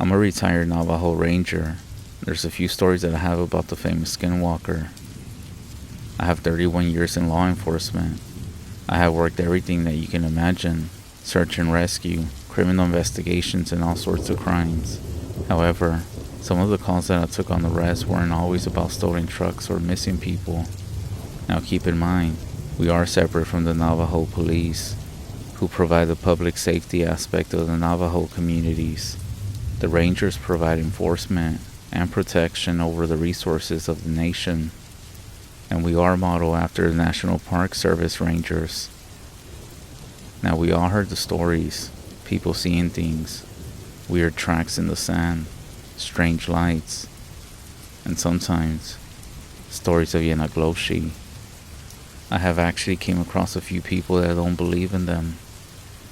I'm a retired Navajo Ranger. There's a few stories that I have about the famous Skinwalker. I have 31 years in law enforcement. I have worked everything that you can imagine: search and rescue, criminal investigations, and all sorts of crimes. However, some of the calls that I took on the REZ weren't always about stolen trucks or missing people. Now keep in mind, we are separate from the Navajo police, who provide the public safety aspect of the Navajo communities. The Rangers provide enforcement and protection over the resources of the nation, and we are modeled after the National Park Service Rangers. Now, we all heard the stories: people seeing things, weird tracks in the sand, strange lights, and sometimes stories of Yenagloshi. I have actually came across a few people that don't believe in them,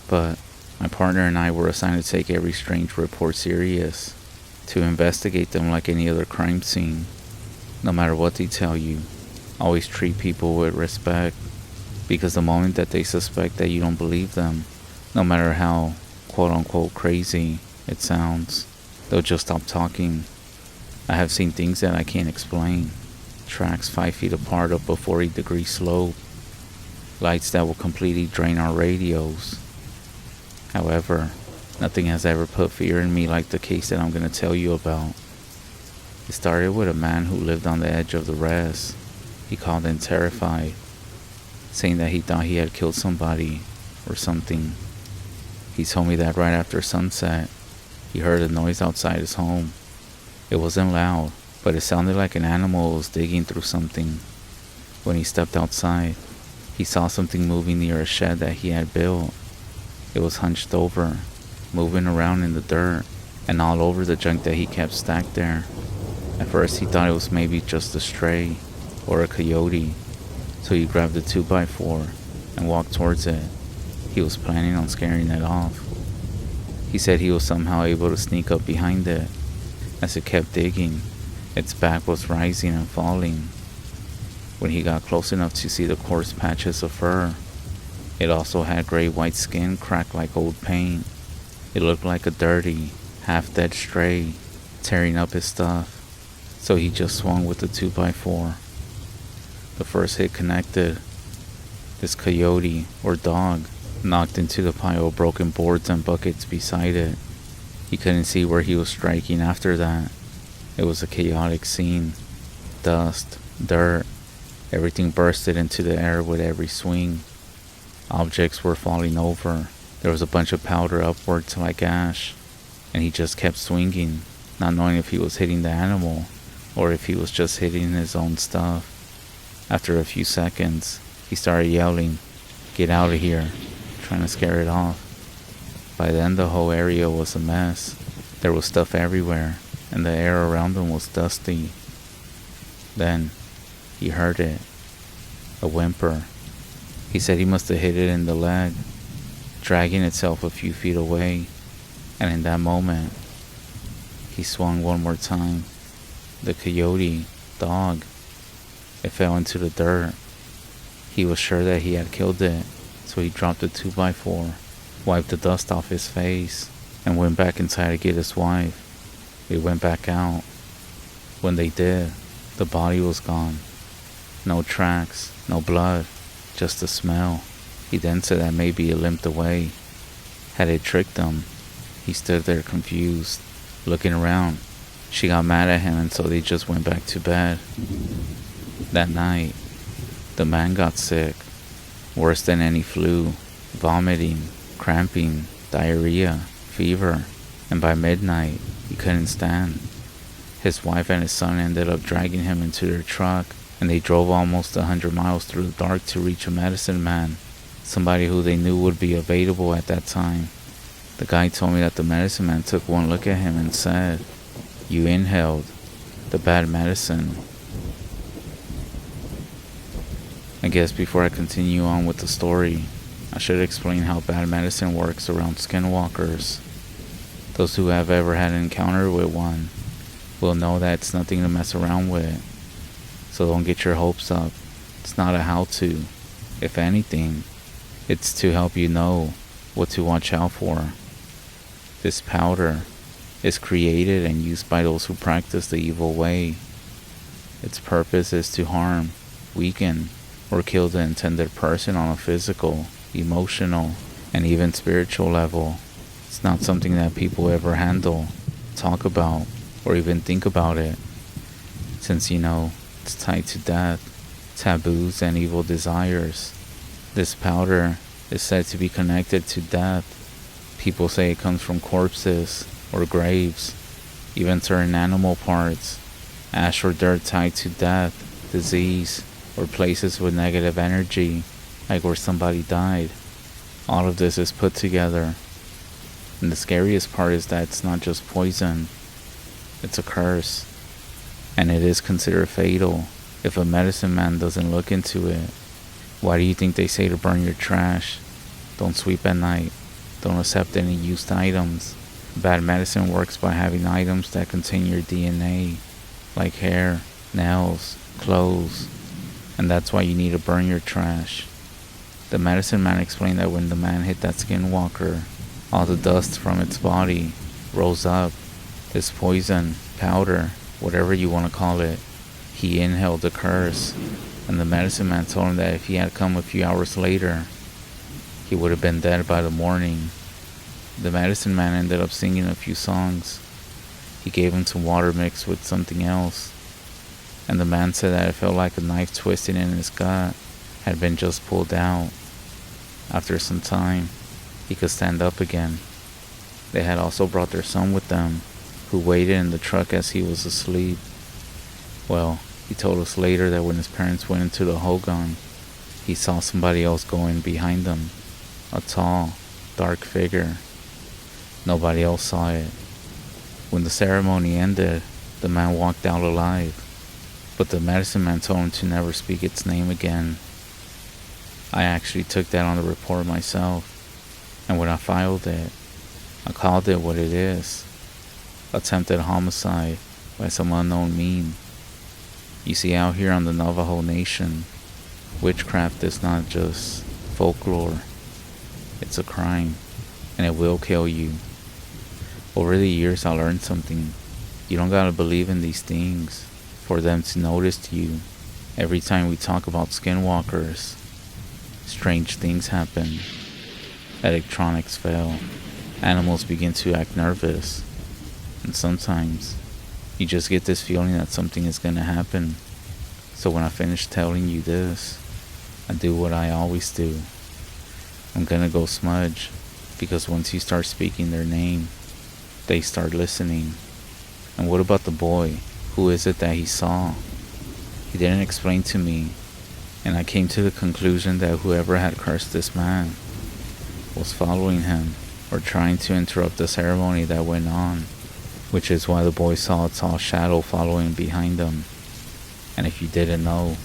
but my partner and I were assigned to take every strange report serious, to investigate them like any other crime scene. No matter what they tell you, always treat people with respect, because the moment that they suspect that you don't believe them, no matter how quote-unquote crazy it sounds, they'll just stop talking. I have seen things that I can't explain: tracks 5 feet apart up a 40-degree slope, lights that will completely drain our radios. However, nothing has ever put fear in me like the case that I'm going to tell you about. It started with a man who lived on the edge of the REZ. He called in terrified, saying that he thought he had killed somebody or something. He told me that right after sunset, he heard a noise outside his home. It wasn't loud, but it sounded like an animal was digging through something. When he stepped outside, he saw something moving near a shed that he had built. It was hunched over, moving around in the dirt, and all over the junk that he kept stacked there. At first he thought it was maybe just a stray, or a coyote, so he grabbed a 2x4 and walked towards it. He was planning on scaring it off. He said he was somehow able to sneak up behind it. As it kept digging, its back was rising and falling. When he got close enough to see the coarse patches of fur, it also had gray-white skin cracked like old paint. It looked like a dirty, half-dead stray tearing up his stuff, so he just swung with the 2x4. The first hit connected. This coyote, or dog, knocked into the pile of broken boards and buckets beside it. He couldn't see where he was striking after that. It was a chaotic scene. Dust, dirt, everything bursted into the air with every swing. Objects were falling over. There was a bunch of powder upwards like ash, and he just kept swinging, not knowing if he was hitting the animal or if he was just hitting his own stuff. After a few seconds, he started yelling, "Get out of here," trying to scare it off. By then the whole area was a mess. There was stuff everywhere, and the air around him was dusty. Then, he heard it. A whimper. He said he must have hit it in the leg, dragging itself a few feet away, and in that moment, he swung one more time. The coyote, dog, it fell into the dirt. He was sure that he had killed it, so he dropped the 2x4, wiped the dust off his face, and went back inside to get his wife. They went back out. When they did, the body was gone. No tracks, no blood, just the smell. He then said that maybe it limped away. Had it tricked him? He stood there confused, looking around. She got mad at him, and so they just went back to bed. That night, the man got sick, worse than any flu: vomiting, cramping, diarrhea, fever, and by midnight, he couldn't stand. His wife and his son ended up dragging him into their truck, and they drove almost 100 miles through the dark to reach a medicine man, somebody who they knew would be available at that time. The guy told me that the medicine man took one look at him and said, "You inhaled the bad medicine." I guess before I continue on with the story, I should explain how bad medicine works around skinwalkers. Those who have ever had an encounter with one will know that it's nothing to mess around with. So don't get your hopes up. It's not a how-to. If anything, it's to help you know what to watch out for. This powder, is created and used by those who practice the evil way. Its purpose is to harm, weaken, or kill the intended person on a physical, emotional, and even spiritual level. It's not something that people ever handle, talk about, or even think about it, since it's tied to death, taboos, and evil desires. This powder is said to be connected to death. People say it comes from corpses or graves, even certain animal parts, ash or dirt tied to death, disease, or places with negative energy, like where somebody died. All of this is put together. And the scariest part is that it's not just poison, it's a curse. And it is considered fatal if a medicine man doesn't look into it. Why do you think they say to burn your trash? Don't sweep at night. Don't accept any used items. Bad medicine works by having items that contain your DNA, like hair, nails, clothes, and that's why you need to burn your trash. The medicine man explained that when the man hit that skinwalker, all the dust from its body rose up. This poison, powder, whatever you want to call it, he inhaled the curse, and the medicine man told him that if he had come a few hours later, he would have been dead by the morning. The medicine man ended up singing a few songs. He gave him some water mixed with something else, and the man said that it felt like a knife twisting in his gut had been just pulled out. After some time, he could stand up again. They had also brought their son with them, who waited in the truck as he was asleep. Well, he told us later that when his parents went into the Hogan, he saw somebody else going behind them, a tall, dark figure. Nobody else saw it. When the ceremony ended, the man walked out alive, but the medicine man told him to never speak its name again. I actually took that on the report myself, and when I filed it, I called it what it is: attempted homicide by some unknown mean. You see, out here on the Navajo Nation, witchcraft is not just folklore, it's a crime, and it will kill you. Over the years I learned something. You don't gotta believe in these things for them to notice you. Every time we talk about skinwalkers, strange things happen. Electronics fail. Animals begin to act nervous. And sometimes you just get this feeling that something is gonna happen. So when I finish telling you this, I do what I always do. I'm gonna go smudge, because once you start speaking their name, they start listening. And what about the boy? Who is it that he saw? He didn't explain to me, and I came to the conclusion that whoever had cursed this man was following him or trying to interrupt the ceremony that went on, which is why the boy saw a tall shadow following behind him. And if you didn't know,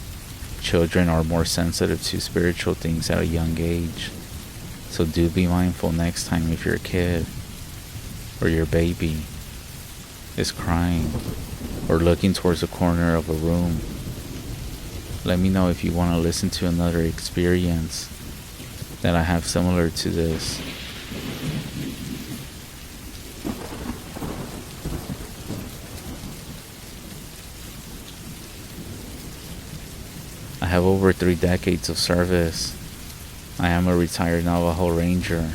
children are more sensitive to spiritual things at a young age. So do be mindful next time if your kid or your baby is crying or looking towards the corner of a room. Let me know if you want to listen to another experience that I have similar to this. I have over 3 decades of service. I am a retired Navajo Ranger.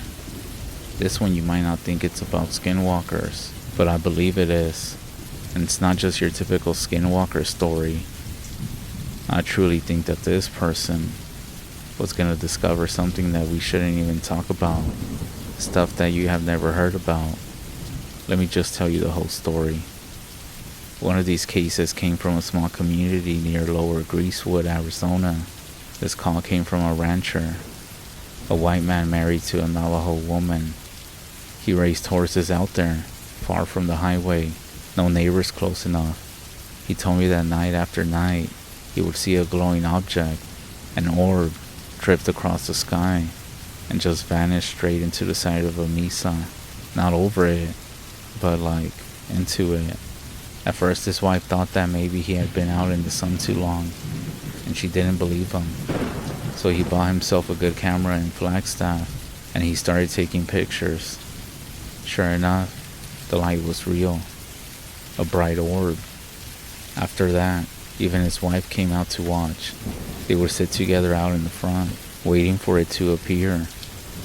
This one you might not think it's about skinwalkers, but I believe it is. And it's not just your typical skinwalker story. I truly think that this person was going to discover something that we shouldn't even talk about. Stuff that you have never heard about. Let me just tell you the whole story. One of these cases came from a small community near Lower Greasewood, Arizona. This call came from a rancher, a white man married to a Navajo woman. He raised horses out there, far from the highway, no neighbors close enough. He told me that night after night, he would see a glowing object, an orb, drift across the sky, and just vanish straight into the side of a mesa. Not over it, but like, into it. At first his wife thought that maybe he had been out in the sun too long, and she didn't believe him. So he bought himself a good camera in Flagstaff, and he started taking pictures. Sure enough, The light was real, a bright orb. After that, even his wife came out to watch. They would sit together out in the front, waiting for it to appear,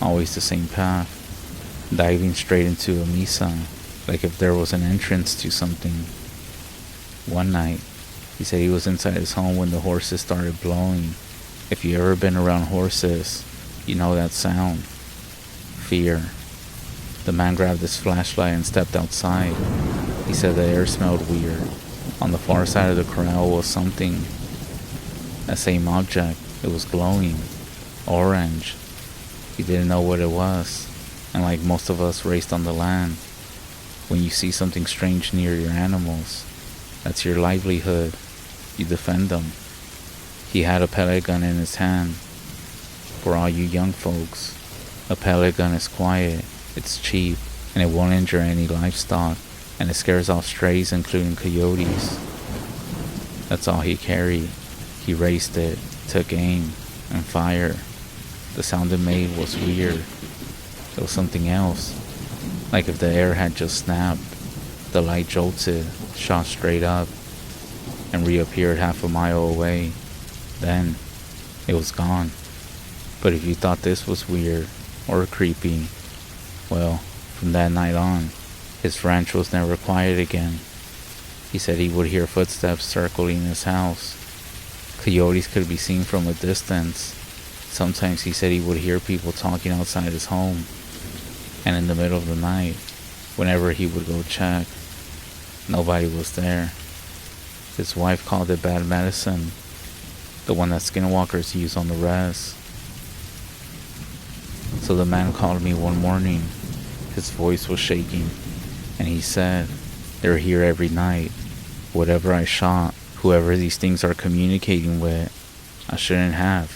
always the same path, diving straight into a mesa, like if there was an entrance to something. One night, he said he was inside his home when the horses started blowing. If you ever been around horses, you know that sound. Fear. The man grabbed his flashlight and stepped outside. He said the air smelled weird. On the far side of the corral was something. That same object. It was glowing. Orange. He didn't know what it was. And like most of us raised on the land, when you see something strange near your animals, that's your livelihood. You defend them. He had a pellet gun in his hand. For all you young folks, a pellet gun is quiet, it's cheap, and it won't injure any livestock, and it scares off strays including coyotes. That's all he carried. He raised it, took aim, and fired. The sound it made was weird. It was something else. Like if the air had just snapped. The light jolted, shot straight up, and reappeared half a mile away. Then, it was gone. But if you thought this was weird, or creepy, well, from that night on, his ranch was never quiet again. He said he would hear footsteps circling his house. Coyotes could be seen from a distance. Sometimes he said he would hear people talking outside his home. And in the middle of the night, whenever he would go check, nobody was there. His wife called it bad medicine, the one that skinwalkers use on the REZ. So the man called me one morning. His voice was shaking, and he said, "They're here every night. Whatever I shot, whoever these things are communicating with, I shouldn't have."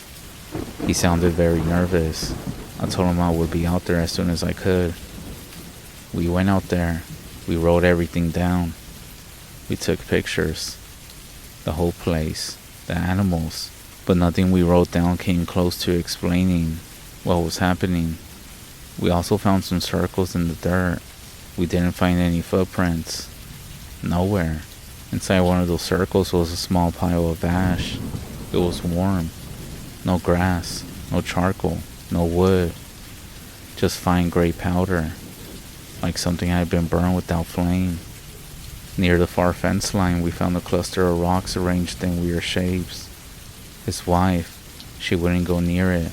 He sounded very nervous. I told him I would be out there as soon as I could. We went out there. We wrote everything down. We took pictures. The whole place. The animals. But nothing we wrote down came close to explaining what was happening. We also found some circles in the dirt. We didn't find any footprints. Nowhere. Inside one of those circles was a small pile of ash. It was warm. No grass. No charcoal. No wood. Just fine gray powder. Like something had been burned without flame. Near the far fence line, we found a cluster of rocks arranged in weird shapes. His wife, she wouldn't go near it.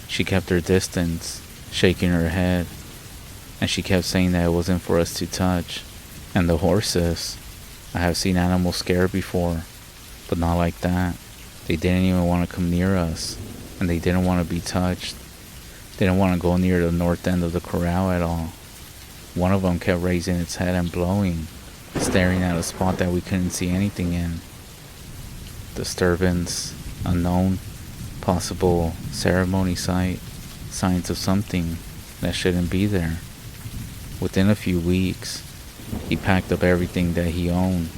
She kept her distance, shaking her head, and she kept saying that it wasn't for us to touch. And the horses, I have seen animals scared before, but not like that. They didn't even want to come near us, and they didn't want to be touched. They didn't want to go near the north end of the corral at all. One of them kept raising its head and blowing, staring at a spot that we couldn't see anything in. Disturbance, unknown, possible ceremony site, signs of something that shouldn't be there. Within a few weeks, he packed up everything that he owned.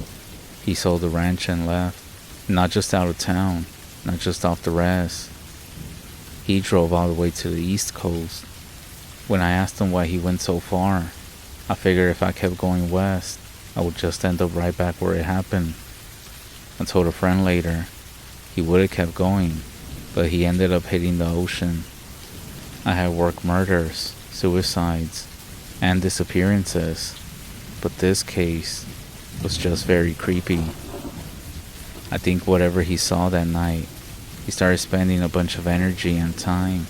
He sold the ranch and left. Not just out of town, not just off the REZ. He drove all the way to the East Coast. When I asked him why he went so far, I figured if I kept going west, I would just end up right back where it happened. I told a friend later, he would have kept going, but he ended up hitting the ocean. I had worked murders, suicides, and disappearances, but this case was just very creepy. I think whatever he saw that night, he started spending a bunch of energy and time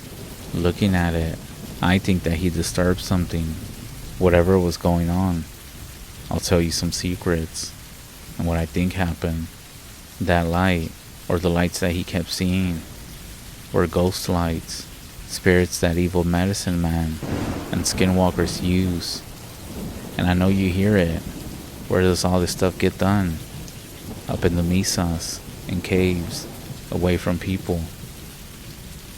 looking at it. I think that he disturbed something, whatever was going on. I'll tell you some secrets and what I think happened. That light, or the lights that he kept seeing, were ghost lights, spirits that evil medicine man and skinwalkers use. And I know you hear it. Where does all this stuff get done? Up in the mesas, in caves, away from people.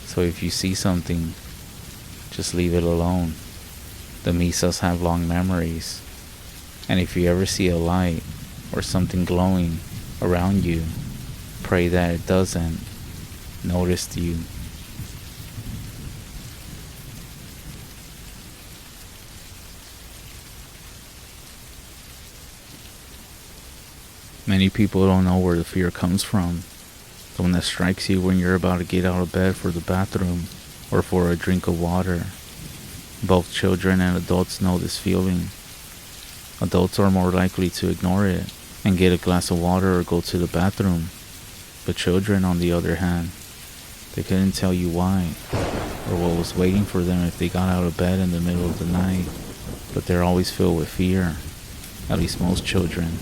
So if you see something, just leave it alone. The mesas have long memories. And if you ever see a light or something glowing around you, pray that it doesn't notice you. Many people don't know where the fear comes from. The one that strikes you when you're about to get out of bed for the bathroom or for a drink of water. Both children and adults know this feeling. Adults are more likely to ignore it and get a glass of water or go to the bathroom. But children, on the other hand, they couldn't tell you why or what was waiting for them if they got out of bed in the middle of the night. But they're always filled with fear, at least most children.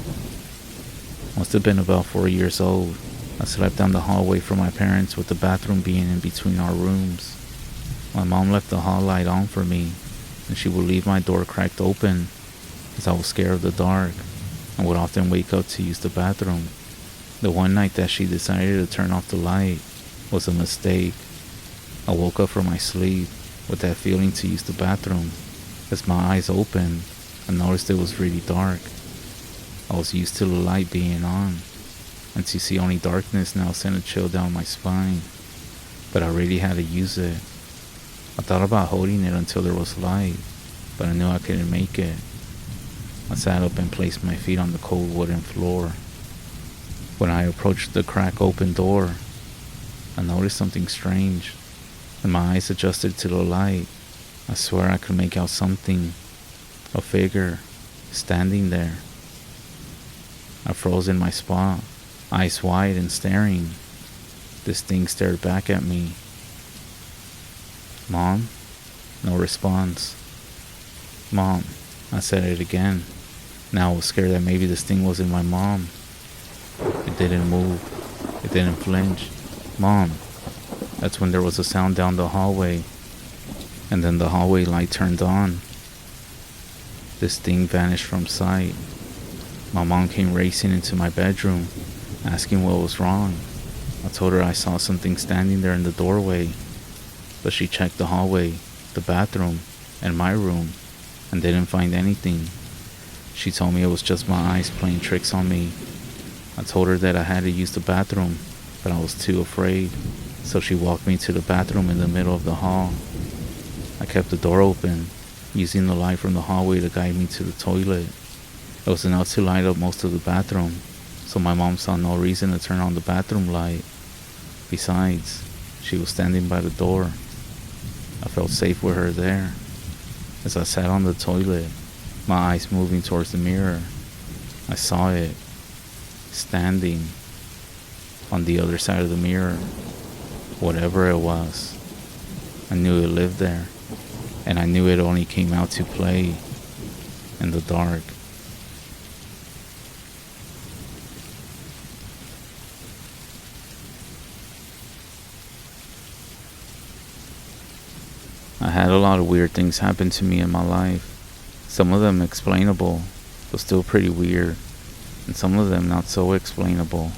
Must have been about 4 years old. I slept down the hallway from my parents with the bathroom being in between our rooms. My mom left the hall light on for me, and she would leave my door cracked open as I was scared of the dark and would often wake up to use the bathroom. The one night that she decided to turn off the light was a mistake. I woke up from my sleep with that feeling to use the bathroom. As my eyes opened, I noticed it was really dark. I was used to the light being on, and to see only darkness now sent a chill down my spine. But I really had to use it. I thought about holding it until there was light, but I knew I couldn't make it. I sat up and placed my feet on the cold wooden floor. When I approached the crack open door, I noticed something strange, and my eyes adjusted to the light. I swear I could make out something, a figure, standing there. I froze in my spot, eyes wide and staring. This thing stared back at me. "Mom?" No response. "Mom," I said it again. Now I was scared that maybe this thing wasn't my mom. It didn't move. It didn't flinch. "Mom." That's when there was a sound down the hallway, and then the hallway light turned on. This thing vanished from sight. My mom came racing into my bedroom, asking what was wrong. I told her I saw something standing there in the doorway, but she checked the hallway, the bathroom, and my room, and didn't find anything. She told me it was just my eyes playing tricks on me. I told her that I had to use the bathroom, but I was too afraid, so she walked me to the bathroom in the middle of the hall. I kept the door open, using the light from the hallway to guide me to the toilet. It was enough to light up most of the bathroom, so my mom saw no reason to turn on the bathroom light. Besides, she was standing by the door. I felt safe with her there. As I sat on the toilet, my eyes moving towards the mirror, I saw it, standing on the other side of the mirror. Whatever it was, I knew it lived there, and I knew it only came out to play in the dark. I had a lot of weird things happen to me in my life. Some of them explainable, but still pretty weird, and some of them not so explainable.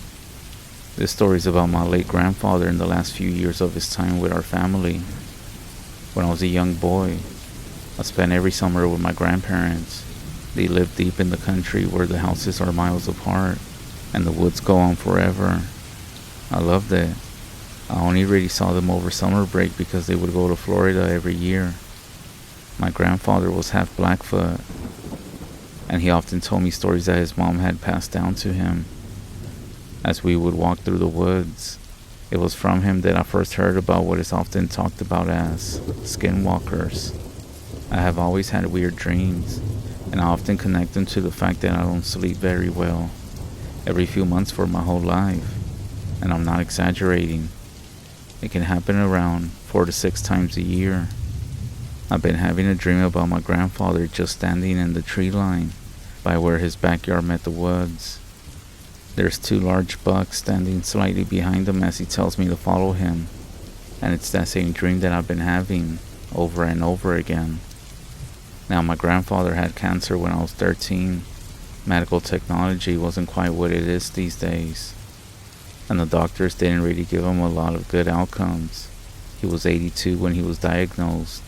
This story is about my late grandfather in the last few years of his time with our family. When I was a young boy, I spent every summer with my grandparents. They lived deep in the country where the houses are miles apart, and the woods go on forever. I loved it. I only really saw them over summer break because they would go to Florida every year. My grandfather was half Blackfoot, and he often told me stories that his mom had passed down to him. As we would walk through the woods, it was from him that I first heard about what is often talked about as skinwalkers. I have always had weird dreams, and I often connect them to the fact that I don't sleep very well, every few months for my whole life, and I'm not exaggerating. It can happen around 4 to 6 times a year. I've been having a dream about my grandfather just standing in the tree line by where his backyard met the woods. There's 2 large bucks standing slightly behind him as he tells me to follow him, and it's that same dream that I've been having over and over again. Now, my grandfather had cancer when I was 13. Medical technology wasn't quite what it is these days, and the doctors didn't really give him a lot of good outcomes. He was 82 when he was diagnosed,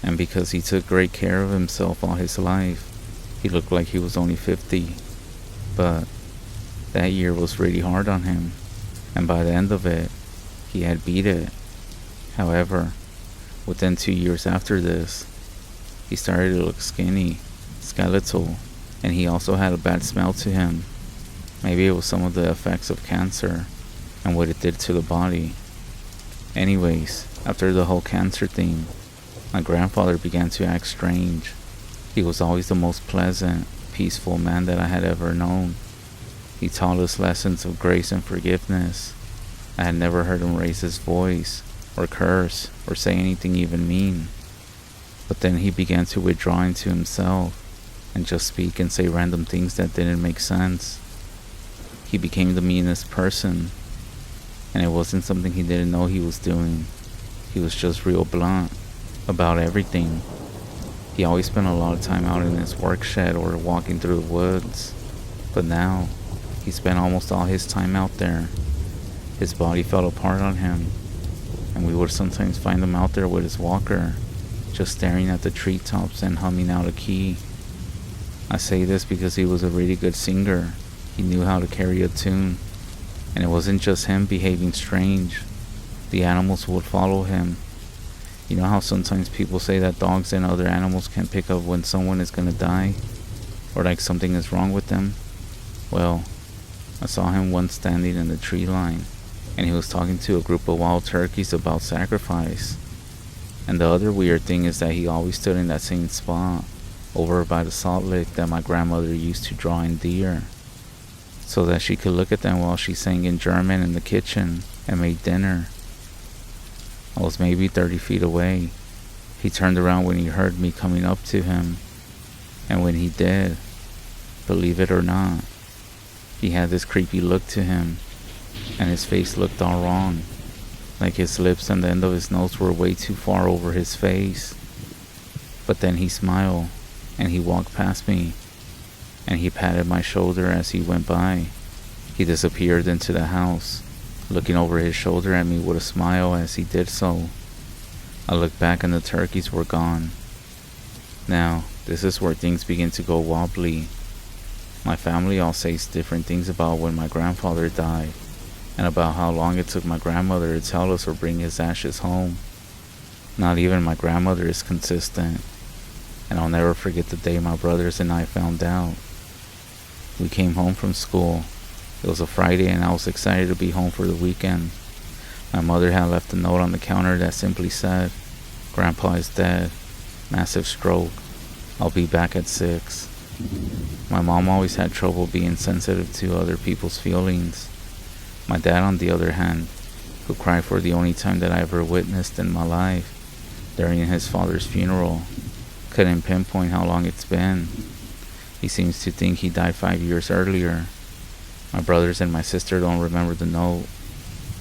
and because he took great care of himself all his life, he looked like he was only 50. But that year was really hard on him, and by the end of it, he had beat it. However, within 2 years after this, he started to look skinny, skeletal, and he also had a bad smell to him. Maybe it was some of the effects of cancer and what it did to the body. Anyways, after the whole cancer thing, my grandfather began to act strange. He was always the most pleasant, peaceful man that I had ever known. He taught us lessons of grace and forgiveness. I had never heard him raise his voice, or curse, or say anything even mean. But then he began to withdraw into himself, and just speak and say random things that didn't make sense. He became the meanest person, and it wasn't something he didn't know he was doing. He was just real blunt about everything. He always spent a lot of time out in his work shed or walking through the woods, but now he spent almost all his time out there. His body fell apart on him, and we would sometimes find him out there with his walker, just staring at the treetops and humming out a key. I say this because he was a really good singer. He knew how to carry a tune, and it wasn't just him behaving strange. The animals would follow him. You know how sometimes people say that dogs and other animals can pick up when someone is gonna die, or like something is wrong with them? Well, I saw him once standing in the tree line, and he was talking to a group of wild turkeys about sacrifice. And the other weird thing is that he always stood in that same spot, over by the salt lick that my grandmother used to draw in deer, so that she could look at them while she sang in German in the kitchen and made dinner. I was maybe 30 feet away. He turned around when he heard me coming up to him, and when he did, believe it or not, he had this creepy look to him, and his face looked all wrong, like his lips and the end of his nose were way too far over his face. But then he smiled, and he walked past me, and he patted my shoulder as he went by. He disappeared into the house, looking over his shoulder at me with a smile as he did so. I looked back and the turkeys were gone. Now, this is where things begin to go wobbly. My family all says different things about when my grandfather died, and about how long it took my grandmother to tell us or bring his ashes home. Not even my grandmother is consistent, and I'll never forget the day my brothers and I found out. We came home from school. It was a Friday and I was excited to be home for the weekend. My mother had left a note on the counter that simply said, "Grandpa is dead. Massive stroke. I'll be back at 6. My mom always had trouble being sensitive to other people's feelings. My dad, on the other hand, who cried for the only time that I ever witnessed in my life, during his father's funeral, couldn't pinpoint how long it's been. He seems to think he died 5 years earlier. My brothers and my sister don't remember the note.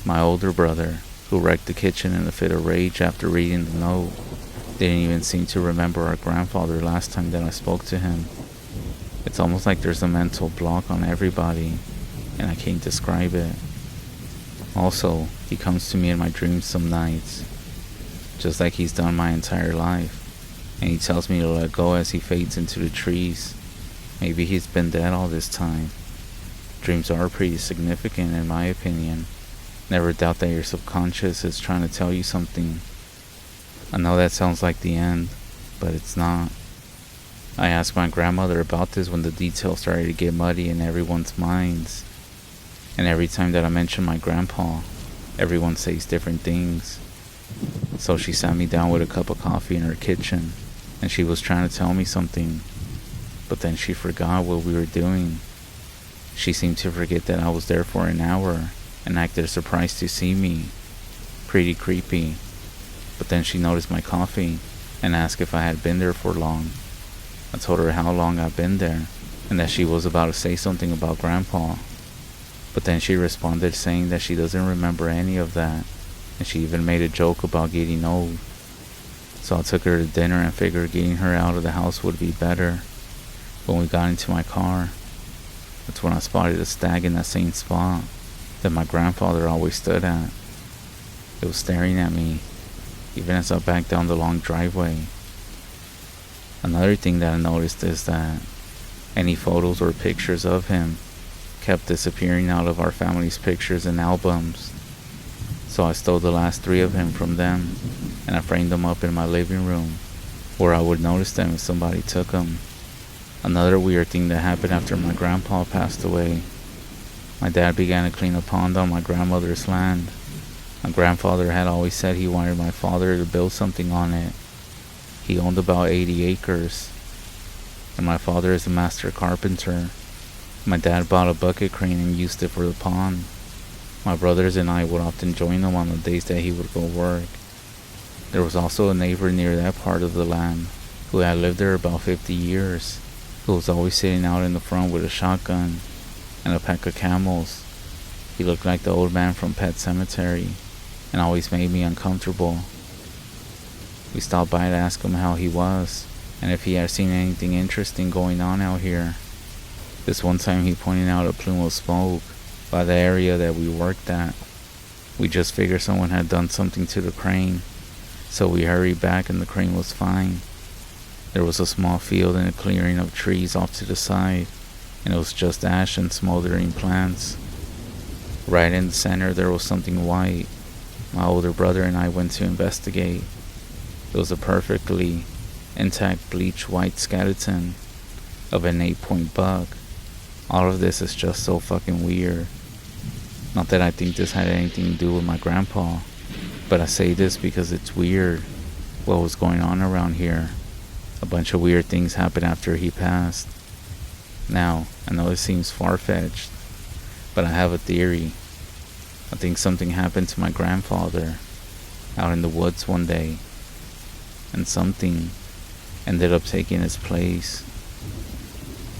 My older brother, who wrecked the kitchen in a fit of rage after reading the note, didn't even seem to remember our grandfather last time that I spoke to him. It's almost like there's a mental block on everybody, and I can't describe it. Also, he comes to me in my dreams some nights, just like he's done my entire life, and he tells me to let go as he fades into the trees. Maybe he's been dead all this time. Dreams are pretty significant in my opinion. Never doubt that your subconscious is trying to tell you something. I know that sounds like the end, but it's not. I asked my grandmother about this when the details started to get muddy in everyone's minds. And every time that I mention my grandpa, everyone says different things. So she sat me down with a cup of coffee in her kitchen, and she was trying to tell me something. But then she forgot what we were doing. She seemed to forget that I was there for an hour and acted surprised to see me. Pretty creepy. But then she noticed my coffee and asked if I had been there for long. I told her how long I've been there and that she was about to say something about Grandpa. But then she responded saying that she doesn't remember any of that, and she even made a joke about getting old. So I took her to dinner and figured getting her out of the house would be better. When we got into my car, that's when I spotted a stag in that same spot that my grandfather always stood at. It was staring at me, even as I backed down the long driveway. Another thing that I noticed is that any photos or pictures of him kept disappearing out of our family's pictures and albums. So I stole the last 3 of him from them, and I framed them up in my living room, where I would notice them if somebody took them. Another weird thing that happened after my grandpa passed away My dad began to clean a pond on my grandmother's land. My grandfather had always said he wanted my father to build something on it. He owned about 80 acres, and my father is a master carpenter. My dad bought a bucket crane and used it for the pond. My brothers and I would often join him on the days that he would go work. There was also a neighbor near that part of the land who had lived there about 50 years, who was always sitting out in the front with a shotgun and a pack of camels. He looked like the old man from Pet Cemetery and always made me uncomfortable. We stopped by to ask him how he was and if he had seen anything interesting going on out here. This one time he pointed out a plume of smoke by the area that we worked at. We just figured someone had done something to the crane, so we hurried back and the crane was fine. There was a small field and a clearing of trees off to the side, and it was just ash and smoldering plants. Right in the center there was something white. My older brother and I went to investigate. It was a perfectly intact bleached white skeleton of an 8-point buck. All of this is just so fucking weird. Not that I think this had anything to do with my grandpa, but I say this because it's weird what was going on around here. A bunch of weird things happened after he passed. Now, I know it seems far-fetched, but I have a theory. I think something happened to my grandfather out in the woods one day, and something ended up taking his place.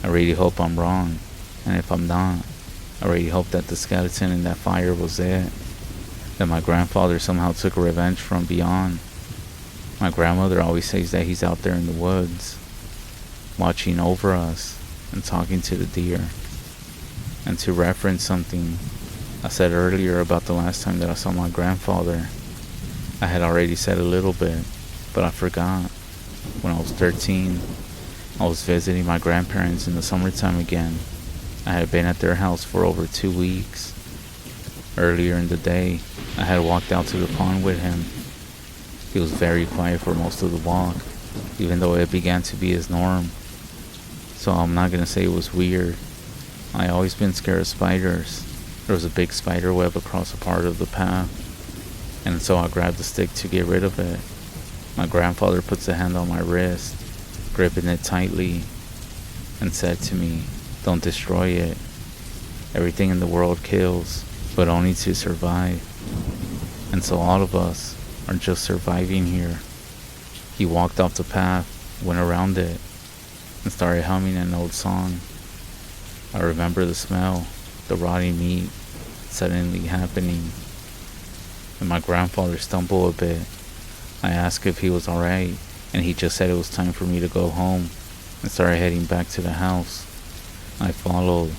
I really hope I'm wrong, and if I'm not, I really hope that the skeleton in that fire was it, that my grandfather somehow took revenge from beyond. My grandmother always says that he's out there in the woods, watching over us and talking to the deer. And to reference something I said earlier about the last time that I saw my grandfather, I had already said a little bit, but I forgot. When I was 13, I was visiting my grandparents in the summertime again. I had been at their house for over 2 weeks. Earlier in the day, I had walked out to the pond with him. He was very quiet for most of the walk, even though it began to be his norm. So I'm not gonna say it was weird. I always been scared of spiders. There was a big spider web across a part of the path, and so I grabbed a stick to get rid of it. My grandfather puts a hand on my wrist, gripping it tightly, and said to me, "Don't destroy it. Everything in the world kills, but only to survive. And so all of us are just surviving here." He walked off the path, went around it, and started humming an old song. I remember the smell, the rotting meat, suddenly happening, and my grandfather stumbled a bit. I asked if he was alright, and he just said it was time for me to go home, and started heading back to the house. I followed.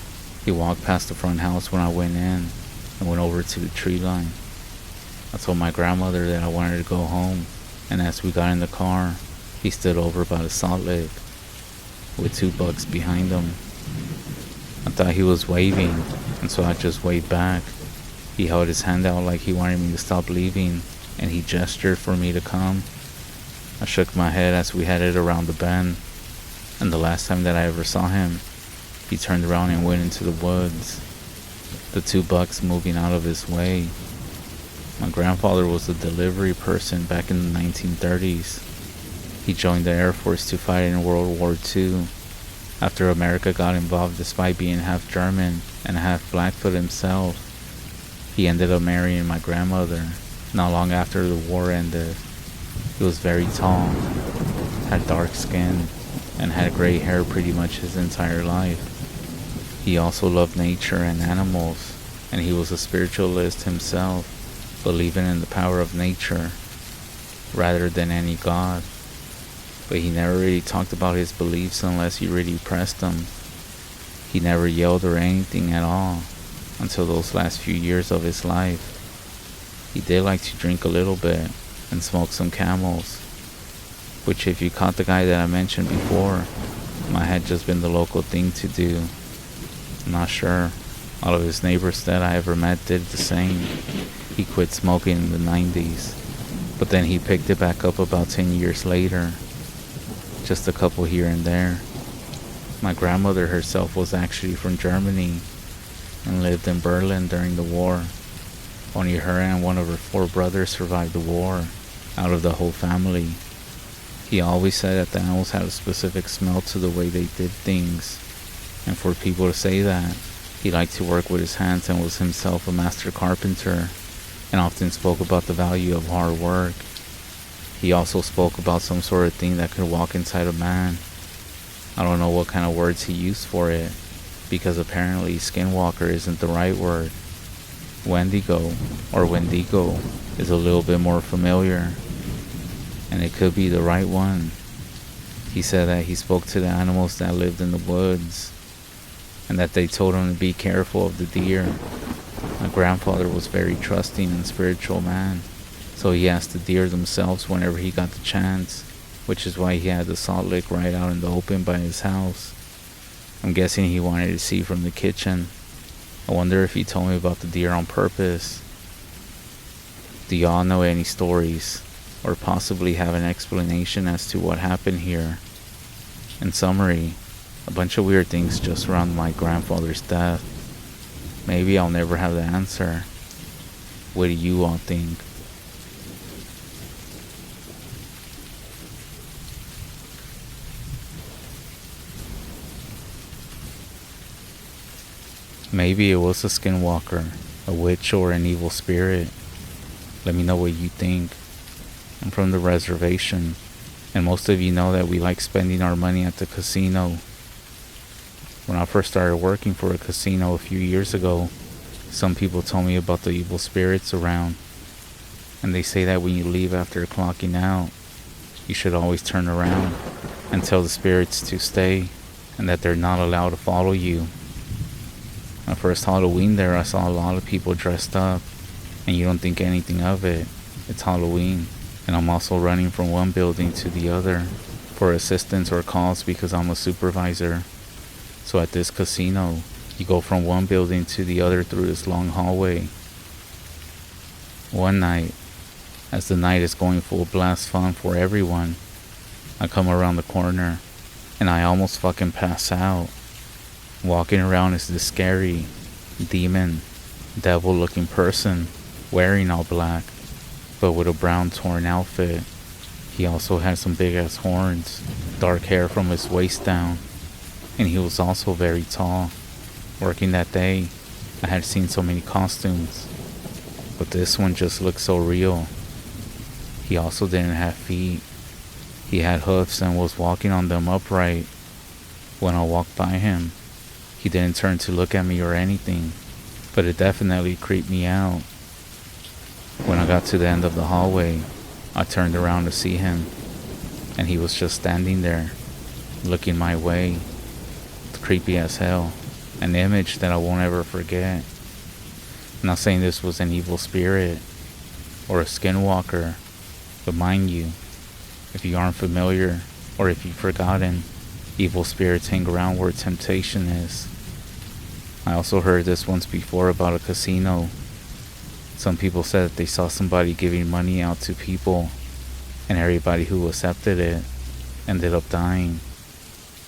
He walked past the front house when I went in, and went over to the tree line. I told my grandmother that I wanted to go home, and as we got in the car, he stood over by the salt lick, with 2 bucks behind him. I thought he was waving, and so I just waved back. He held his hand out like he wanted me to stop leaving, and he gestured for me to come. I shook my head as we headed around the bend, and the last time that I ever saw him, he turned around and went into the woods, the 2 bucks moving out of his way. My grandfather was a delivery person back in the 1930s. He joined the Air Force to fight in World War II. After America got involved, despite being half German and half Blackfoot himself, he ended up marrying my grandmother not long after the war ended. He was very tall, had dark skin, and had gray hair pretty much his entire life. He also loved nature and animals, and he was a spiritualist himself, believing in the power of nature rather than any god. But he never really talked about his beliefs unless you really pressed him. He never yelled or anything at all until those last few years of his life. He did like to drink a little bit and smoke some Camels, which if you caught the guy that I mentioned before, might have just been the local thing to do. I'm not sure. All of his neighbors that I ever met did the same. He quit smoking in the 90s, but then he picked it back up about 10 years later. Just a couple here and there. My grandmother herself was actually from Germany, and lived in Berlin during the war. Only her and one of her 4 brothers survived the war, out of the whole family. He always said that the animals had a specific smell to the way they did things, and for people to say that, he liked to work with his hands and was himself a master carpenter, and often spoke about the value of hard work. He also spoke about some sort of thing that could walk inside a man. I don't know what kind of words he used for it, because apparently skinwalker isn't the right word. Wendigo, or Wendigo, is a little bit more familiar, and it could be the right one. He said that he spoke to the animals that lived in the woods, and that they told him to be careful of the deer. My grandfather was very trusting and spiritual man, so he asked the deer themselves whenever he got the chance, which is why he had the salt lick right out in the open by his house. I'm guessing he wanted to see from the kitchen. I wonder if he told me about the deer on purpose. Do y'all know any stories, or possibly have an explanation as to what happened here? In summary, a bunch of weird things just around my grandfather's death. Maybe I'll never have the answer. What do you all think? Maybe it was a skinwalker, a witch, or an evil spirit. Let me know what you think. I'm from the reservation, and most of you know that we like spending our money at the casino. When I first started working for a casino a few years ago, some people told me about the evil spirits around, and they say that when you leave after clocking out, you should always turn around and tell the spirits to stay, and that they're not allowed to follow you. My first Halloween there, I saw a lot of people dressed up, and you don't think anything of it. It's Halloween, and I'm also running from one building to the other for assistance or calls because I'm a supervisor. So at this casino, you go from one building to the other through this long hallway. One night, as the night is going full blast fun for everyone, I come around the corner, and I almost fucking pass out. Walking around is this scary, demon, devil-looking person, wearing all black, but with a brown torn outfit. He also had some big-ass horns, dark hair from his waist down, and he was also very tall. Working that day, I had seen so many costumes, but this one just looked so real. He also didn't have feet. He had hoofs and was walking on them upright. When I walked by him, he didn't turn to look at me or anything, but it definitely creeped me out. When I got to the end of the hallway, I turned around to see him, and he was just standing there, looking my way. It's creepy as hell, an image that I won't ever forget. I'm not saying this was an evil spirit, or a skinwalker, but mind you, if you aren't familiar, or if you've forgotten, evil spirits hang around where temptation is. I also heard this once before about a casino. Some people said that they saw somebody giving money out to people, and everybody who accepted it ended up dying.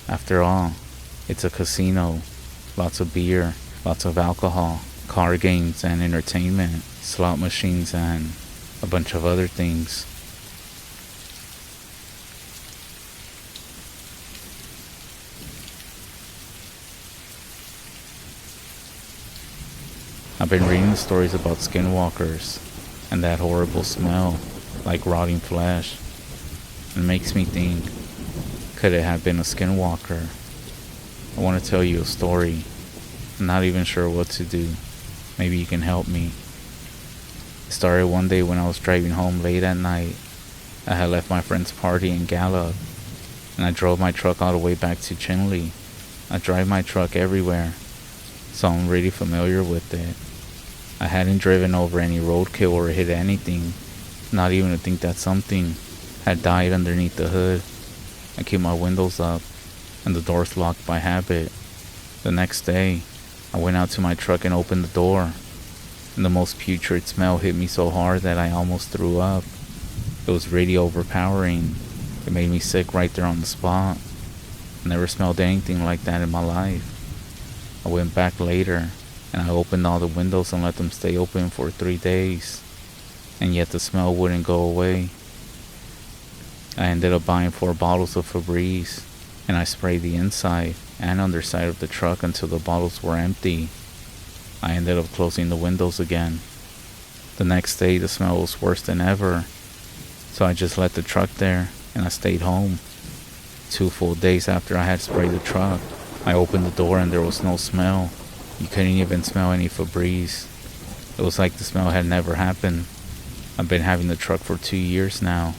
After all, it's a casino. Lots of beer, lots of alcohol, card games and entertainment, slot machines, and a bunch of other things. I've been reading the stories about skinwalkers and that horrible smell, like rotting flesh. It makes me think, could it have been a skinwalker? I want to tell you a story. I'm not even sure what to do. Maybe you can help me. It started one day when I was driving home late at night. I had left my friend's party in Gallup, and I drove my truck all the way back to Chinley. I drive my truck everywhere, so I'm really familiar with it. I hadn't driven over any roadkill or hit anything, not even to think that something had died underneath the hood. I keep my windows up, and the door's locked by habit. The next day, I went out to my truck and opened the door, and the most putrid smell hit me so hard that I almost threw up. It was really overpowering. It made me sick right there on the spot. I never smelled anything like that in my life. I went back later, and I opened all the windows and let them stay open for 3 days, and yet the smell wouldn't go away. I ended up buying 4 bottles of Febreze, and I sprayed the inside and underside of the truck until the bottles were empty. I ended up closing the windows again. The next day the smell was worse than ever, so I just let the truck there and I stayed home. 2 full days after I had sprayed the truck, I opened the door and there was no smell. You couldn't even smell any Febreze. It was like the smell had never happened. I've been having the truck for 2 years now.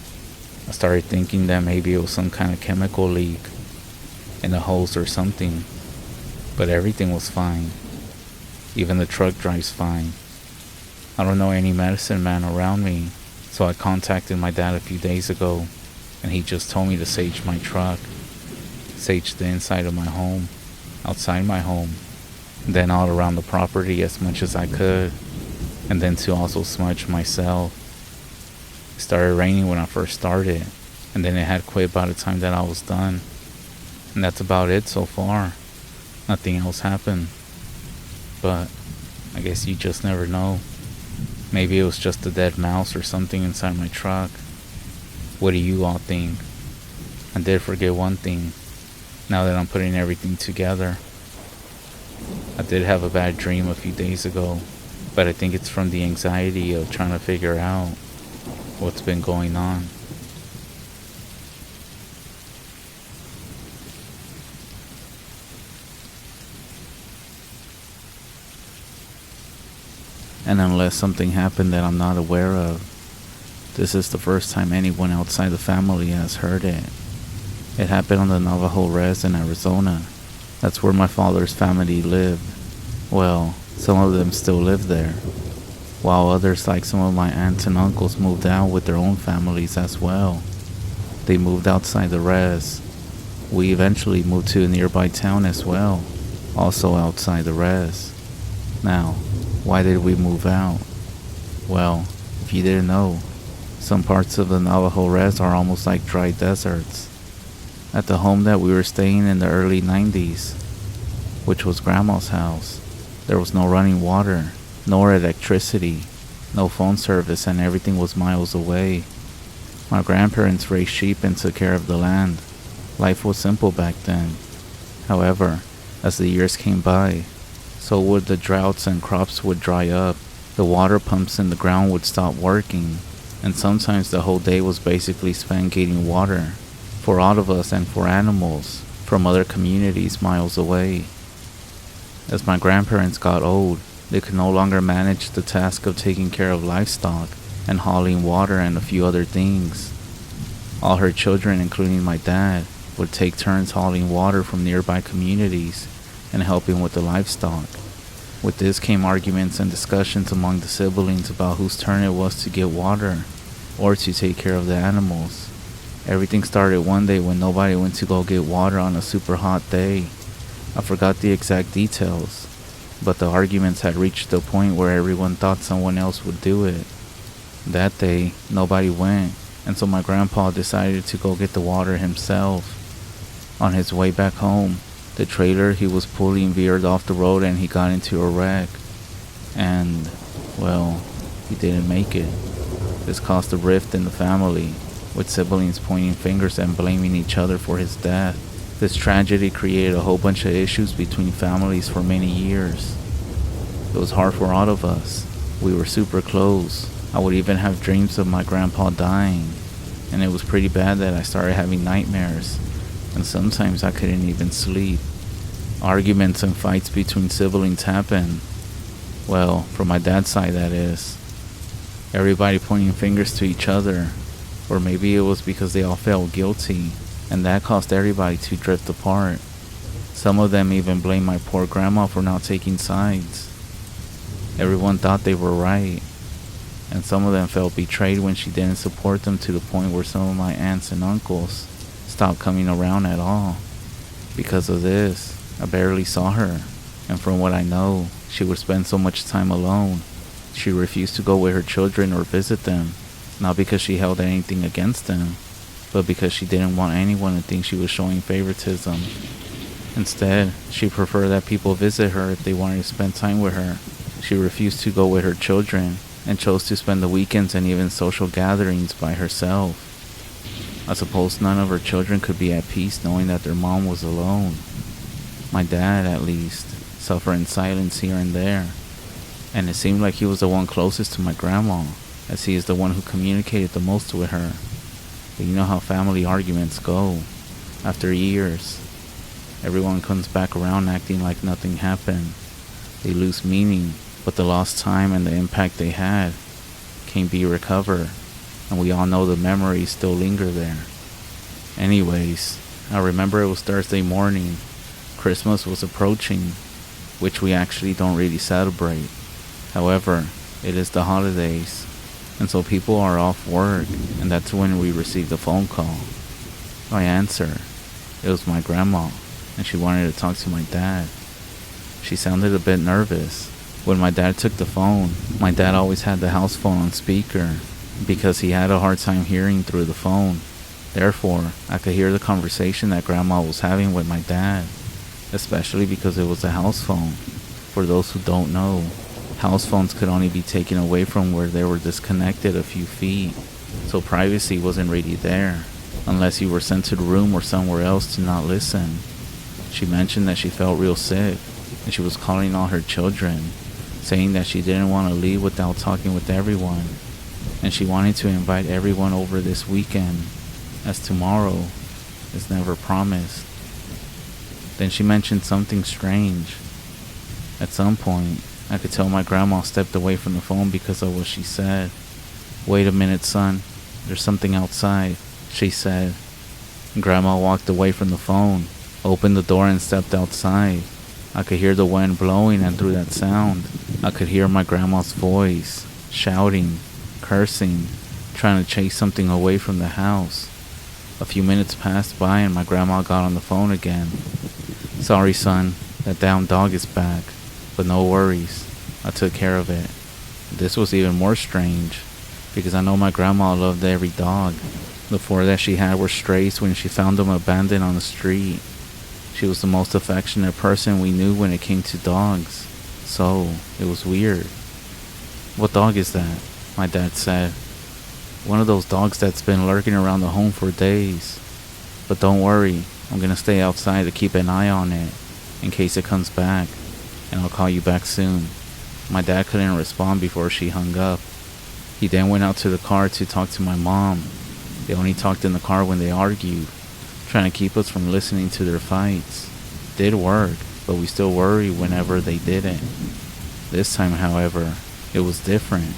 I started thinking that maybe it was some kind of chemical leak in the hose or something, but everything was fine. Even the truck drives fine. I don't know any medicine man around me, so I contacted my dad a few days ago, and he just told me to sage my truck, sage the inside of my home, outside my home, then all around the property as much as I could, and then to also smudge myself. It started raining when I first started, and then it had quit by the time that I was done. And that's about it so far. Nothing else happened. But I guess you just never know. Maybe it was just a dead mouse or something inside my truck. What do you all think? I did forget one thing, now that I'm putting everything together. I did have a bad dream a few days ago, but I think it's from the anxiety of trying to figure out what's been going on. And unless something happened that I'm not aware of, this is the first time anyone outside the family has heard it. It happened on the Navajo REZ in Arizona. That's where my father's family lived. Well, some of them still live there, while others, like some of my aunts and uncles, moved out with their own families as well. They moved outside the REZ. We eventually moved to a nearby town as well, also outside the REZ. Now, why did we move out? Well, if you didn't know, some parts of the Navajo REZ are almost like dry deserts. At the home that we were staying in the early 90s, which was Grandma's house, there was no running water, nor electricity, no phone service, and everything was miles away. My grandparents raised sheep and took care of the land. Life was simple back then. However, as the years came by, so would the droughts and crops would dry up. The water pumps in the ground would stop working, and sometimes the whole day was basically spent getting water for all of us and for animals from other communities miles away. As my grandparents got old, they could no longer manage the task of taking care of livestock and hauling water and a few other things. All her children, including my dad, would take turns hauling water from nearby communities and helping with the livestock. With this came arguments and discussions among the siblings about whose turn it was to get water or to take care of the animals. Everything started one day when nobody went to go get water on a super hot day. I forgot the exact details, but the arguments had reached the point where everyone thought someone else would do it. That day, nobody went, and so my grandpa decided to go get the water himself. On his way back home, the trailer he was pulling veered off the road and he got into a wreck. And, well, he didn't make it. This caused a rift in the family, with siblings pointing fingers and blaming each other for his death. This tragedy created a whole bunch of issues between families for many years. It was hard for all of us. We were super close. I would even have dreams of my grandpa dying, and it was pretty bad that I started having nightmares, and sometimes I couldn't even sleep. Arguments and fights between siblings happened. Well, from my dad's side, that is. Everybody pointing fingers to each other, or maybe it was because they all felt guilty, and that caused everybody to drift apart. Some of them even blamed my poor grandma for not taking sides. Everyone thought they were right, and some of them felt betrayed when she didn't support them, to the point where some of my aunts and uncles stopped coming around at all. Because of this, I barely saw her, and from what I know, she would spend so much time alone. She refused to go with her children or visit them, not because she held anything against them, but because she didn't want anyone to think she was showing favoritism. Instead, she preferred that people visit her if they wanted to spend time with her. She refused to go with her children and chose to spend the weekends and even social gatherings by herself. I suppose none of her children could be at peace knowing that their mom was alone. My dad, at least, suffered in silence here and there, and it seemed like he was the one closest to my grandma, as he is the one who communicated the most with her. But you know how family arguments go. After years, everyone comes back around acting like nothing happened. They lose meaning, but the lost time and the impact they had can't be recovered, and we all know the memories still linger there. Anyways, I remember it was Thursday morning. Christmas was approaching, which we actually don't really celebrate. However, it is the holidays, and so people are off work, and that's when we received a phone call. I answered. It was my grandma, and she wanted to talk to my dad. She sounded a bit nervous. When my dad took the phone, my dad always had the house phone on speaker because he had a hard time hearing through the phone. Therefore, I could hear the conversation that grandma was having with my dad, especially because it was a house phone. For those who don't know, house phones could only be taken away from where they were disconnected a few feet, so privacy wasn't really there, unless you were sent to the room or somewhere else to not listen. She mentioned that she felt real sick, and she was calling all her children, saying that she didn't want to leave without talking with everyone, and she wanted to invite everyone over this weekend, as tomorrow is never promised. Then she mentioned something strange. At some point, I could tell my grandma stepped away from the phone because of what she said. "Wait a minute, son. There's something outside," she said. Grandma walked away from the phone, opened the door and stepped outside. I could hear the wind blowing, and through that sound, I could hear my grandma's voice, shouting, cursing, trying to chase something away from the house. A few minutes passed by and my grandma got on the phone again. "Sorry, son, that damn dog is back, but no worries, I took care of it." This was even more strange, because I know my grandma loved every dog. The 4 that she had were strays when she found them abandoned on the street. She was the most affectionate person we knew when it came to dogs, so it was weird. "What dog is that?" my dad said. "One of those dogs that's been lurking around the home for days. But don't worry, I'm gonna stay outside to keep an eye on it, in case it comes back, and I'll call you back soon." My dad couldn't respond before she hung up. He then went out to the car to talk to my mom. They only talked in the car when they argued, trying to keep us from listening to their fights. Did work, but we still worry whenever they didn't. This time, however, it was different.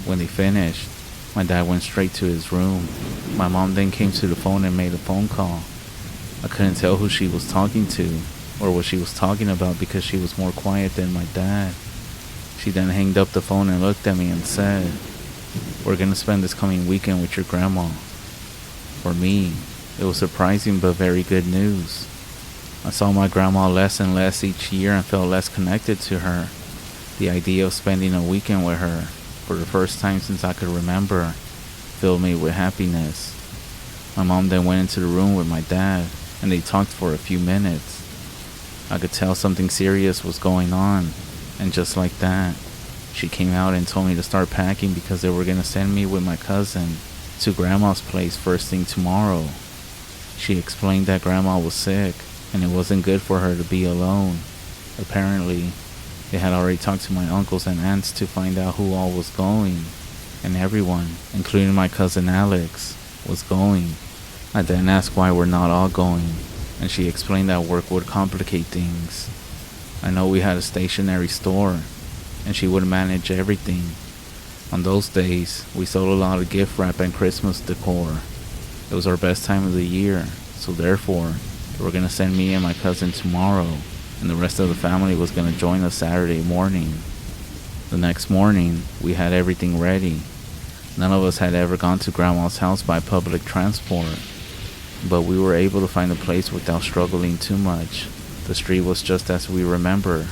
When they finished, my dad went straight to his room. My mom then came to the phone and made a phone call. I couldn't tell who she was talking to or what she was talking about because she was more quiet than my dad. She then hanged up the phone and looked at me and said, "We're gonna spend this coming weekend with your grandma." For me, it was surprising but very good news. I saw my grandma less and less each year and felt less connected to her. The idea of spending a weekend with her, for the first time since I could remember, filled me with happiness. My mom then went into the room with my dad, and they talked for a few minutes. I could tell something serious was going on, and just like that, she came out and told me to start packing because they were going to send me with my cousin to Grandma's place first thing tomorrow. She explained that Grandma was sick, and it wasn't good for her to be alone. Apparently, they had already talked to my uncles and aunts to find out who all was going, and everyone, including my cousin Alex, was going. I then asked why we're not all going, and she explained that work would complicate things. I know we had a stationery store, and she would manage everything. On those days, we sold a lot of gift wrap and Christmas decor. It was our best time of the year, so therefore, they were going to send me and my cousin tomorrow, and the rest of the family was going to join us Saturday morning. The next morning, we had everything ready. None of us had ever gone to Grandma's house by public transport, but we were able to find a place without struggling too much. The street was just as we remember.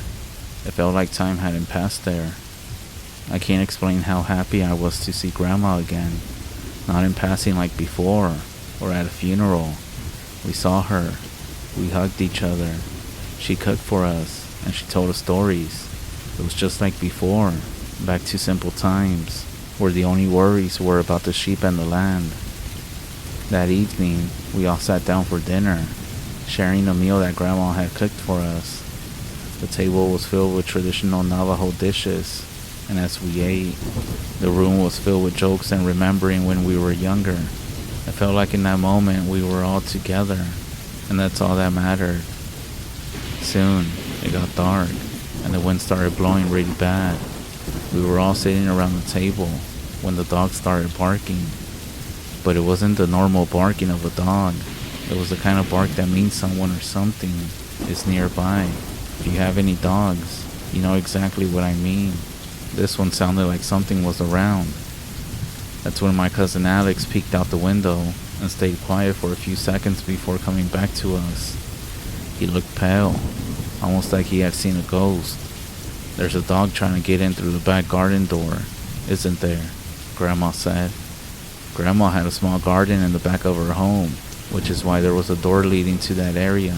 It felt like time hadn't passed there. I can't explain how happy I was to see Grandma again, not in passing like before, or at a funeral. We saw her, We hugged each other. She cooked for us, and she told us stories. It was just like before, back to simple times, where the only worries were about the sheep and the land. That evening, we all sat down for dinner, sharing a meal that Grandma had cooked for us. The table was filled with traditional Navajo dishes, and as we ate, the room was filled with jokes and remembering when we were younger. I felt like in that moment we were all together, and that's all that mattered. Soon, it got dark, and the wind started blowing really bad. We were all sitting around the table when the dog started barking. But it wasn't the normal barking of a dog. It was the kind of bark that means someone or something is nearby. If you have any dogs, you know exactly what I mean. This one sounded like something was around. That's when my cousin Alex peeked out the window and stayed quiet for a few seconds before coming back to us. He looked pale, almost like he had seen a ghost. "There's a dog trying to get in through the back garden door, isn't there?" Grandma said. Grandma had a small garden in the back of her home, which is why there was a door leading to that area.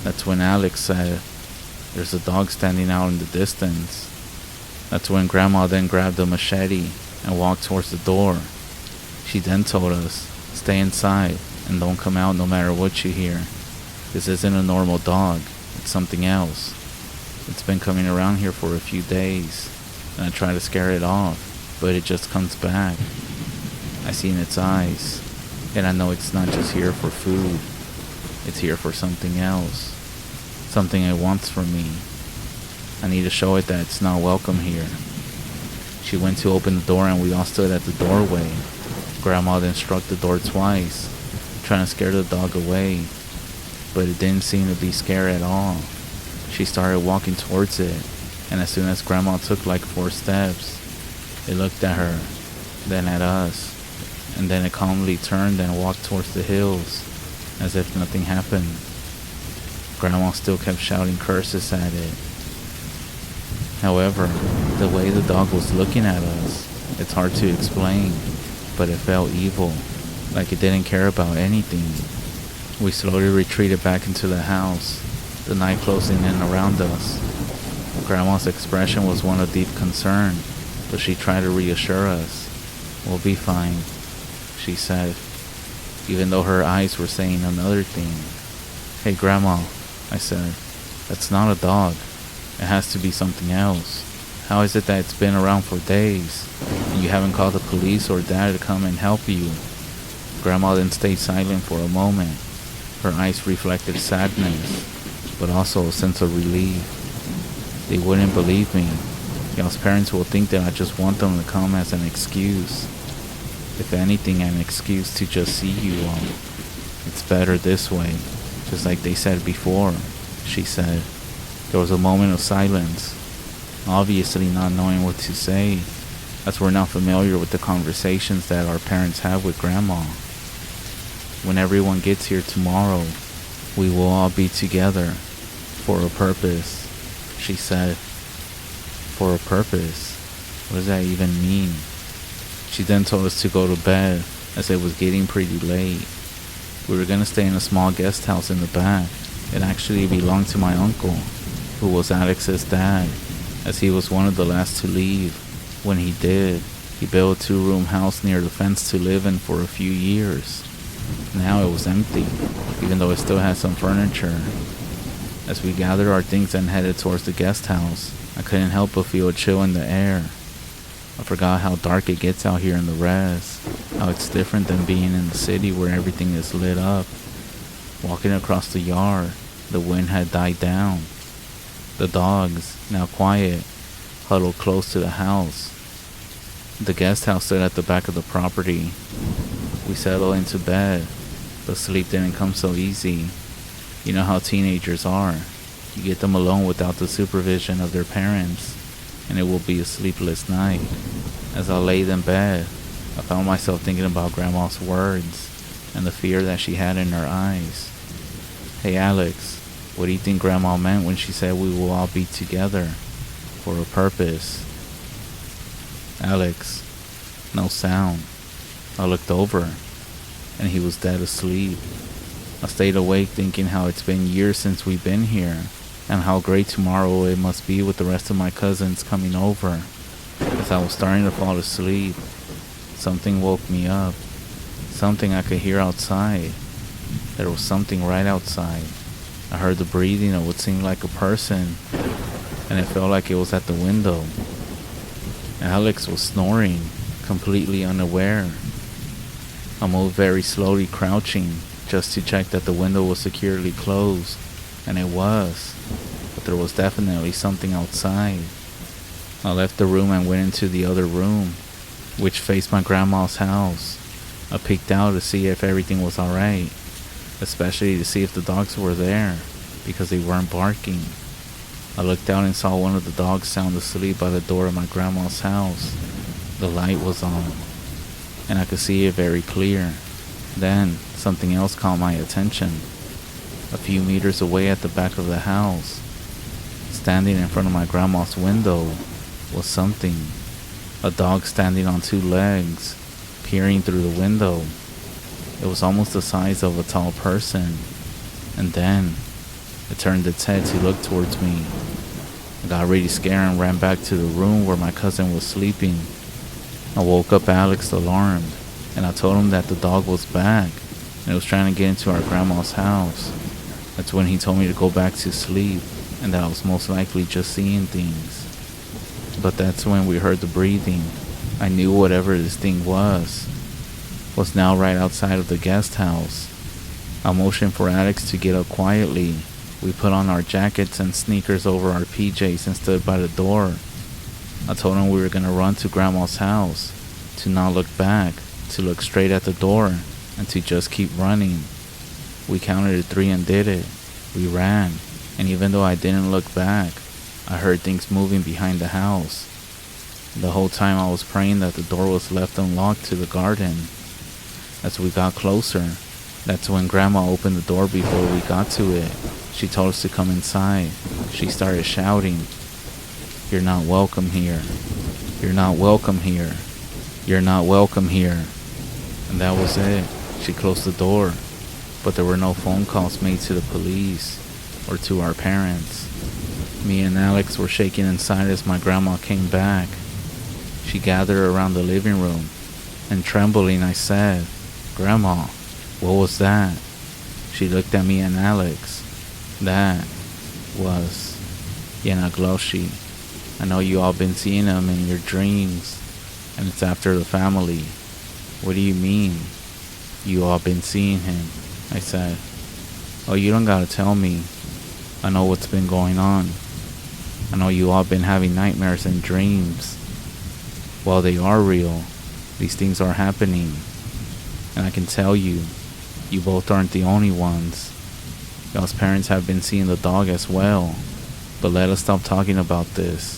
That's when Alex said, "There's a dog standing out in the distance." That's when Grandma then grabbed a machete and walked towards the door. She then told us, "Stay inside and don't come out no matter what you hear. This isn't a normal dog, it's something else. It's been coming around here for a few days, and I try to scare it off, but it just comes back. I seen its eyes, and I know it's not just here for food. It's here for something else. Something it wants from me. I need to show it that it's not welcome here." She went to open the door and we all stood at the doorway. Grandma then struck the door twice, trying to scare the dog away, but it didn't seem to be scared at all. She started walking towards it, and as soon as Grandma took like 4 steps, it looked at her, then at us, and then it calmly turned and walked towards the hills, as if nothing happened. Grandma still kept shouting curses at it. However, the way the dog was looking at us, it's hard to explain, but it felt evil, like it didn't care about anything. We slowly retreated back into the house, the night closing in around us. Grandma's expression was one of deep concern, but she tried to reassure us. "We'll be fine," she said, even though her eyes were saying another thing. "Hey Grandma," I said, "that's not a dog. It has to be something else. How is it that it's been around for days, and you haven't called the police or Dad to come and help you?" Grandma then stayed silent for a moment. Her eyes reflected sadness, but also a sense of relief. "They wouldn't believe me. Y'all's parents will think that I just want them to come as an excuse. If anything, an excuse to just see you all. It's better this way, just like they said before," she said. There was a moment of silence, obviously not knowing what to say, as we're not familiar with the conversations that our parents have with Grandma. "When everyone gets here tomorrow, we will all be together, for a purpose," she said. "For a purpose? What does that even mean?" She then told us to go to bed, as it was getting pretty late. We were going to stay in a small guest house in the back. It actually belonged to my uncle, who was Alex's dad, as he was one of the last to leave. When he did, he built a 2-room house near the fence to live in for a few years. Now it was empty, even though it still had some furniture. As we gathered our things and headed towards the guest house, I couldn't help but feel a chill in the air. I forgot how dark it gets out here in the REZ, how it's different than being in the city where everything is lit up. Walking across the yard, the wind had died down. The dogs, now quiet, huddled close to the house. The guest house stood at the back of the property. We settled into bed, but sleep didn't come so easy. You know how teenagers are. You get them alone without the supervision of their parents, and it will be a sleepless night. As I laid in bed, I found myself thinking about Grandma's words and the fear that she had in her eyes. "Hey Alex, what do you think Grandma meant when she said we will all be together, for a purpose?" Alex, no sound. I looked over, and he was dead asleep. I stayed awake thinking how it's been years since we've been here, and how great tomorrow it must be with the rest of my cousins coming over. As I was starting to fall asleep, something woke me up. Something I could hear outside. There was something right outside. I heard the breathing of what seemed like a person, and it felt like it was at the window. Alex was snoring, completely unaware. I moved very slowly, crouching, just to check that the window was securely closed, and it was, but there was definitely something outside. I left the room and went into the other room, which faced my grandma's house. I peeked out to see if everything was alright, especially to see if the dogs were there, because they weren't barking. I looked out and saw one of the dogs sound asleep by the door of my grandma's house. The light was on, and I could see it very clear. Then, something else caught my attention. A few meters away at the back of the house, standing in front of my grandma's window, was something. A dog standing on two legs, peering through the window. It was almost the size of a tall person. And then, it turned its head to look towards me. I got really scared and ran back to the room where my cousin was sleeping. I woke up Alex alarmed, and I told him that the dog was back, and it was trying to get into our grandma's house. That's when he told me to go back to sleep, and that I was most likely just seeing things. But that's when we heard the breathing. I knew whatever this thing was now right outside of the guest house. I motioned for Alex to get up quietly. We put on our jackets and sneakers over our PJs and stood by the door. I told him we were going to run to Grandma's house, to not look back, to look straight at the door, and to just keep running. We counted to 3 and did it. We ran, and even though I didn't look back, I heard things moving behind the house. The whole time I was praying that the door was left unlocked to the garden. As we got closer, that's when Grandma opened the door before we got to it. She told us to come inside. She started shouting, "You're not welcome here. You're not welcome here. You're not welcome here." And that was it. She closed the door, but there were no phone calls made to the police or to our parents. Me and Alex were shaking inside as my grandma came back. She gathered around the living room, and trembling I said, "Grandma, what was that?" She looked at me and Alex. "That was Yenagloshi. I know you all been seeing him in your dreams, and it's after the family." "What do you mean, you all been seeing him?" I said. "Oh, you don't gotta tell me. I know what's been going on. I know you all been having nightmares and dreams. Well, they are real. These things are happening. And I can tell you, you both aren't the only ones. Y'all's parents have been seeing the dog as well. But let us stop talking about this."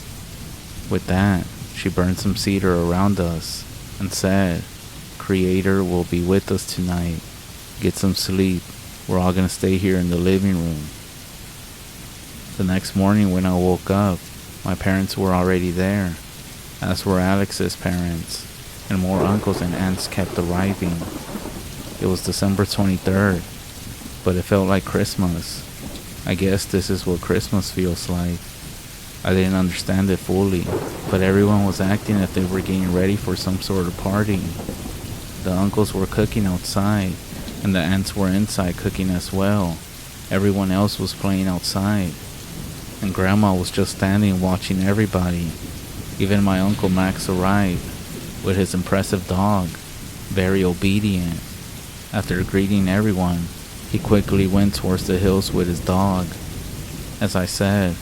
With that, she burned some cedar around us and said, "Creator will be with us tonight. Get some sleep. We're all gonna stay here in the living room." The next morning when I woke up, my parents were already there, as were Alex's parents, and more uncles and aunts kept arriving. It was December 23rd, but it felt like Christmas. I guess this is what Christmas feels like. I didn't understand it fully, but everyone was acting as if they were getting ready for some sort of party. The uncles were cooking outside, and the aunts were inside cooking as well. Everyone else was playing outside, and Grandma was just standing watching everybody. Even my Uncle Max arrived, with his impressive dog, very obedient. After greeting everyone, he quickly went towards the hills with his dog. As I said,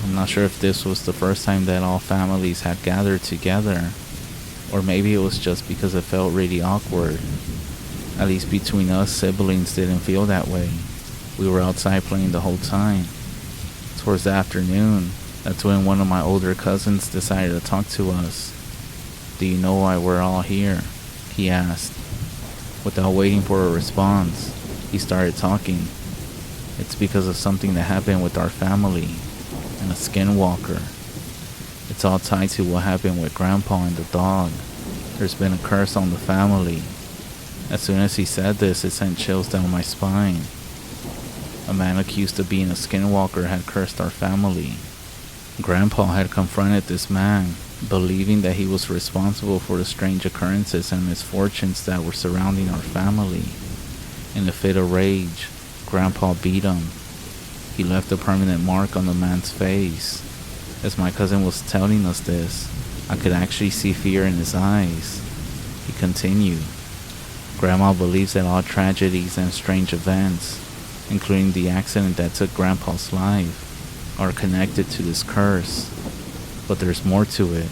I'm not sure if this was the first time that all families had gathered together, or maybe it was just because it felt really awkward. At least between us, siblings didn't feel that way. We were outside playing the whole time. Towards the afternoon, that's when one of my older cousins decided to talk to us. "Do you know why we're all here?" he asked. Without waiting for a response, he started talking. "It's because of something that happened with our family, and a skinwalker. It's all tied to what happened with Grandpa and the dog. There's been a curse on the family." As soon as he said this, it sent chills down my spine. a man accused of being a skinwalker had cursed our family. Grandpa had confronted this man, believing that he was responsible for the strange occurrences and misfortunes that were surrounding our family. In a fit of rage, Grandpa beat him. He left a permanent mark on the man's face. As my cousin was telling us this, I could actually see fear in his eyes. He continued, Grandma believes that all tragedies and strange events, including the accident that took Grandpa's life, are connected to this curse. But there's more to it.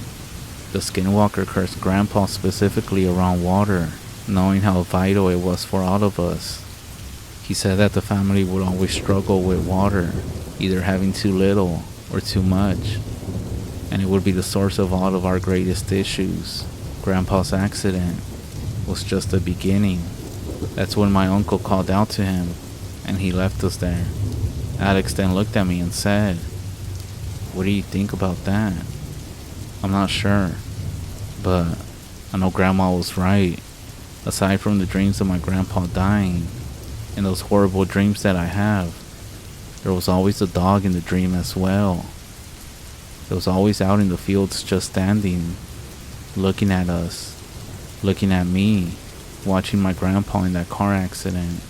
The Skinwalker cursed Grandpa specifically around water, knowing how vital it was for all of us. He said that the family would always struggle with water, either having too little or too much, and it would be the source of all of our greatest issues. Grandpa's accident was just the beginning. That's when my uncle called out to him, and he left us there. Alex then looked at me and said, "What do you think about that?" I'm not sure, but I know Grandma was right. Aside from the dreams of my grandpa dying, and those horrible dreams that I have, there was always a dog in the dream as well. It was always out in the fields just standing, looking at us, looking at me, watching my grandpa in that car accident.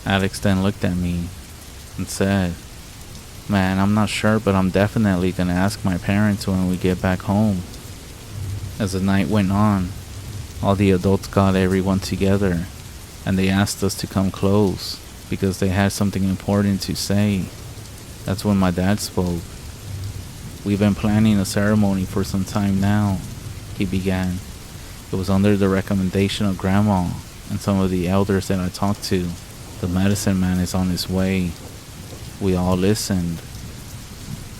Alex then looked at me and said, "Man, I'm not sure, but I'm definitely gonna ask my parents when we get back home." As the night went on, all the adults got everyone together, and they asked us to come close because they had something important to say. That's when my dad spoke. "We've been planning a ceremony for some time now," he began. "It was under the recommendation of Grandma and some of the elders that I talked to. The medicine man is on his way." We all listened,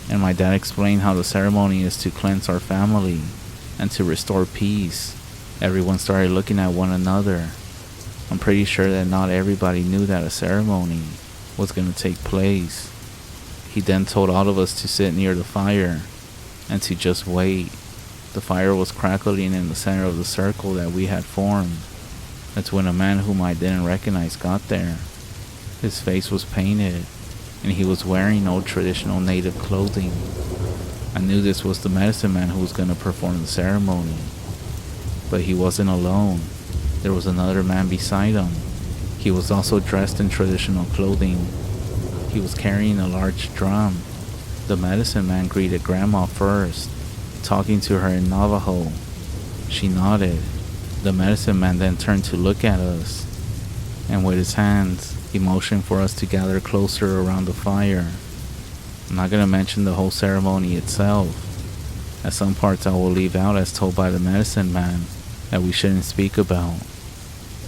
and my dad explained how the ceremony is to cleanse our family and to restore peace. Everyone started looking at one another. I'm pretty sure that not everybody knew that a ceremony was going to take place. He then told all of us to sit near the fire and to just wait. The fire was crackling in the center of the circle that we had formed. That's when a man whom I didn't recognize got there. His face was painted, and he was wearing old traditional native clothing. I knew this was the medicine man who was going to perform the ceremony. But he wasn't alone. There was another man beside him. He was also dressed in traditional clothing. He was carrying a large drum. The medicine man greeted Grandma first, talking to her in Navajo. She nodded. The medicine man then turned to look at us, and with his hands, he motioned for us to gather closer around the fire. I'm not going to mention the whole ceremony itself, as some parts I will leave out as told by the medicine man that we shouldn't speak about.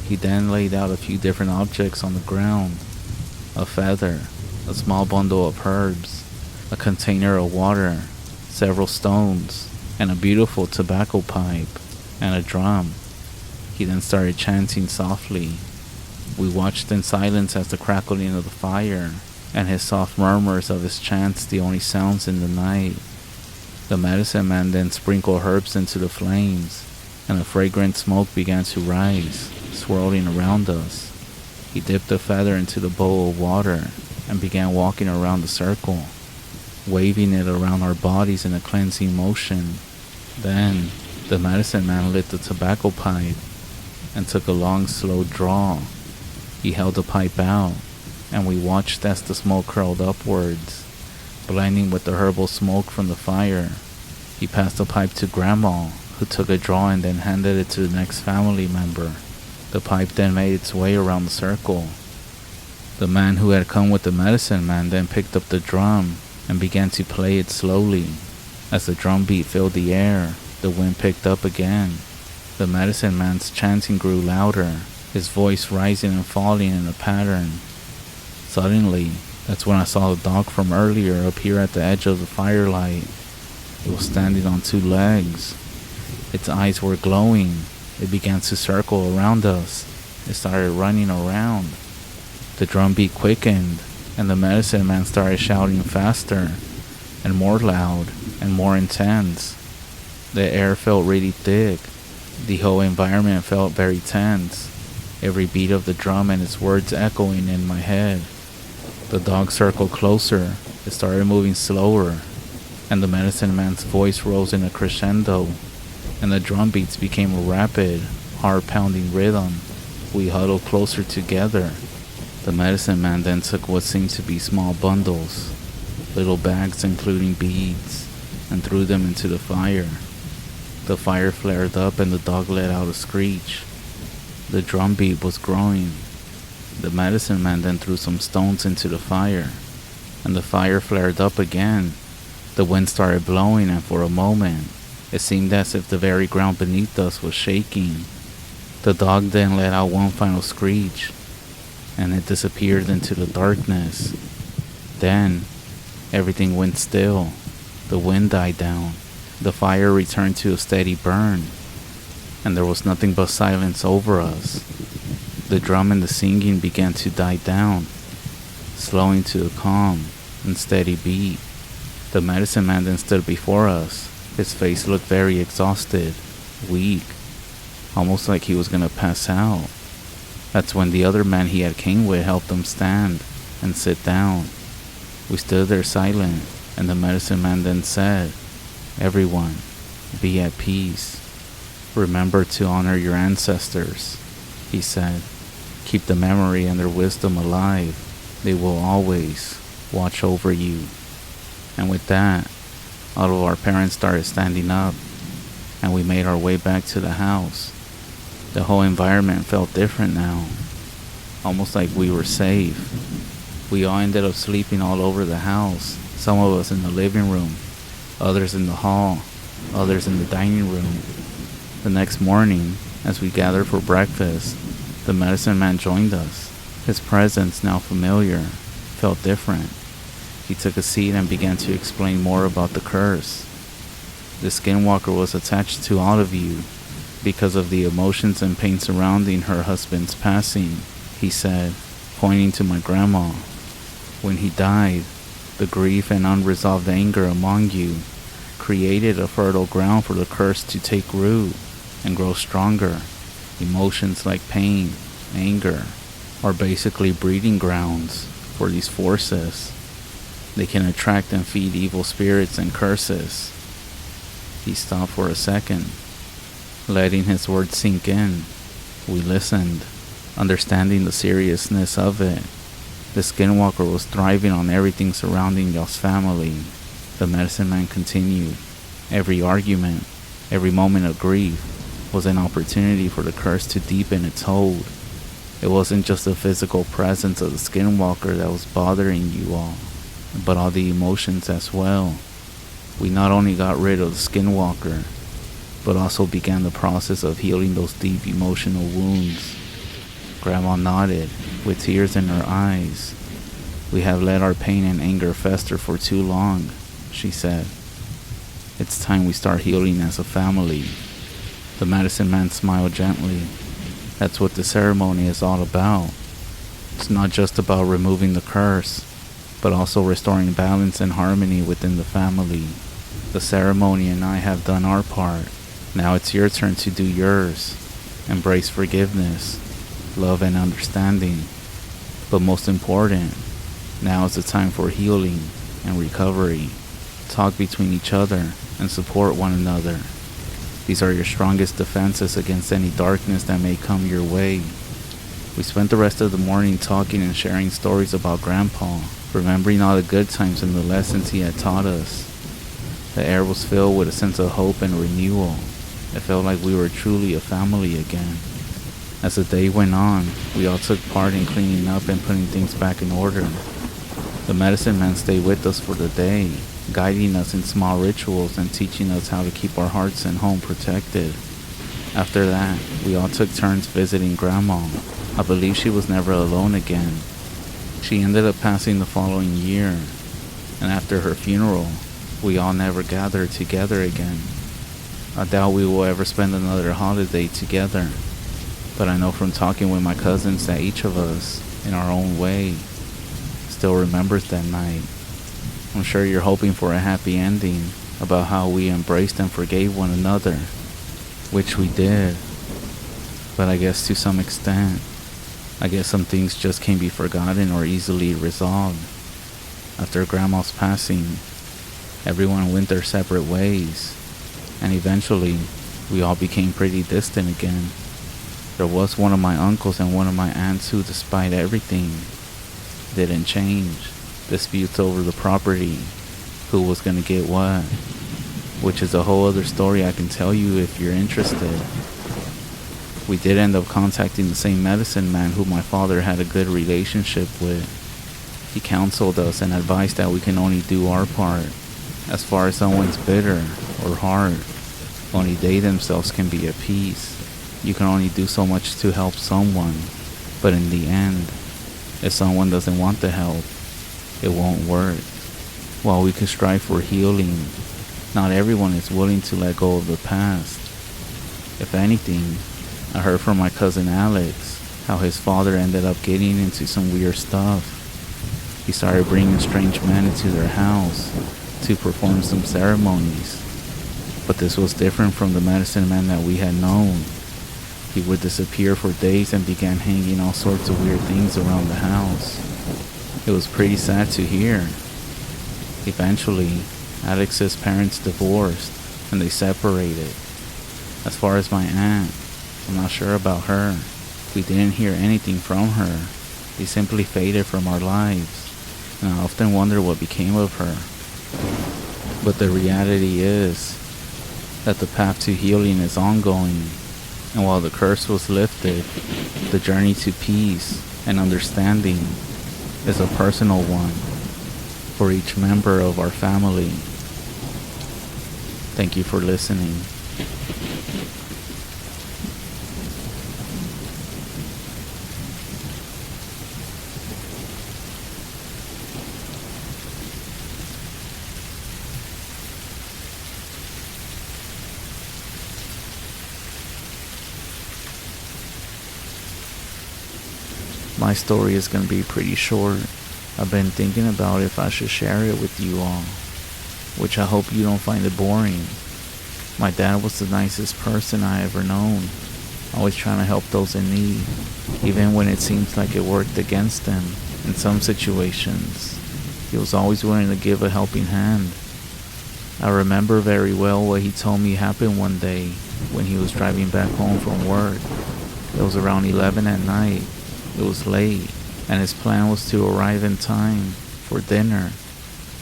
He then laid out a few different objects on the ground: a feather, a small bundle of herbs, a container of water, several stones, and a beautiful tobacco pipe, and a drum. He then started chanting softly. We watched in silence as the crackling of the fire and his soft murmurs of his chants the only sounds in the night. The medicine man then sprinkled herbs into the flames, and a fragrant smoke began to rise, swirling around us. He dipped the feather into the bowl of water and began walking around the circle, waving it around our bodies in a cleansing motion. Then, the medicine man lit the tobacco pipe and took a long, slow draw. He held the pipe out, and we watched as the smoke curled upwards, blending with the herbal smoke from the fire. He passed the pipe to Grandma, who took a draw and then handed it to the next family member. The pipe then made its way around the circle. The man who had come with the medicine man then picked up the drum and began to play it slowly. As the drum beat filled the air, the wind picked up again. The medicine man's chanting grew louder, his voice rising and falling in a pattern. Suddenly, that's when I saw the dog from earlier appear at the edge of the firelight. It was standing on two legs. Its eyes were glowing. It began to circle around us. It started running around. The drum beat quickened, and the medicine man started shouting faster, and more loud, and more intense. The air felt really thick. The whole environment felt very tense, every beat of the drum and its words echoing in my head. The dog circled closer. It started moving slower, and the medicine man's voice rose in a crescendo, and the drum beats became a rapid, heart-pounding rhythm. We huddled closer together. The medicine man then took what seemed to be small bundles, little bags including beads, and threw them into the fire. The fire flared up and the dog let out a screech. The drum beat was growing. The medicine man then threw some stones into the fire, and the fire flared up again. The wind started blowing, and for a moment, it seemed as if the very ground beneath us was shaking. The dog then let out one final screech, and it disappeared into the darkness. Then, everything went still. The wind died down. The fire returned to a steady burn, and there was nothing but silence over us. The drum and the singing began to die down, slowing to a calm and steady beat. The medicine man then stood before us. His face looked very exhausted, weak, almost like he was gonna pass out. That's when the other man he had came with helped him stand and sit down. We stood there silent, and the medicine man then said, "Everyone, be at peace. Remember to honor your ancestors," he said. "Keep the memory and their wisdom alive. They will always watch over you." And with that, all of our parents started standing up, and we made our way back to the house. The whole environment felt different now, almost like we were safe. We all ended up sleeping all over the house, some of us in the living room, others in the hall, others in the dining room. The next morning, as we gathered for breakfast, the medicine man joined us. His presence, now familiar, felt different. He took a seat and began to explain more about the curse. The Skinwalker was attached to all of you because of the emotions and pain surrounding her husband's passing, he said, pointing to my grandma. When he died, the grief and unresolved anger among you created a fertile ground for the curse to take root and grow stronger. Emotions like pain, anger, are basically breeding grounds for these forces. They can attract and feed evil spirits and curses. He stopped for a second, letting his words sink in. We listened, understanding the seriousness of it. The Skinwalker was thriving on everything surrounding y'all's family. The medicine man continued. Every argument, every moment of grief was an opportunity for the curse to deepen its hold. It wasn't just the physical presence of the Skinwalker that was bothering you all, but all the emotions as well. We not only got rid of the Skinwalker, but also began the process of healing those deep emotional wounds. Grandma nodded, with tears in her eyes. We have let our pain and anger fester for too long, she said. It's time we start healing as a family. The medicine man smiled gently. That's what the ceremony is all about. It's not just about removing the curse, but also restoring balance and harmony within the family. The ceremony and I have done our part. Now it's your turn to do yours. Embrace forgiveness, love and understanding. But most important, now is the time for healing and recovery. Talk between each other and support one another. These are your strongest defenses against any darkness that may come your way. We spent the rest of the morning talking and sharing stories about Grandpa, remembering all the good times and the lessons he had taught us. The air was filled with a sense of hope and renewal. It felt like we were truly a family again. As the day went on, we all took part in cleaning up and putting things back in order. The medicine man stayed with us for the day, guiding us in small rituals and teaching us how to keep our hearts and home protected. After that, we all took turns visiting Grandma. I believe she was never alone again. She ended up passing the following year, and after her funeral, we all never gathered together again. I doubt we will ever spend another holiday together, but I know from talking with my cousins that each of us, in our own way, still remembers that night. I'm sure you're hoping for a happy ending about how we embraced and forgave one another, which we did, but I guess to some extent, I guess some things just can't be forgotten or easily resolved. After Grandma's passing, everyone went their separate ways, and eventually, we all became pretty distant again. There was one of my uncles and one of my aunts who, despite everything, didn't change. Disputes over the property, who was gonna get what, which is a whole other story I can tell you if you're interested. We did end up contacting the same medicine man who my father had a good relationship with. He counseled us and advised that we can only do our part. As far as someone's bitter or hard, only they themselves can be at peace. You can only do so much to help someone, but in the end, if someone doesn't want the help, it won't work. While we can strive for healing, not everyone is willing to let go of the past. If anything, I heard from my cousin Alex how his father ended up getting into some weird stuff. He started bringing strange men into their house to perform some ceremonies, but this was different from the medicine man that we had known. He would disappear for days and began hanging all sorts of weird things around the house. It was pretty sad to hear. Eventually, Alex's parents divorced and they separated. As far as my aunt, I'm not sure about her. We didn't hear anything from her. They simply faded from our lives, and I often wonder what became of her. But the reality is that the path to healing is ongoing, and while the curse was lifted, the journey to peace and understanding is a personal one for each member of our family. Thank you for listening. My story is going to be pretty short. I've been thinking about if I should share it with you all, which I hope you don't find it boring. My dad was the nicest person I ever known, always trying to help those in need, even when it seems like it worked against them in some situations. He was always willing to give a helping hand. I remember very well what he told me happened one day when he was driving back home from work. It was around 11 at night. It was late, and his plan was to arrive in time for dinner.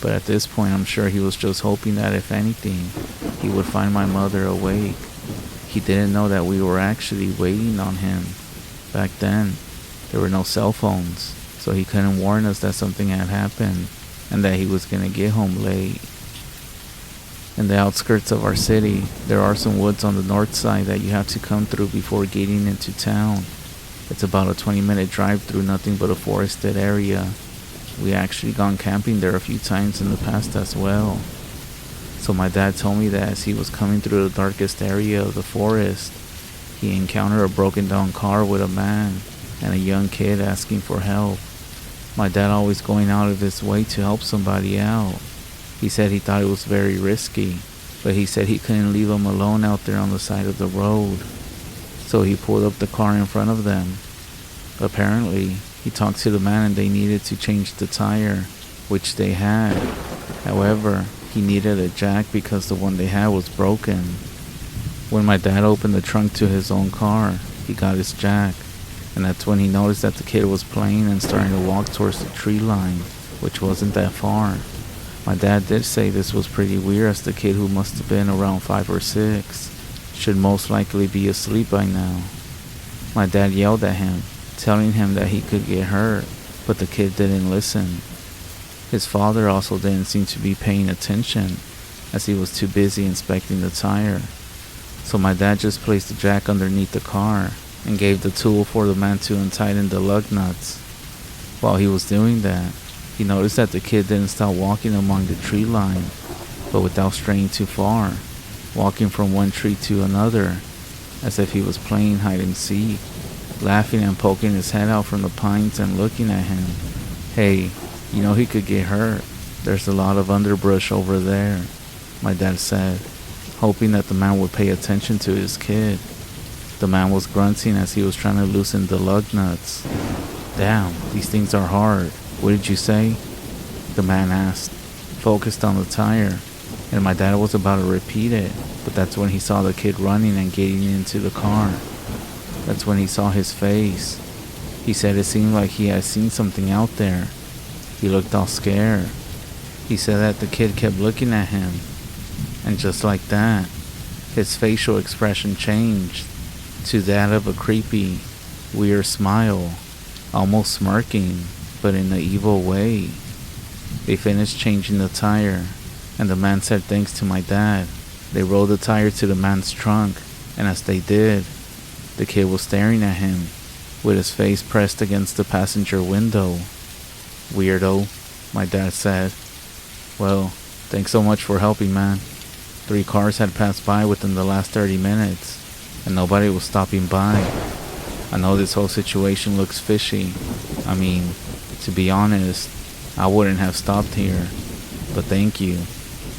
But at this point, I'm sure he was just hoping that if anything, he would find my mother awake. He didn't know that we were actually waiting on him. Back then, there were no cell phones, so he couldn't warn us that something had happened and that he was going to get home late. In the outskirts of our city, there are some woods on the north side that you have to come through before getting into town. It's about a 20-minute drive through nothing but a forested area. We actually gone camping there a few times in the past as well. So my dad told me that as he was coming through the darkest area of the forest, he encountered a broken down car with a man and a young kid asking for help. My dad always going out of his way to help somebody out. He said he thought it was very risky, but he said he couldn't leave them alone out there on the side of the road. So he pulled up the car in front of them. Apparently, he talked to the man and they needed to change the tire, which they had. However, he needed a jack because the one they had was broken. When my dad opened the trunk to his own car, he got his jack, and that's when he noticed that the kid was playing and starting to walk towards the tree line, which wasn't that far. My dad did say this was pretty weird, as the kid, who must have been around 5 or 6, should most likely be asleep by now. My dad yelled at him, telling him that he could get hurt, but the kid didn't listen. His father also didn't seem to be paying attention, as he was too busy inspecting the tire. So my dad just placed the jack underneath the car and gave the tool for the man to untighten the lug nuts. While he was doing that, he noticed that the kid didn't stop walking along the tree line, but without straying too far, walking from one tree to another, as if he was playing hide and seek, laughing and poking his head out from the pines and looking at him. "Hey, you know he could get hurt. There's a lot of underbrush over there," my dad said, hoping that the man would pay attention to his kid. The man was grunting as he was trying to loosen the lug nuts. "Damn, these things are hard. What did you say?" the man asked, focused on the tire, and my dad was about to repeat it, but that's when he saw the kid running and getting into the car. That's when he saw his face. He said it seemed like he had seen something out there. He looked all scared. He said that the kid kept looking at him, and just like that, his facial expression changed to that of a creepy, weird smile, almost smirking, but in an evil way. They finished changing the tire, and the man said thanks to my dad. They rolled the tire to the man's trunk, and as they did, the kid was staring at him, with his face pressed against the passenger window. "Weirdo," my dad said. "Well, thanks so much for helping, man. 3 cars had passed by within the last 30 minutes, and nobody was stopping by. I know this whole situation looks fishy. I mean, to be honest, I wouldn't have stopped here, but thank you.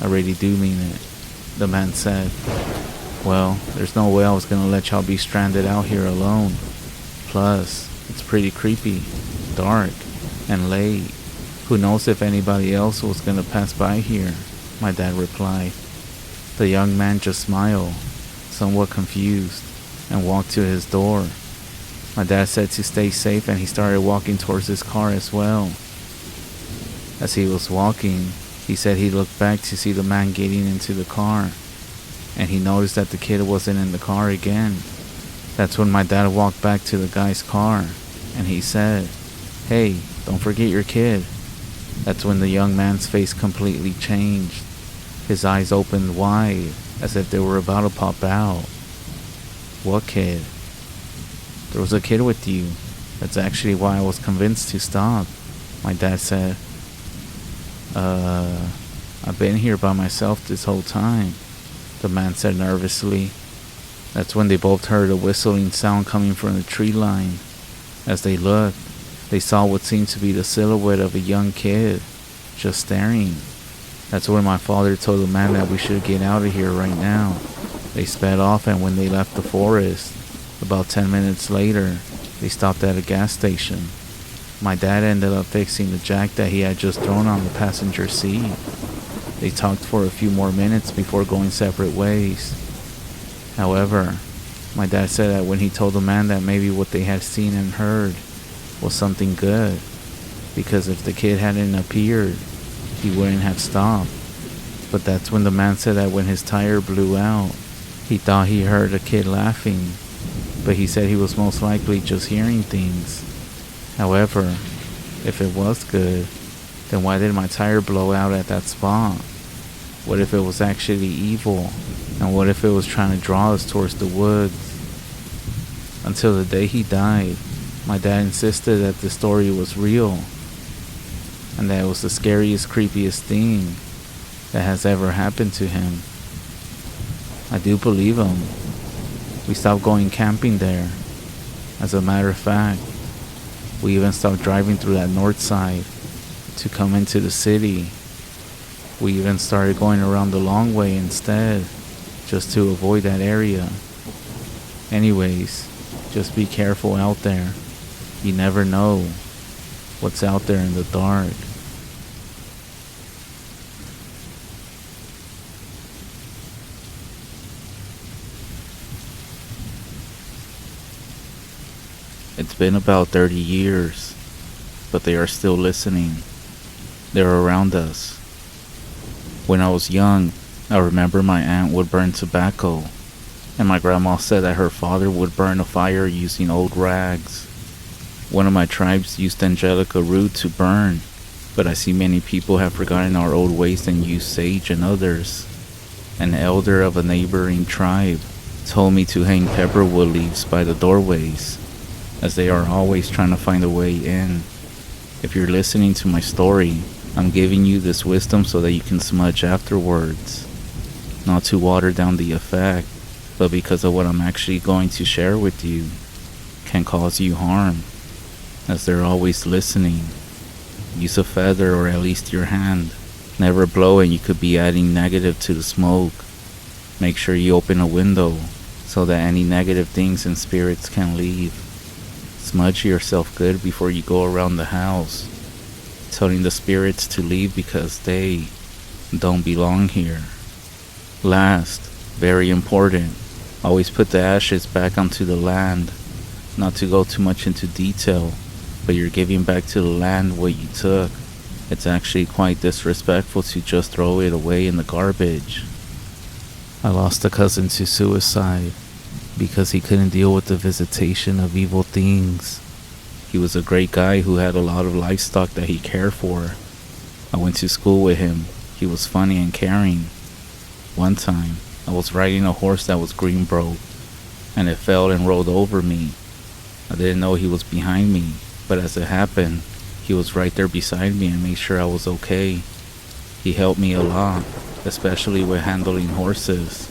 I really do mean it," the man said. "Well, there's no way I was gonna let y'all be stranded out here alone. Plus, it's pretty creepy, dark, and late. Who knows if anybody else was gonna pass by here," my dad replied. The young man just smiled, somewhat confused, and walked to his door. My dad said to stay safe, and he started walking towards his car as well. As he was walking, he said he looked back to see the man getting into the car, and he noticed that the kid wasn't in the car again. That's when my dad walked back to the guy's car, and he said, "Hey, don't forget your kid." That's when the young man's face completely changed. His eyes opened wide, as if they were about to pop out. "What kid?" "There was a kid with you. That's actually why I was convinced to stop," my dad said. I've been here by myself this whole time," the man said nervously. That's when they both heard a whistling sound coming from the tree line. As they looked, they saw what seemed to be the silhouette of a young kid, just staring. That's when my father told the man that we should get out of here right now. They sped off, and when they left the forest, about 10 minutes later, they stopped at a gas station. My dad ended up fixing the jack that he had just thrown on the passenger seat. They talked for a few more minutes before going separate ways. However, my dad said that when he told the man that maybe what they had seen and heard was something good, because if the kid hadn't appeared, he wouldn't have stopped. But that's when the man said that when his tire blew out, he thought he heard a kid laughing, but he said he was most likely just hearing things. However, if it was good, then why did my tire blow out at that spot? What if it was actually evil? And what if it was trying to draw us towards the woods? Until the day he died, my dad insisted that the story was real, and that it was the scariest, creepiest thing that has ever happened to him. I do believe him. We stopped going camping there. As a matter of fact, we even stopped driving through that north side to come into the city. We even started going around the long way instead, just to avoid that area. Anyways, just be careful out there. You never know what's out there in the dark. It's been about 30 years, but they are still listening. They're around us. When I was young, I remember my aunt would burn tobacco, and my grandma said that her father would burn a fire using old rags. One of my tribes used angelica root to burn, but I see many people have forgotten our old ways and use sage and others. An elder of a neighboring tribe told me to hang pepperwood leaves by the doorways, as they are always trying to find a way in. If you're listening to my story, I'm giving you this wisdom so that you can smudge afterwards. Not to water down the effect, but because of what I'm actually going to share with you can cause you harm, as they're always listening. Use a feather or at least your hand. Never blow, and you could be adding negative to the smoke. Make sure you open a window so that any negative things and spirits can leave. Smudge yourself good before you go around the house, telling the spirits to leave because they don't belong here. Last, very important, always put the ashes back onto the land. Not to go too much into detail, but you're giving back to the land what you took. It's actually quite disrespectful to just throw it away in the garbage. I lost a cousin to suicide because he couldn't deal with the visitation of evil things. He was a great guy who had a lot of livestock that he cared for. I went to school with him. He was funny and caring. One time, I was riding a horse that was green broke, and it fell and rolled over me. I didn't know he was behind me, but as it happened, he was right there beside me and made sure I was okay. He helped me a lot, especially with handling horses.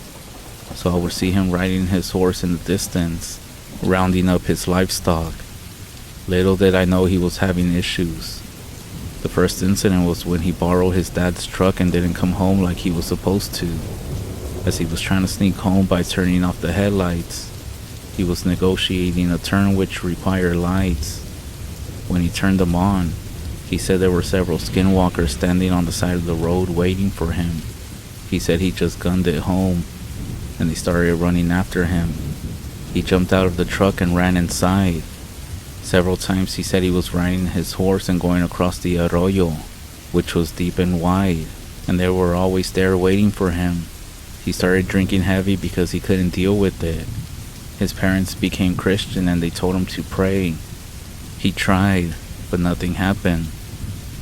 So I would see him riding his horse in the distance, rounding up his livestock. Little did I know he was having issues. The first incident was when he borrowed his dad's truck and didn't come home like he was supposed to. As he was trying to sneak home by turning off the headlights, he was negotiating a turn which required lights. When he turned them on, he said there were several skinwalkers standing on the side of the road waiting for him. He said he just gunned it home, and they started running after him. He jumped out of the truck and ran inside. Several times he said he was riding his horse and going across the arroyo, which was deep and wide, and they were always there waiting for him. He started drinking heavy because he couldn't deal with it. His parents became Christian and they told him to pray. He tried, but nothing happened.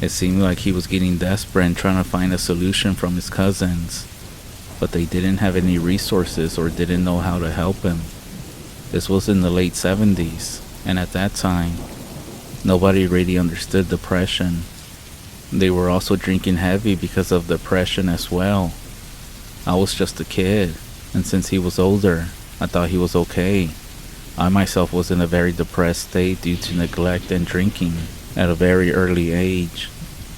It seemed like he was getting desperate and trying to find a solution from his cousins, but they didn't have any resources or didn't know how to help him. This was in the late 70s, and at that time, nobody really understood depression. They were also drinking heavy because of depression as well. I was just a kid, and since he was older, I thought he was okay. I myself was in a very depressed state due to neglect and drinking at a very early age.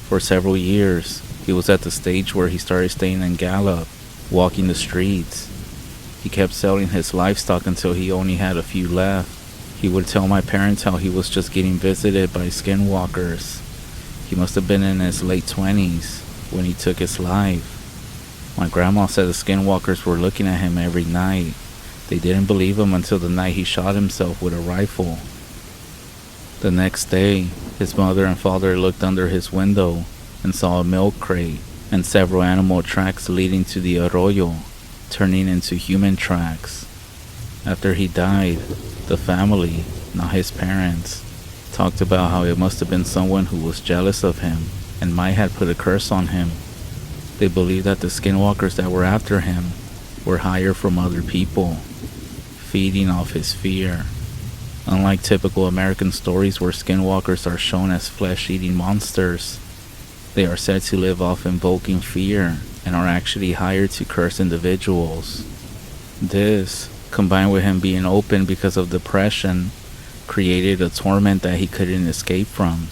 For several years, he was at the stage where he started staying in Gallup, walking the streets. He kept selling his livestock until he only had a few left. He would tell my parents how he was just getting visited by skinwalkers. He must have been in his late 20s when he took his life. My grandma said the skinwalkers were looking at him every night. They didn't believe him until the night he shot himself with a rifle. The next day, his mother and father looked under his window and saw a milk crate and several animal tracks leading to the arroyo, turning into human tracks. After he died, the family, not his parents, talked about how it must have been someone who was jealous of him and might have put a curse on him. They believed that the skinwalkers that were after him were hired from other people, feeding off his fear. Unlike typical American stories where skinwalkers are shown as flesh-eating monsters, they are said to live off invoking fear and are actually hired to curse individuals. This, combined with him being open because of depression, created a torment that he couldn't escape from.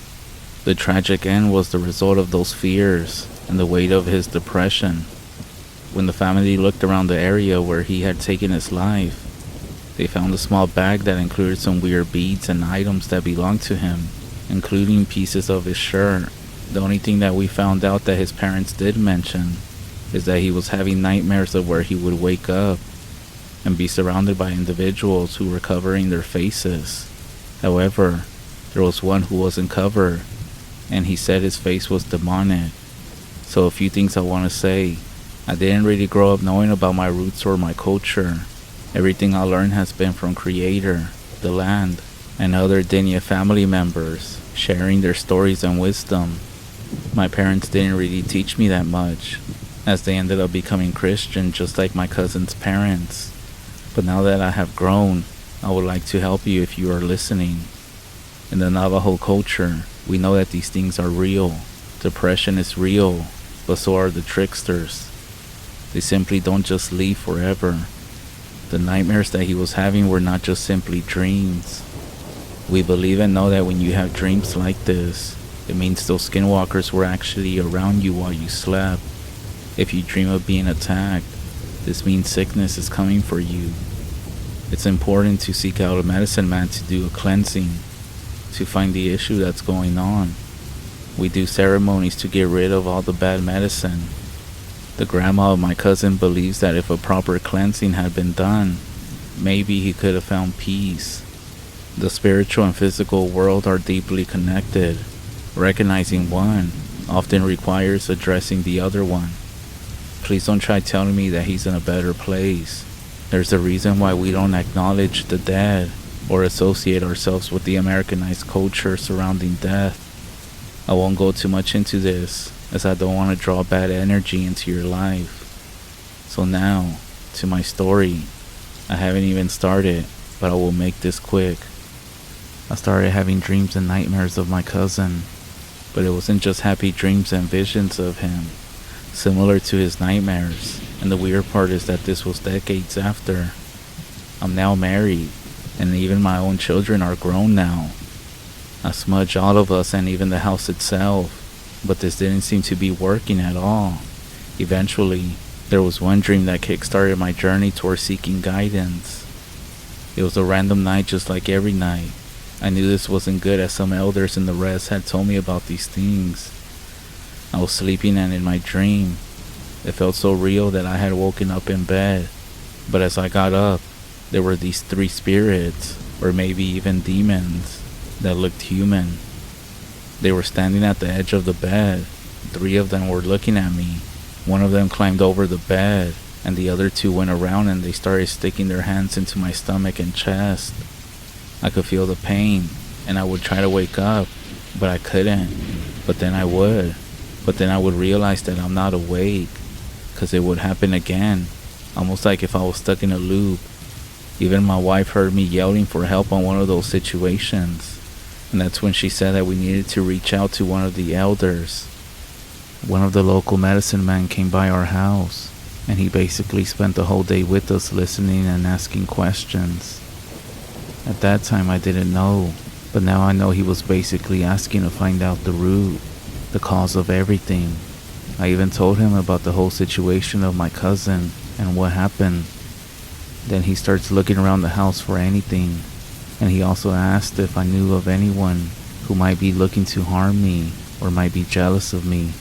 The tragic end was the result of those fears and the weight of his depression. When the family looked around the area where he had taken his life, they found a small bag that included some weird beads and items that belonged to him, including pieces of his shirt. The only thing that we found out that his parents did mention is that he was having nightmares of where he would wake up and be surrounded by individuals who were covering their faces. However, there was one who wasn't covered, and he said his face was demonic. So a few things I want to say. I didn't really grow up knowing about my roots or my culture. Everything I learned has been from Creator, the land, and other Dinya family members, sharing their stories and wisdom. My parents didn't really teach me that much, as they ended up becoming Christian just like my cousin's parents. But now that I have grown, I would like to help you if you are listening. In the Navajo culture, we know that these things are real. Depression is real, but so are the tricksters. They simply don't just leave forever. The nightmares that he was having were not just simply dreams. We believe and know that when you have dreams like this, it means those skinwalkers were actually around you while you slept. If you dream of being attacked, this means sickness is coming for you. It's important to seek out a medicine man to do a cleansing, to find the issue that's going on. We do ceremonies to get rid of all the bad medicine. The grandma of my cousin believes that if a proper cleansing had been done, maybe he could have found peace. The spiritual and physical world are deeply connected. Recognizing one often requires addressing the other one. Please don't try telling me that he's in a better place. There's a reason why we don't acknowledge the dead or associate ourselves with the Americanized culture surrounding death. I won't go too much into this, as I don't want to draw bad energy into your life. So now, to my story. I haven't even started, but I will make this quick. I started having dreams and nightmares of my cousin, but it wasn't just happy dreams and visions of him, similar to his nightmares, and the weird part is that this was decades after. I'm now married, and even my own children are grown now. I smudged all of us and even the house itself, but this didn't seem to be working at all. Eventually, there was one dream that kickstarted my journey towards seeking guidance. It was a random night just like every night. I knew this wasn't good as some elders in the REZ had told me about these things. I was sleeping and in my dream, it felt so real that I had woken up in bed. But as I got up, there were these 3 spirits, or maybe even demons, that looked human. They were standing at the edge of the bed. 3 of them were looking at me. One of them climbed over the bed, and the other 2 went around and they started sticking their hands into my stomach and chest. I could feel the pain, and I would try to wake up, but I couldn't. But then I would. But then I would realize that I'm not awake, because it would happen again, almost like if I was stuck in a loop. Even my wife heard me yelling for help on one of those situations, and that's when she said that we needed to reach out to one of the elders. One of the local medicine men came by our house, and he basically spent the whole day with us listening and asking questions. At that time I didn't know, but now I know he was basically asking to find out the root, the cause of everything. I even told him about the whole situation of my cousin and what happened. Then he starts looking around the house for anything, and he also asked if I knew of anyone who might be looking to harm me or might be jealous of me.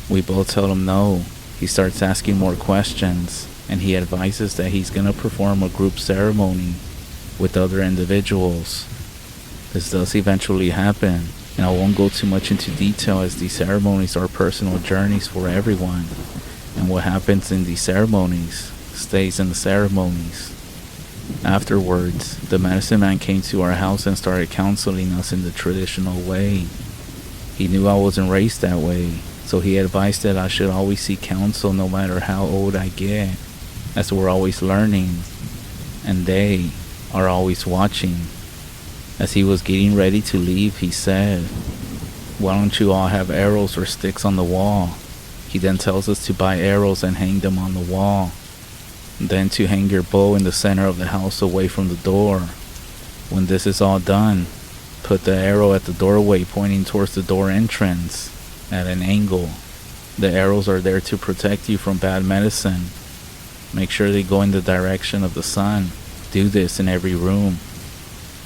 We both tell him no. He starts asking more questions, and he advises that he's gonna perform a group ceremony with other individuals. This does eventually happen, and I won't go too much into detail as these ceremonies are personal journeys for everyone, and what happens in these ceremonies stays in the ceremonies. Afterwards, the medicine man came to our house and started counseling us in the traditional way. He knew I wasn't raised that way, so he advised that I should always seek counsel no matter how old I get, as we're always learning, and they are always watching. As he was getting ready to leave, he said, "Why don't you all have arrows or sticks on the wall?" He then tells us to buy arrows and hang them on the wall. Then to hang your bow in the center of the house away from the door. When this is all done, put the arrow at the doorway pointing towards the door entrance at an angle. The arrows are there to protect you from bad medicine. Make sure they go in the direction of the sun. Do this in every room.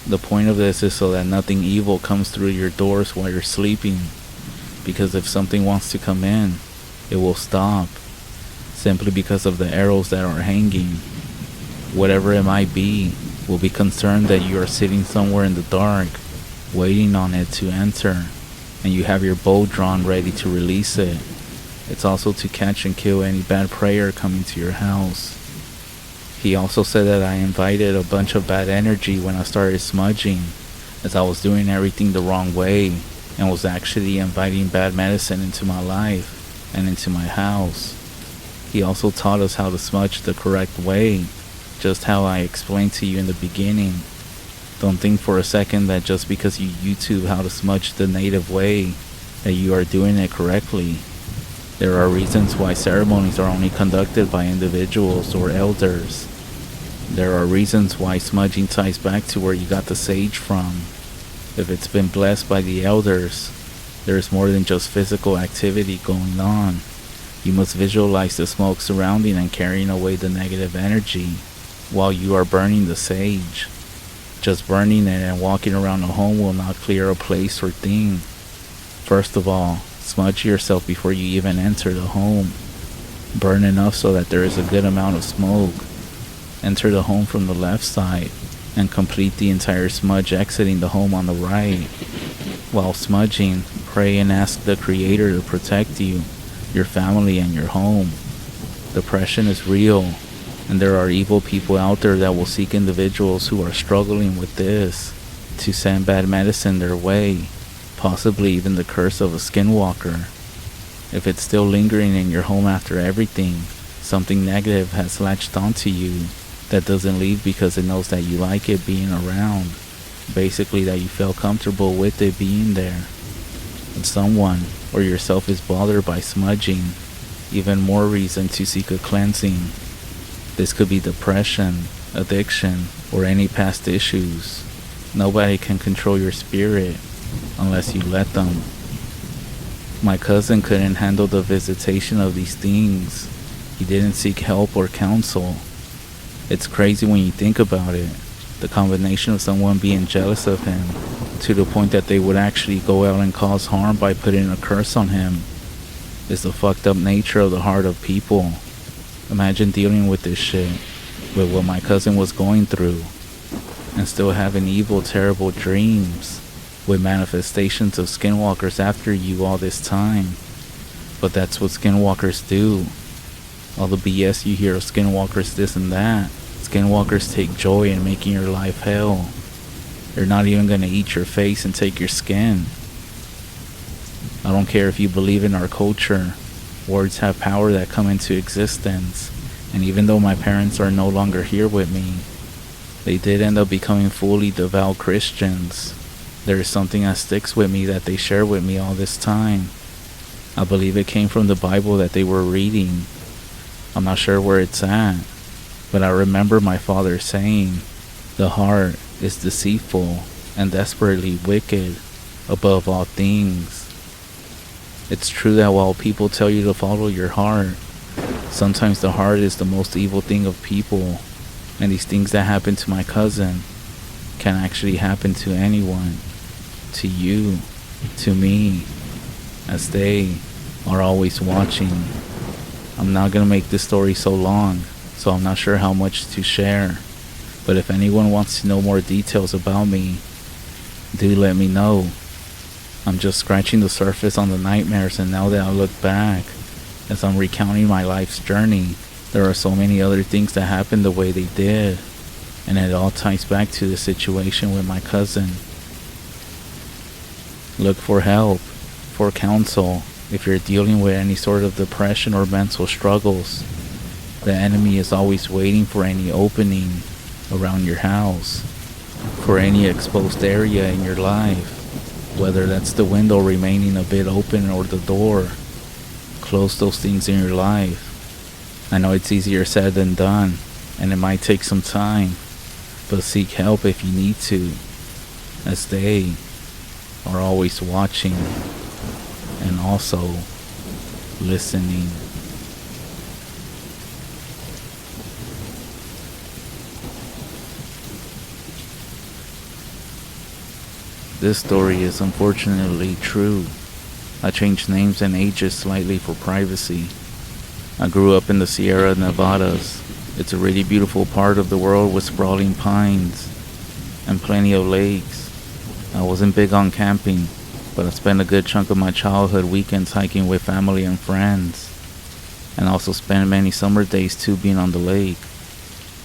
The point of this is so that nothing evil comes through your doors while you're sleeping, because if something wants to come in, it will stop, simply because of the arrows that are hanging. Whatever it might be, will be concerned that you are sitting somewhere in the dark, waiting on it to enter, and you have your bow drawn ready to release it. It's also to catch and kill any bad prayer coming to your house. He also said that I invited a bunch of bad energy when I started smudging, as I was doing everything the wrong way, and was actually inviting bad medicine into my life and into my house. He also taught us how to smudge the correct way, just how I explained to you in the beginning. Don't think for a second that just because you YouTube how to smudge the native way, that you are doing it correctly. There are reasons why ceremonies are only conducted by individuals or elders. There are reasons why smudging ties back to where you got the sage from. If it's been blessed by the elders, there is more than just physical activity going on. You must visualize the smoke surrounding and carrying away the negative energy. while you are burning the sage. Just burning it and walking around the home will not clear a place or thing. First of all, smudge yourself before you even enter the home. Burn enough so that there is a good amount of smoke. Enter the home from the left side and complete the entire smudge exiting the home on the right. While smudging, pray and ask the Creator to protect you, your family, and your home. Depression is real, and there are evil people out there that will seek individuals who are struggling with this to send bad medicine their way, possibly even the curse of a skinwalker. If it's still lingering in your home after everything, something negative has latched onto you that doesn't leave because it knows that you like it being around. Basically that you feel comfortable with it being there. When someone or yourself is bothered by smudging, even more reason to seek a cleansing. This could be depression, addiction, or any past issues. Nobody can control your spirit unless you let them. My cousin couldn't handle the visitation of these things. He didn't seek help or counsel. It's crazy when you think about it. The combination of someone being jealous of him to the point that they would actually go out and cause harm by putting a curse on him is the fucked up nature of the heart of people. Imagine dealing with this shit, with what my cousin was going through, and still having evil, terrible dreams with manifestations of skinwalkers after you all this time. But that's what skinwalkers do. All the BS you hear of skinwalkers this and that, skinwalkers take joy in making your life hell. They're not even gonna eat your face and take your skin. I don't care if you believe in our culture. Words have power that come into existence. And even though my parents are no longer here with me, they did end up becoming fully devout Christians. There is something that sticks with me that they share with me all this time. I believe it came from the Bible that they were reading. I'm not sure where it's at, but I remember my father saying, "The heart is deceitful and desperately wicked above all things." It's true that while people tell you to follow your heart, sometimes the heart is the most evil thing of people, and these things that happen to my cousin can actually happen to anyone, to you, to me, as they are always watching. I'm not gonna make this story so long, so I'm not sure how much to share, but if anyone wants to know more details about me, do let me know. I'm just scratching the surface on the nightmares, and now that I look back, as I'm recounting my life's journey, there are so many other things that happened the way they did, and it all ties back to the situation with my cousin. Look for help, for counsel, if you're dealing with any sort of depression or mental struggles. The enemy is always waiting for any opening around your house, for any exposed area in your life, whether that's the window remaining a bit open or the door. Close those things in your life. I know it's easier said than done, and it might take some time, but seek help if you need to, as they are always watching and also listening. This story is unfortunately true. I changed names and ages slightly for privacy. I grew up in the Sierra Nevadas. It's a really beautiful part of the world with sprawling pines and plenty of lakes. I wasn't big on camping, but I spent a good chunk of my childhood weekends hiking with family and friends, and also spent many summer days too being on the lake.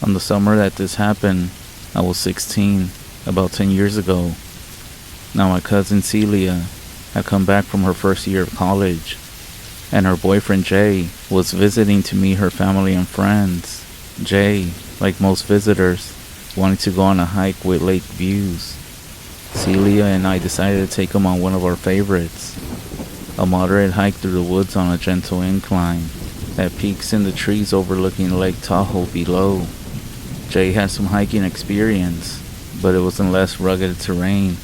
On the summer that this happened, I was 16, about 10 years ago. Now my cousin Celia had come back from her first year of college, and her boyfriend Jay was visiting to meet her family and friends. Jay, like most visitors, wanted to go on a hike with lake views. Celia and I decided to take him on one of our favorites, a moderate hike through the woods on a gentle incline that peaks in the trees overlooking Lake Tahoe below. Jay had some hiking experience, but it was in less rugged terrain,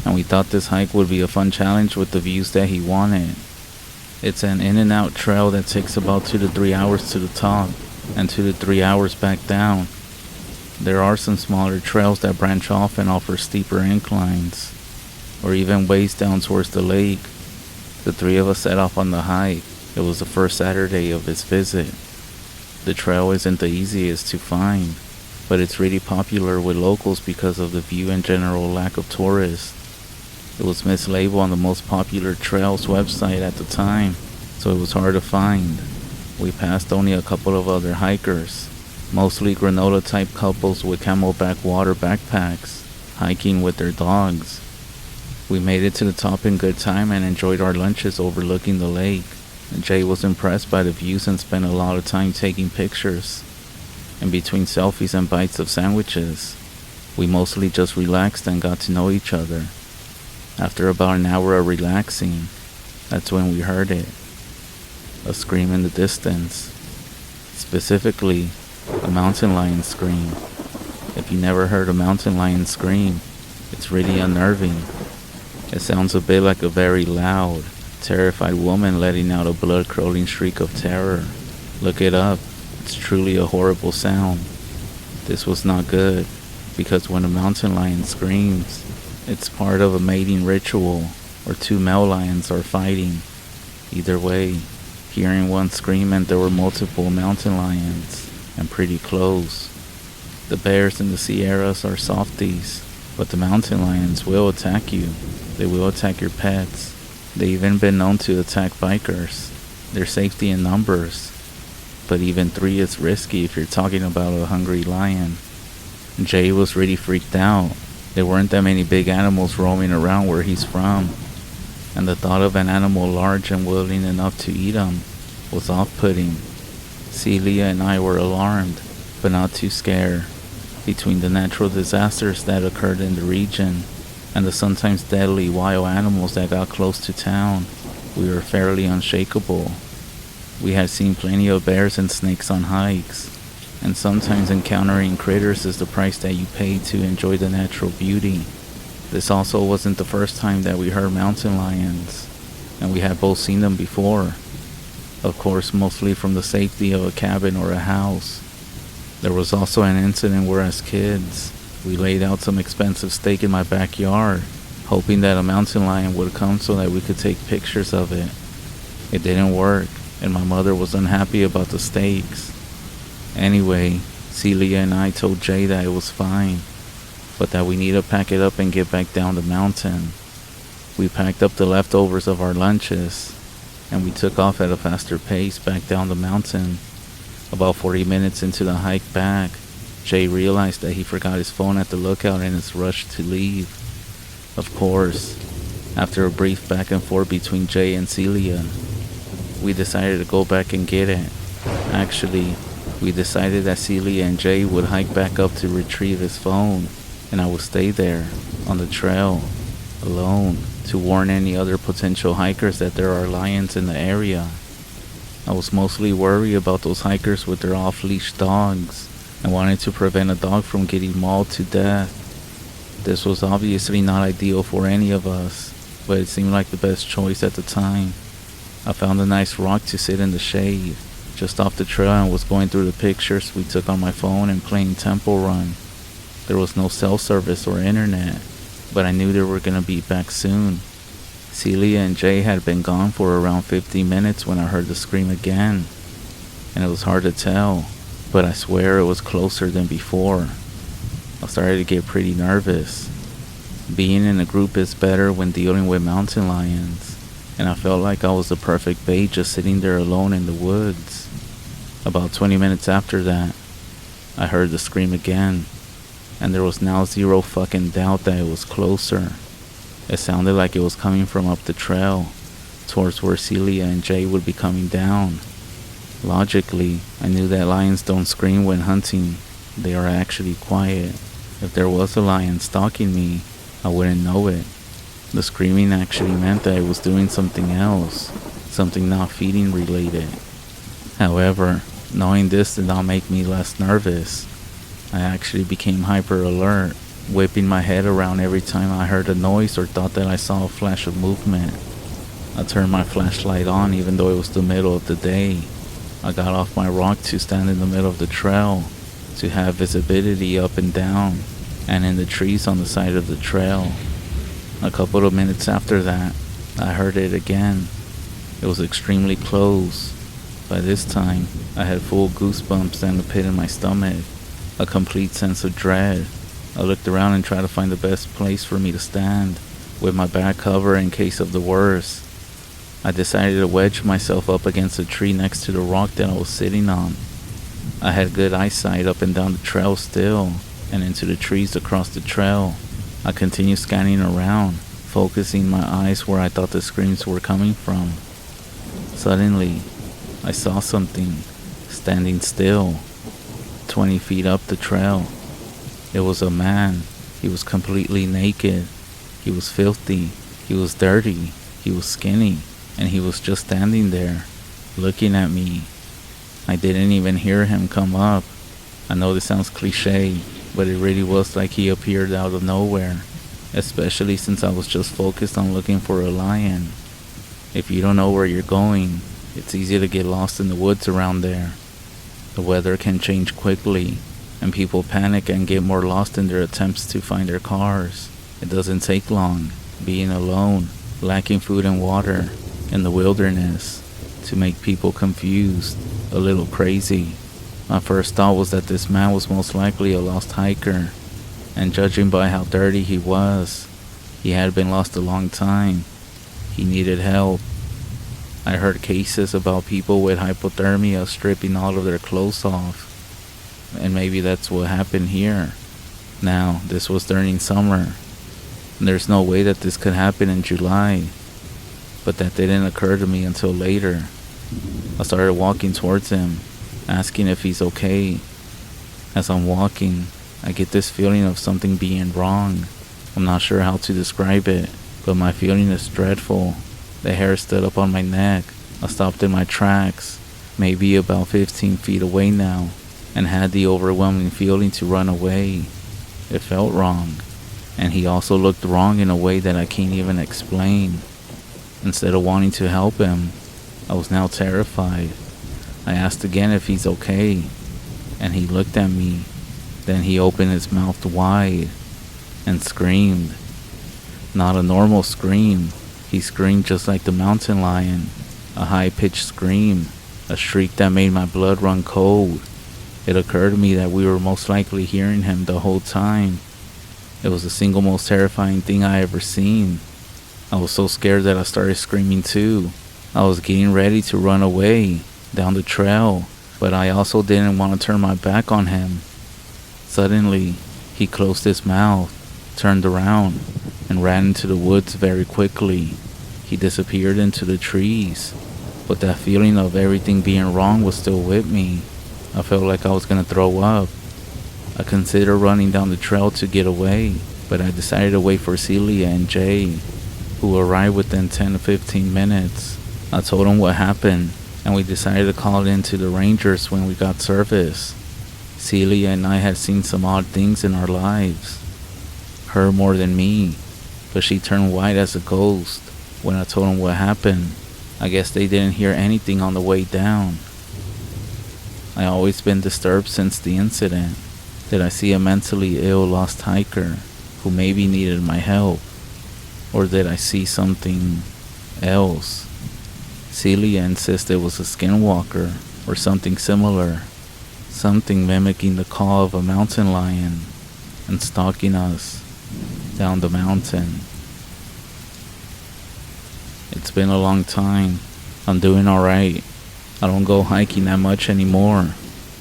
and we thought this hike would be a fun challenge with the views that he wanted. It's an in and out trail that takes about 2 to 3 hours to the top and 2 to 3 hours back down. There are some smaller trails that branch off and offer steeper inclines, or even ways down towards the lake. The three of us set off on the hike. It was the first Saturday of his visit. The trail isn't the easiest to find, but it's really popular with locals because of the view and general lack of tourists. It was mislabeled on the most popular trails website at the time, so it was hard to find. We passed only a couple of other hikers, mostly granola-type couples with camelback water backpacks, hiking with their dogs. We made it to the top in good time and enjoyed our lunches overlooking the lake. Jay was impressed by the views and spent a lot of time taking pictures. In between selfies and bites of sandwiches, we mostly just relaxed and got to know each other. After about an hour of relaxing, that's when we heard it. A scream in the distance. Specifically, a mountain lion scream. If you never heard a mountain lion scream, it's really unnerving. It sounds a bit like a very loud, terrified woman letting out a blood-curdling shriek of terror. Look it up. It's truly a horrible sound. This was not good, because when a mountain lion screams, it's part of a mating ritual, or two male lions are fighting. Either way, hearing one scream meant there were multiple mountain lions, and pretty close. The bears in the Sierras are softies, but the mountain lions will attack you. They will attack your pets. They've even been known to attack bikers. There's safety in numbers, but even 3 is risky if you're talking about a hungry lion. Jay was really freaked out. There weren't that many big animals roaming around where he's from, and the thought of an animal large and willing enough to eat him was off-putting. Celia and I were alarmed, but not too scared. Between the natural disasters that occurred in the region and the sometimes deadly wild animals that got close to town, we were fairly unshakable. We had seen plenty of bears and snakes on hikes, and sometimes encountering critters is the price that you pay to enjoy the natural beauty. This also wasn't the first time that we heard mountain lions, and we had both seen them before. Of course, mostly from the safety of a cabin or a house. There was also an incident where, as kids, we laid out some expensive steak in my backyard, hoping that a mountain lion would come so that we could take pictures of it. It didn't work, and my mother was unhappy about the steaks. Anyway, Celia and I told Jay that it was fine, but that we need to pack it up and get back down the mountain. We packed up the leftovers of our lunches, and we took off at a faster pace back down the mountain. About 40 minutes into the hike back, Jay realized that he forgot his phone at the lookout in his rush to leave. Of course, after a brief back and forth between Jay and Celia, we decided to go back and get it. Actually, we decided that Celia and Jay would hike back up to retrieve his phone, and I would stay there, on the trail, alone, to warn any other potential hikers that there are lions in the area. I was mostly worried about those hikers with their off-leash dogs, and wanted to prevent a dog from getting mauled to death. This was obviously not ideal for any of us, but it seemed like the best choice at the time. I found a nice rock to sit in the shade, just off the trail, and was going through the pictures we took on my phone and playing Temple Run. There was no cell service or internet, but I knew they were going to be back soon. Celia and Jay had been gone for around 15 minutes when I heard the scream again, and it was hard to tell, but I swear it was closer than before. I started to get pretty nervous. Being in a group is better when dealing with mountain lions, and I felt like I was the perfect bait just sitting there alone in the woods. About 20 minutes after that, I heard the scream again, and there was now zero fucking doubt that it was closer. It sounded like it was coming from up the trail, towards where Celia and Jay would be coming down. Logically, I knew that lions don't scream when hunting. They are actually quiet. If there was a lion stalking me, I wouldn't know it. The screaming actually meant that it was doing something else, something not feeding related. However, knowing this did not make me less nervous. I actually became hyper alert, whipping my head around every time I heard a noise or thought that I saw a flash of movement. I turned my flashlight on even though it was the middle of the day. I got off my rock to stand in the middle of the trail, to have visibility up and down and in the trees on the side of the trail. A couple of minutes after that, I heard it again. It was extremely close. By this time, I had full goosebumps down the pit in my stomach, a complete sense of dread. I looked around and tried to find the best place for me to stand, with my back covered in case of the worst. I decided to wedge myself up against a tree next to the rock that I was sitting on. I had good eyesight up and down the trail still, and into the trees across the trail. I continued scanning around, focusing my eyes where I thought the screams were coming from. Suddenly, I saw something standing still, 20 feet up the trail. It was a man. He was completely naked. He was filthy. He was dirty. He was skinny. And he was just standing there, looking at me. I didn't even hear him come up. I know this sounds cliche, but it really was like he appeared out of nowhere, especially since I was just focused on looking for a lion. If you don't know where you're going, it's easy to get lost in the woods around there. The weather can change quickly, and people panic and get more lost in their attempts to find their cars. It doesn't take long, being alone, lacking food and water, in the wilderness, to make people confused, a little crazy. My first thought was that this man was most likely a lost hiker, and judging by how dirty he was, he had been lost a long time. He needed help. I heard cases about people with hypothermia stripping all of their clothes off, and maybe that's what happened here. Now, this was during summer. There's no way that this could happen in July. But that didn't occur to me until later. I started walking towards him, asking if he's okay. As I'm walking, I get this feeling of something being wrong. I'm not sure how to describe it, but my feeling is dreadful. The hair stood up on my neck. I stopped in my tracks, maybe about 15 feet away now, and had the overwhelming feeling to run away. It felt wrong, and he also looked wrong in a way that I can't even explain. Instead of wanting to help him, I was now terrified. I asked again if he's okay, and he looked at me. Then he opened his mouth wide and screamed. Not a normal scream. He screamed just like the mountain lion, a high-pitched scream, a shriek that made my blood run cold. It occurred to me that we were most likely hearing him the whole time. It was the single most terrifying thing I ever seen. I was so scared that I started screaming too. I was getting ready to run away down the trail, but I also didn't want to turn my back on him. Suddenly, he closed his mouth, turned around, and ran into the woods very quickly. He disappeared into the trees, but that feeling of everything being wrong was still with me. I felt like I was gonna throw up. I considered running down the trail to get away, but I decided to wait for Celia and Jay, who arrived within 10 to 15 minutes. I told them what happened, and we decided to call in to the Rangers when we got service. Celia and I had seen some odd things in our lives. Her more than me, but she turned white as a ghost when I told them what happened. I guess they didn't hear anything on the way down. I always been disturbed since the incident. Did I see a mentally ill lost hiker who maybe needed my help? Or did I see something else? Celia insists it was a skinwalker or something similar, something mimicking the call of a mountain lion and stalking us down the mountain. It's been a long time. I'm doing alright. I don't go hiking that much anymore,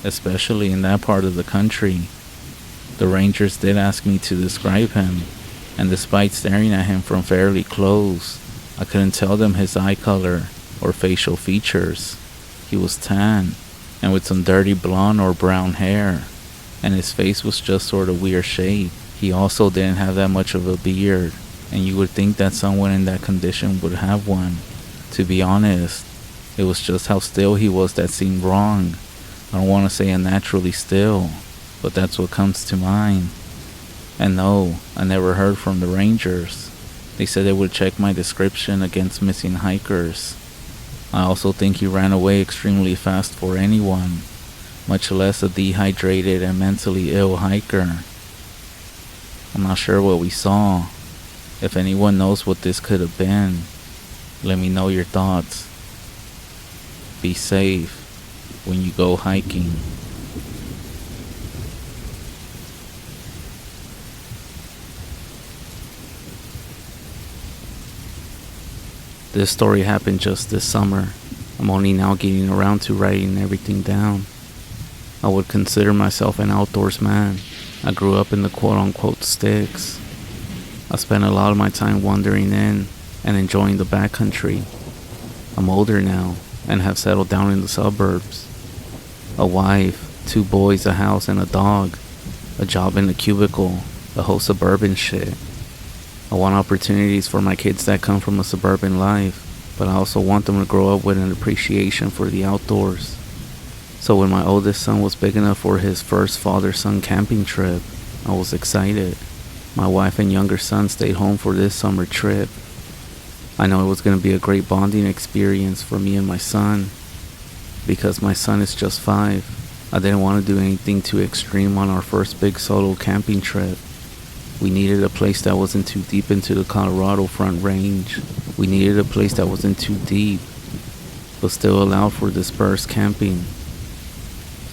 especially in that part of the country. The Rangers did ask me to describe him, and despite staring at him from fairly close, I couldn't tell them his eye color or facial features. He was tan, and with some dirty blonde or brown hair, and his face was just sort of weird shape. He also didn't have that much of a beard, and you would think that someone in that condition would have one. To be honest, it was just how still he was that seemed wrong. I don't want to say unnaturally still, but that's what comes to mind. And no, I never heard from the Rangers. They said they would check my description against missing hikers. I also think he ran away extremely fast for anyone. much less a dehydrated and mentally ill hiker. I'm not sure what we saw. If anyone knows what this could have been, let me know your thoughts. Be safe when you go hiking. This story happened just this summer. I'm only now getting around to writing everything down. I would consider myself an outdoors man. I grew up in the quote-unquote sticks. I spent a lot of my time wandering in and enjoying the backcountry. I'm older now and have settled down in the suburbs. A wife, 2 boys, a house, and a dog. A job in a cubicle, the whole suburban shit. I want opportunities for my kids that come from a suburban life, but I also want them to grow up with an appreciation for the outdoors. So when my oldest son was big enough for his first father-son camping trip, I was excited. My wife and younger son stayed home for this summer trip. I know it was going to be a great bonding experience for me and my son. Because my son is just 5, I didn't want to do anything too extreme on our first big solo camping trip. We needed a place that wasn't too deep into the Colorado Front Range. We needed a place that wasn't too deep, but still allowed for dispersed camping.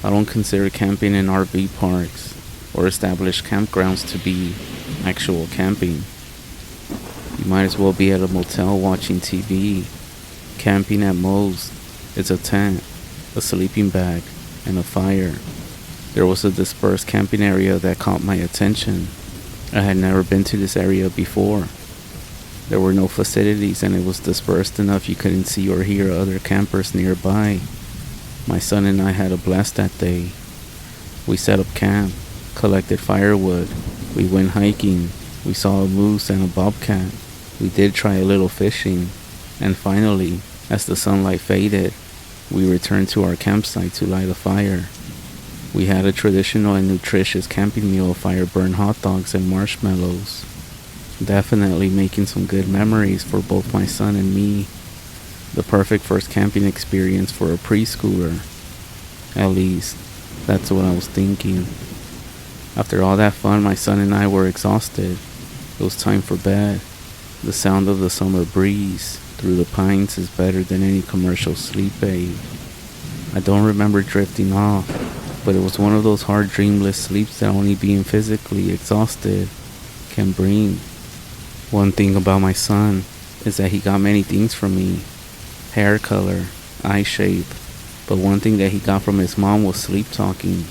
I don't consider camping in RV parks or established campgrounds to be actual camping. You might as well be at a motel watching TV. Camping at most is a tent, a sleeping bag, and a fire. There was a dispersed camping area that caught my attention. I had never been to this area before. There were no facilities and it was dispersed enough you couldn't see or hear other campers nearby. My son and I had a blast that day. We set up camp, collected firewood, we went hiking, we saw a moose and a bobcat. We did try a little fishing, and finally, as the sunlight faded, we returned to our campsite to light a fire. We had a traditional and nutritious camping meal of fire-burned hot dogs and marshmallows. Definitely making some good memories for both my son and me. The perfect first camping experience for a preschooler. At least, that's what I was thinking. After all that fun, my son and I were exhausted. It was time for bed. The sound of the summer breeze through the pines is better than any commercial sleep aid. I don't remember drifting off, but it was one of those hard dreamless sleeps that only being physically exhausted can bring. One thing about my son is that he got many things from me. Hair color, eye shape, but one thing that he got from his mom was sleep talking.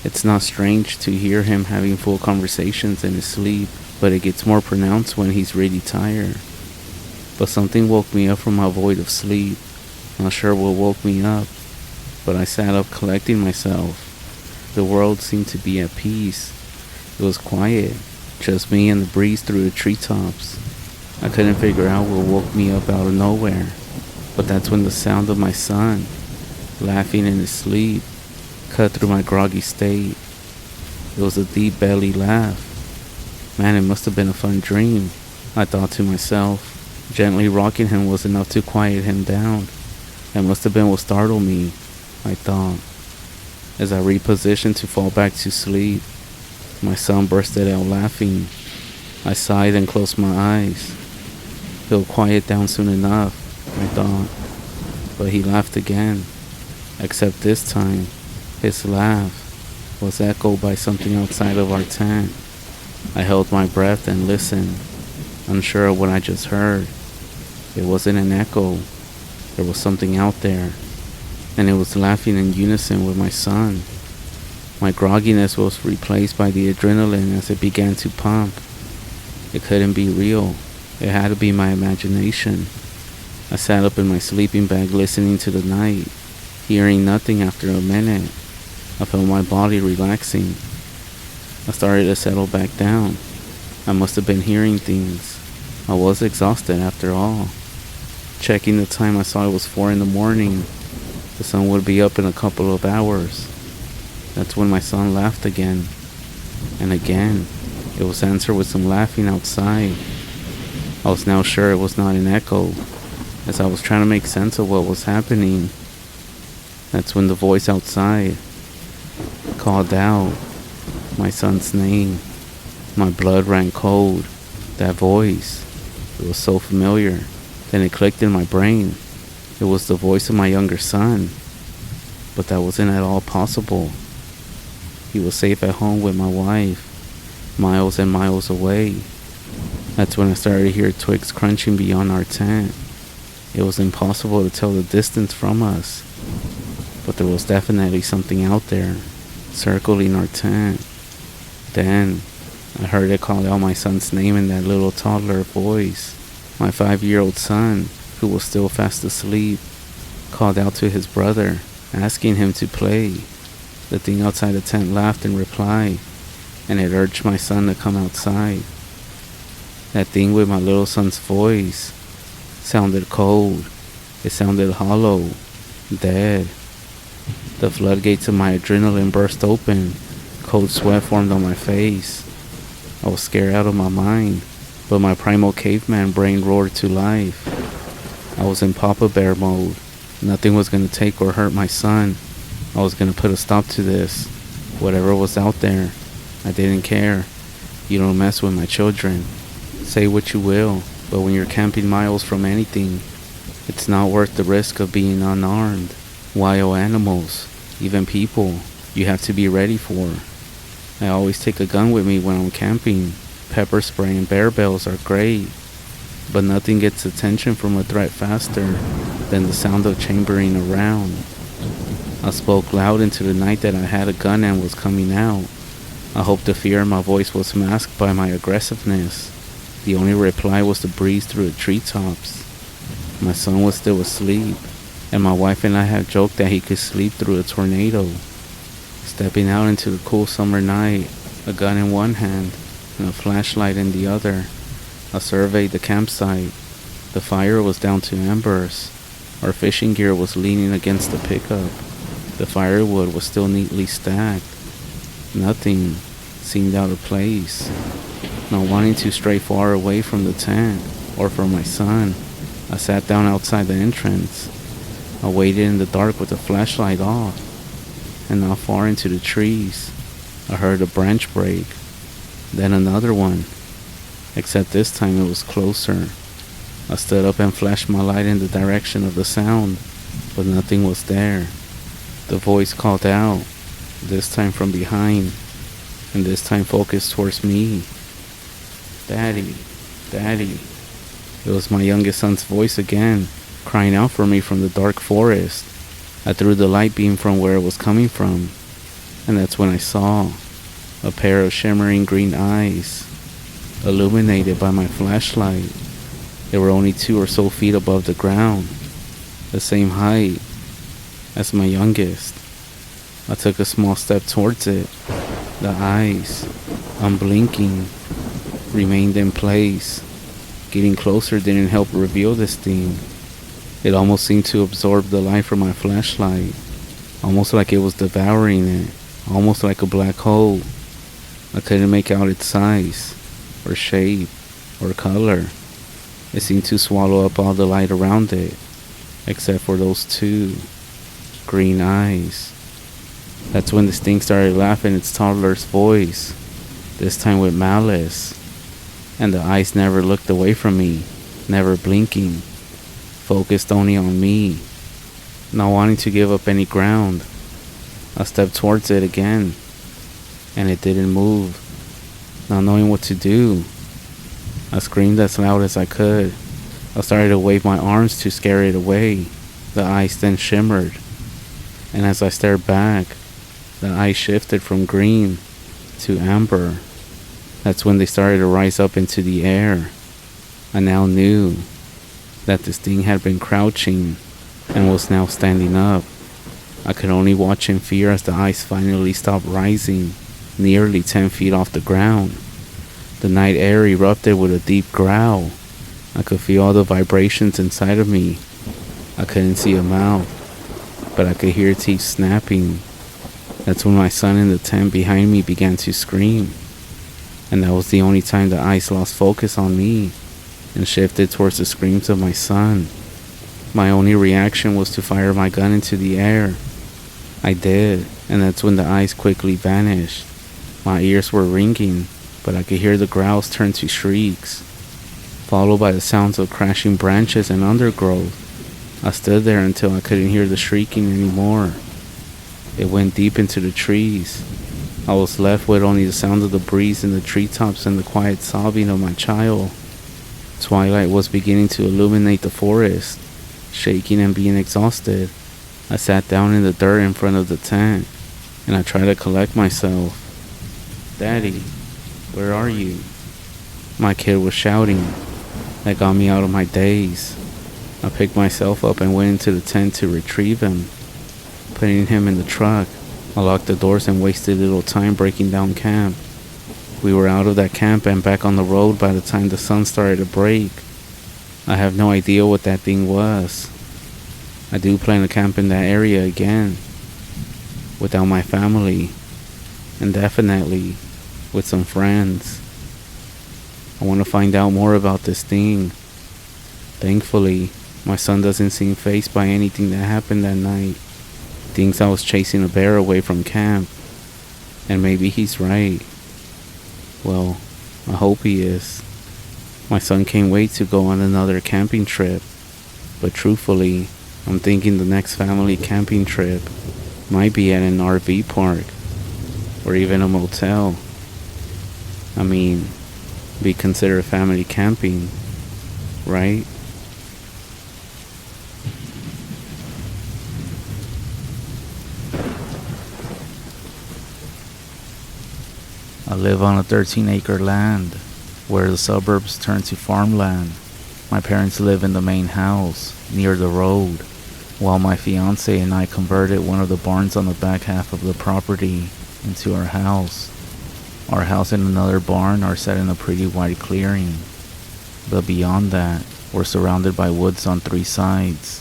It's not strange to hear him having full conversations in his sleep, but it gets more pronounced when he's really tired. But something woke me up from my void of sleep. Not sure what woke me up, but I sat up collecting myself. The world seemed to be at peace. It was quiet, just me and the breeze through the treetops. I couldn't figure out what woke me up out of nowhere. But that's when the sound of my son, laughing in his sleep, cut through my groggy state. It was a deep belly laugh. Man, it must have been a fun dream, I thought to myself. Gently rocking him was enough to quiet him down. That must have been what startled me, I thought. As I repositioned to fall back to sleep, my son bursted out laughing. I sighed and closed my eyes. He'll quiet down soon enough, I thought, but he laughed again, except this time, his laugh was echoed by something outside of our tent. I held my breath and listened, unsure of what I just heard. It wasn't an echo, there was something out there, and it was laughing in unison with my son. My grogginess was replaced by the adrenaline as it began to pump. It couldn't be real, it had to be my imagination. I sat up in my sleeping bag listening to the night, hearing nothing. After a minute, I felt my body relaxing. I started to settle back down. I must have been hearing things. I was exhausted after all. Checking the time, I saw it was 4 in the morning. The sun would be up in a couple of hours. That's when my son laughed again. And again, it was answered with some laughing outside. I was now sure it was not an echo. As I was trying to make sense of what was happening, that's when the voice outside, called out my son's name. My blood ran cold. That voice, it was so familiar. Then it clicked in my brain. It was the voice of my younger son. But that wasn't at all possible. He was safe at home with my wife, miles and miles away. That's when I started to hear twigs crunching beyond our tent. It was impossible to tell the distance from us, but there was definitely something out there, circling our tent. Then, I heard it call out my son's name in that little toddler voice. My 5-year-old son, who was still fast asleep, called out to his brother, asking him to play. The thing outside the tent laughed in reply, and it urged my son to come outside. That thing with my little son's voice sounded cold. It sounded hollow, dead. The floodgates of my adrenaline burst open. Cold sweat formed on my face. I was scared out of my mind, but my primal caveman brain roared to life. I was in Papa Bear mode. Nothing was going to take or hurt my son. I was going to put a stop to this. Whatever was out there, I didn't care. You don't mess with my children. Say what you will, but when you're camping miles from anything, it's not worth the risk of being unarmed. Wild animals, even people, you have to be ready for. I always take a gun with me when I'm camping. Pepper spray and bear bells are great, but nothing gets attention from a threat faster than the sound of chambering around. I spoke loud into the night that I had a gun and was coming out. I hoped the fear in my voice was masked by my aggressiveness. The only reply was to breeze through the treetops. My son was still asleep, and my wife and I had joked that he could sleep through a tornado. Stepping out into the cool summer night, a gun in one hand and a flashlight in the other, I surveyed the campsite. The fire was down to embers. Our fishing gear was leaning against the pickup. The firewood was still neatly stacked. Nothing seemed out of place. Not wanting to stray far away from the tent or from my son, I sat down outside the entrance. I waited in the dark with the flashlight off, and not far into the trees, I heard a branch break, then another one, except this time it was closer. I stood up and flashed my light in the direction of the sound, but nothing was there. The voice called out, this time from behind, and this time focused towards me. Daddy, Daddy. It was my youngest son's voice again, crying out for me from the dark forest. I threw the light beam from where it was coming from, and that's when I saw a pair of shimmering green eyes, illuminated by my flashlight. They were only 2 or so feet above the ground, the same height as my youngest. I took a small step towards it. The eyes, unblinking, remained in place. Getting closer didn't help reveal this thing. It almost seemed to absorb the light from my flashlight, almost like it was devouring it, almost like a black hole. I couldn't make out its size, or shape, or color. It seemed to swallow up all the light around it, except for those 2 green eyes. That's when this thing started laughing its toddler's voice, this time with malice. And the eyes never looked away from me, never blinking, focused only on me. Not wanting to give up any ground, I stepped towards it again, and it didn't move. Not knowing what to do, I screamed as loud as I could. I started to wave my arms to scare it away. The eyes then shimmered, and as I stared back, the eyes shifted from green to amber. That's when they started to rise up into the air. I now knew that this thing had been crouching and was now standing up. I could only watch in fear as the eyes finally stopped rising, nearly 10 feet off the ground. The night air erupted with a deep growl. I could feel all the vibrations inside of me. I couldn't see a mouth, but I could hear teeth snapping. That's when my son in the tent behind me began to scream. And that was the only time the eyes lost focus on me and shifted towards the screams of my son. My only reaction was to fire my gun into the air. I did, and that's when the eyes quickly vanished. My ears were ringing, but I could hear the growls turn to shrieks, followed by the sounds of crashing branches and undergrowth. I stood there until I couldn't hear the shrieking anymore. It went deep into the trees. I was left with only the sound of the breeze in the treetops and the quiet sobbing of my child. Twilight was beginning to illuminate the forest. Shaking and being exhausted, I sat down in the dirt in front of the tent, and I tried to collect myself. "Daddy, where are you?" My kid was shouting. That got me out of my daze. I picked myself up and went into the tent to retrieve him. Putting him in the truck, I locked the doors and wasted little time breaking down camp. We were out of that camp and back on the road by the time the sun started to break. I have no idea what that thing was. I do plan to camp in that area again, without my family, and definitely with some friends. I want to find out more about this thing. Thankfully, my son doesn't seem fazed by anything that happened that night. Thinks I was chasing a bear away from camp, and maybe he's right. Well, I hope he is. My son can't wait to go on another camping trip, but truthfully, I'm thinking the next family camping trip might be at an RV park, or even a motel. I mean, be considered family camping, right? I live on a 13-acre land, where the suburbs turn to farmland. My parents live in the main house, near the road, while my fiance and I converted one of the barns on the back half of the property into our house. Our house and another barn are set in a pretty wide clearing, but beyond that, we're surrounded by woods on 3 sides.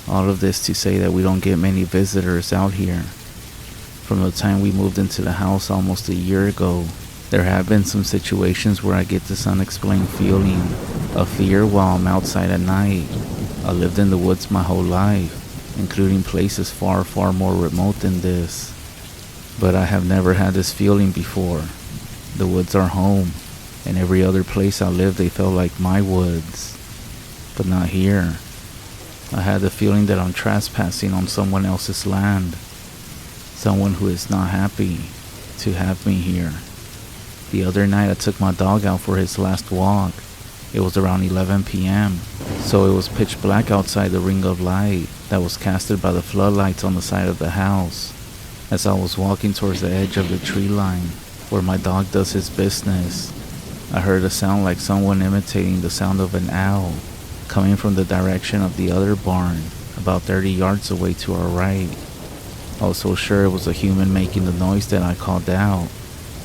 All of this to say that we don't get many visitors out here. From the time we moved into the house almost a year ago, there have been some situations where I get this unexplained feeling of fear while I'm outside at night. I lived in the woods my whole life, including places far, far more remote than this. But I have never had this feeling before. The woods are home, and every other place I lived they felt like my woods. But not here. I had the feeling that I'm trespassing on someone else's land. Someone who is not happy to have me here. The other night I took my dog out for his last walk. It was around 11 p.m., so it was pitch black outside the ring of light that was casted by the floodlights on the side of the house. As I was walking towards the edge of the tree line, where my dog does his business, I heard a sound like someone imitating the sound of an owl, coming from the direction of the other barn, about 30 yards away to our right. I was so sure it was a human making the noise that I called out.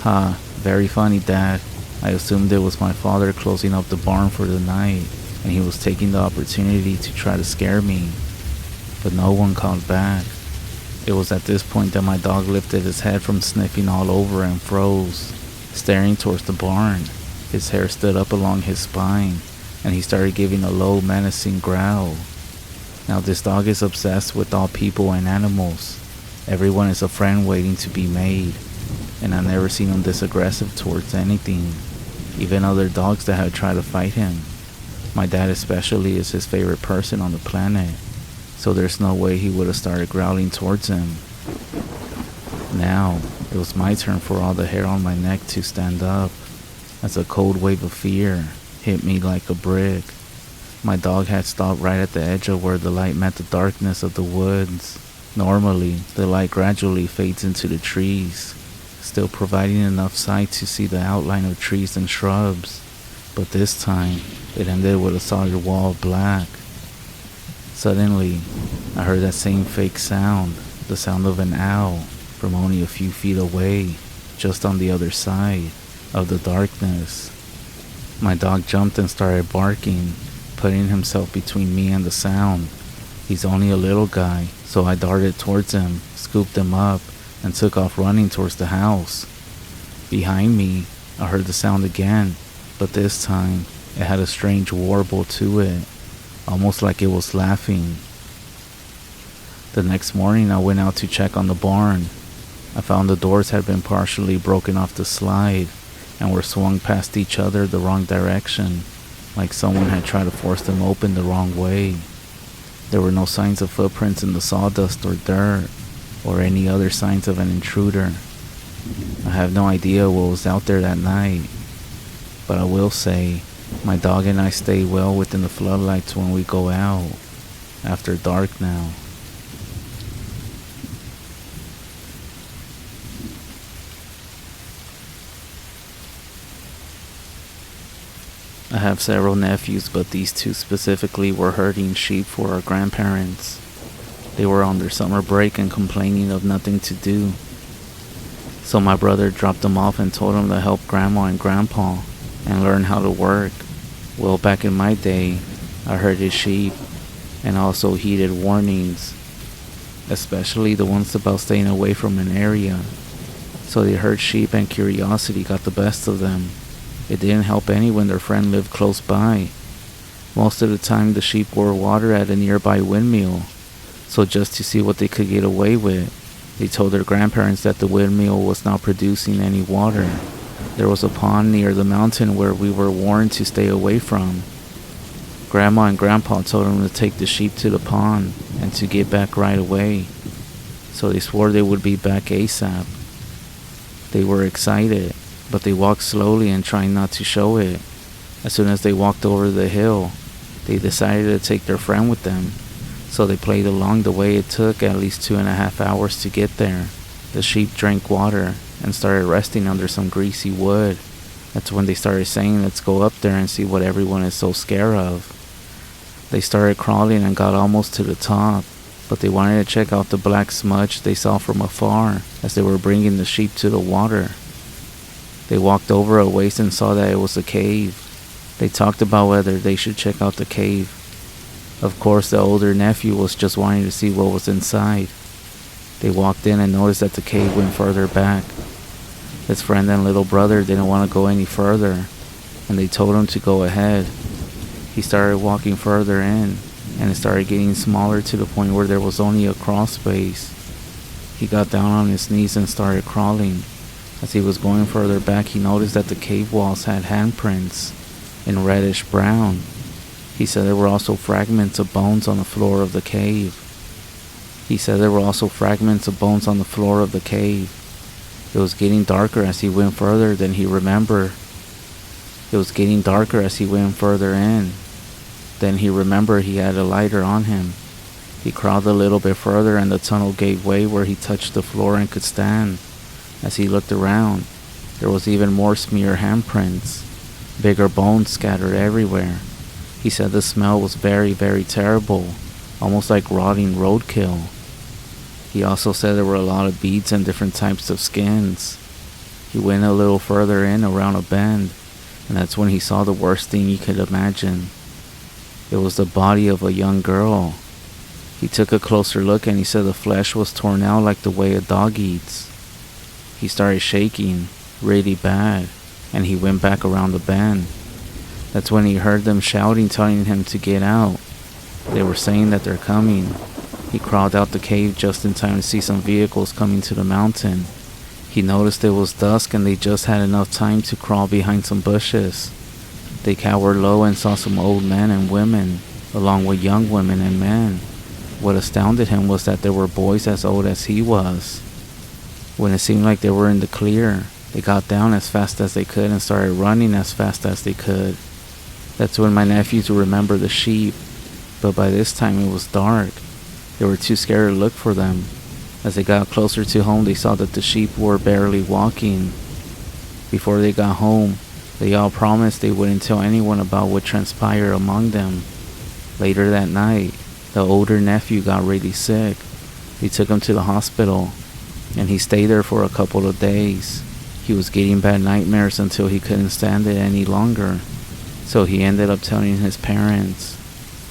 "Ha, very funny, Dad." I assumed it was my father closing up the barn for the night, and he was taking the opportunity to try to scare me. But no one called back. It was at this point that my dog lifted his head from sniffing all over and froze, staring towards the barn. His hair stood up along his spine, and he started giving a low, menacing growl. Now this dog is obsessed with all people and animals. Everyone is a friend waiting to be made, and I've never seen him this aggressive towards anything, even other dogs that have tried to fight him. My dad especially is his favorite person on the planet, so there's no way he would have started growling towards him. Now, it was my turn for all the hair on my neck to stand up, as a cold wave of fear hit me like a brick. My dog had stopped right at the edge of where the light met the darkness of the woods. Normally, the light gradually fades into the trees, still providing enough sight to see the outline of trees and shrubs, but this time, it ended with a solid wall of black. Suddenly, I heard that same fake sound, the sound of an owl, from only a few feet away, just on the other side of the darkness. My dog jumped and started barking, putting himself between me and the sound. He's only a little guy, so I darted towards him, scooped him up, and took off running towards the house. Behind me, I heard the sound again, but this time, it had a strange warble to it, almost like it was laughing. The next morning I went out to check on the barn. I found the doors had been partially broken off the slide and were swung past each other the wrong direction, like someone had tried to force them open the wrong way. There were no signs of footprints in the sawdust or dirt, or any other signs of an intruder. I have no idea what was out there that night, but I will say, my dog and I stay well within the floodlights when we go out, after dark now. I have several nephews, but these two specifically were herding sheep for our grandparents. They were on their summer break and complaining of nothing to do. So my brother dropped them off and told them to help Grandma and Grandpa and learn how to work. Well, back in my day, I herded sheep and also heeded warnings, especially the ones about staying away from an area. So they herd sheep and curiosity got the best of them. It didn't help any when their friend lived close by. Most of the time the sheep bore water at a nearby windmill, so just to see what they could get away with, they told their grandparents that the windmill was not producing any water. There was a pond near the mountain where we were warned to stay away from. Grandma and Grandpa told them to take the sheep to the pond and to get back right away, so they swore they would be back ASAP. They were excited, but they walked slowly and trying not to show it. As soon as they walked over the hill, they decided to take their friend with them, so they played along the way. It took at least 2.5 hours to get there. The sheep drank water and started resting under some greasy wood. That's when they started saying, "Let's go up there and see what everyone is so scared of." They started crawling and got almost to the top, but they wanted to check out the black smudge they saw from afar as they were bringing the sheep to the water. They walked over a ways and saw that it was a cave. They talked about whether they should check out the cave. Of course, the older nephew was just wanting to see what was inside. They walked in and noticed that the cave went further back. His friend and little brother didn't want to go any further, and they told him to go ahead. He started walking further in, and it started getting smaller to the point where there was only a crawl space. He got down on his knees and started crawling. As he was going further back, he noticed that the cave walls had handprints in reddish brown. He said there were also fragments of bones on the floor of the cave. It was getting darker as he went further than he remembered. It was getting darker as he went further in. Then he remembered he had a lighter on him. He crawled a little bit further and the tunnel gave way where he touched the floor and could stand. As he looked around, there was even more smear handprints, bigger bones scattered everywhere. He said the smell was very, very terrible, almost like rotting roadkill. He also said there were a lot of beads and different types of skins. He went a little further in around a bend, and that's when he saw the worst thing you could imagine. It was the body of a young girl. He took a closer look and he said the flesh was torn out like the way a dog eats. He started shaking really bad, and he went back around the bend. That's when he heard them shouting, telling him to get out. They were saying that they're coming. He crawled out the cave just in time to see some vehicles coming to the mountain. He noticed it was dusk and they just had enough time to crawl behind some bushes. They cowered low and saw some old men and women, along with young women and men. What astounded him was that there were boys as old as he was. When it seemed like they were in the clear, they got down as fast as they could and started running as fast as they could. That's when my nephews remembered the sheep, but by this time it was dark. They were too scared to look for them. As they got closer to home, they saw that the sheep were barely walking. Before they got home, they all promised they wouldn't tell anyone about what transpired among them. Later that night, the older nephew got really sick. They took him to the hospital, and he stayed there for a couple of days. He was getting bad nightmares until he couldn't stand it any longer. So he ended up telling his parents.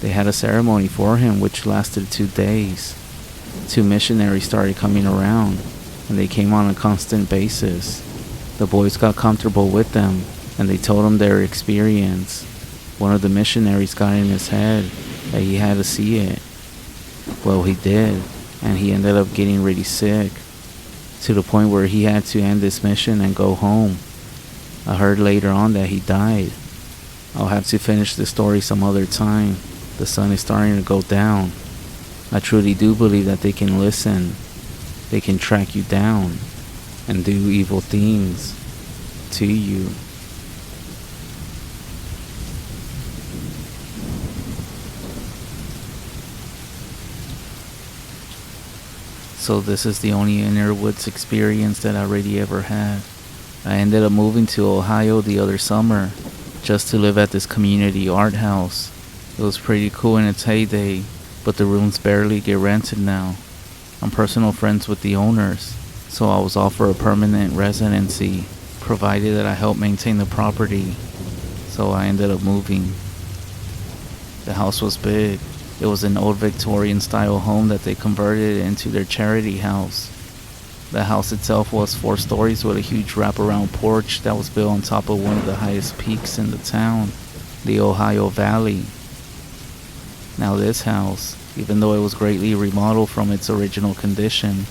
They had a ceremony for him which lasted 2 days. 2 missionaries started coming around, and they came on a constant basis. The boys got comfortable with them, and they told him their experience. One of the missionaries got in his head that he had to see it. Well, he did. and he ended up getting really sick, to the point where he had to end this mission and go home. I heard later on that he died. I'll have to finish the story some other time. The sun is starting to go down. I truly do believe that they can listen. They can track you down and do evil things to you. So this is the only inner woods experience that I really ever had. I ended up moving to Ohio the other summer just to live at this community art house. It was pretty cool in its heyday, but the rooms barely get rented now. I'm personal friends with the owners, so I was offered a permanent residency, provided that I help maintain the property. So I ended up moving. The house was big. It was an old Victorian style home that they converted into their charity house. The house itself was 4 stories with a huge wraparound porch that was built on top of one of the highest peaks in the town, the Ohio Valley. Now this house, even though it was greatly remodeled from its original condition,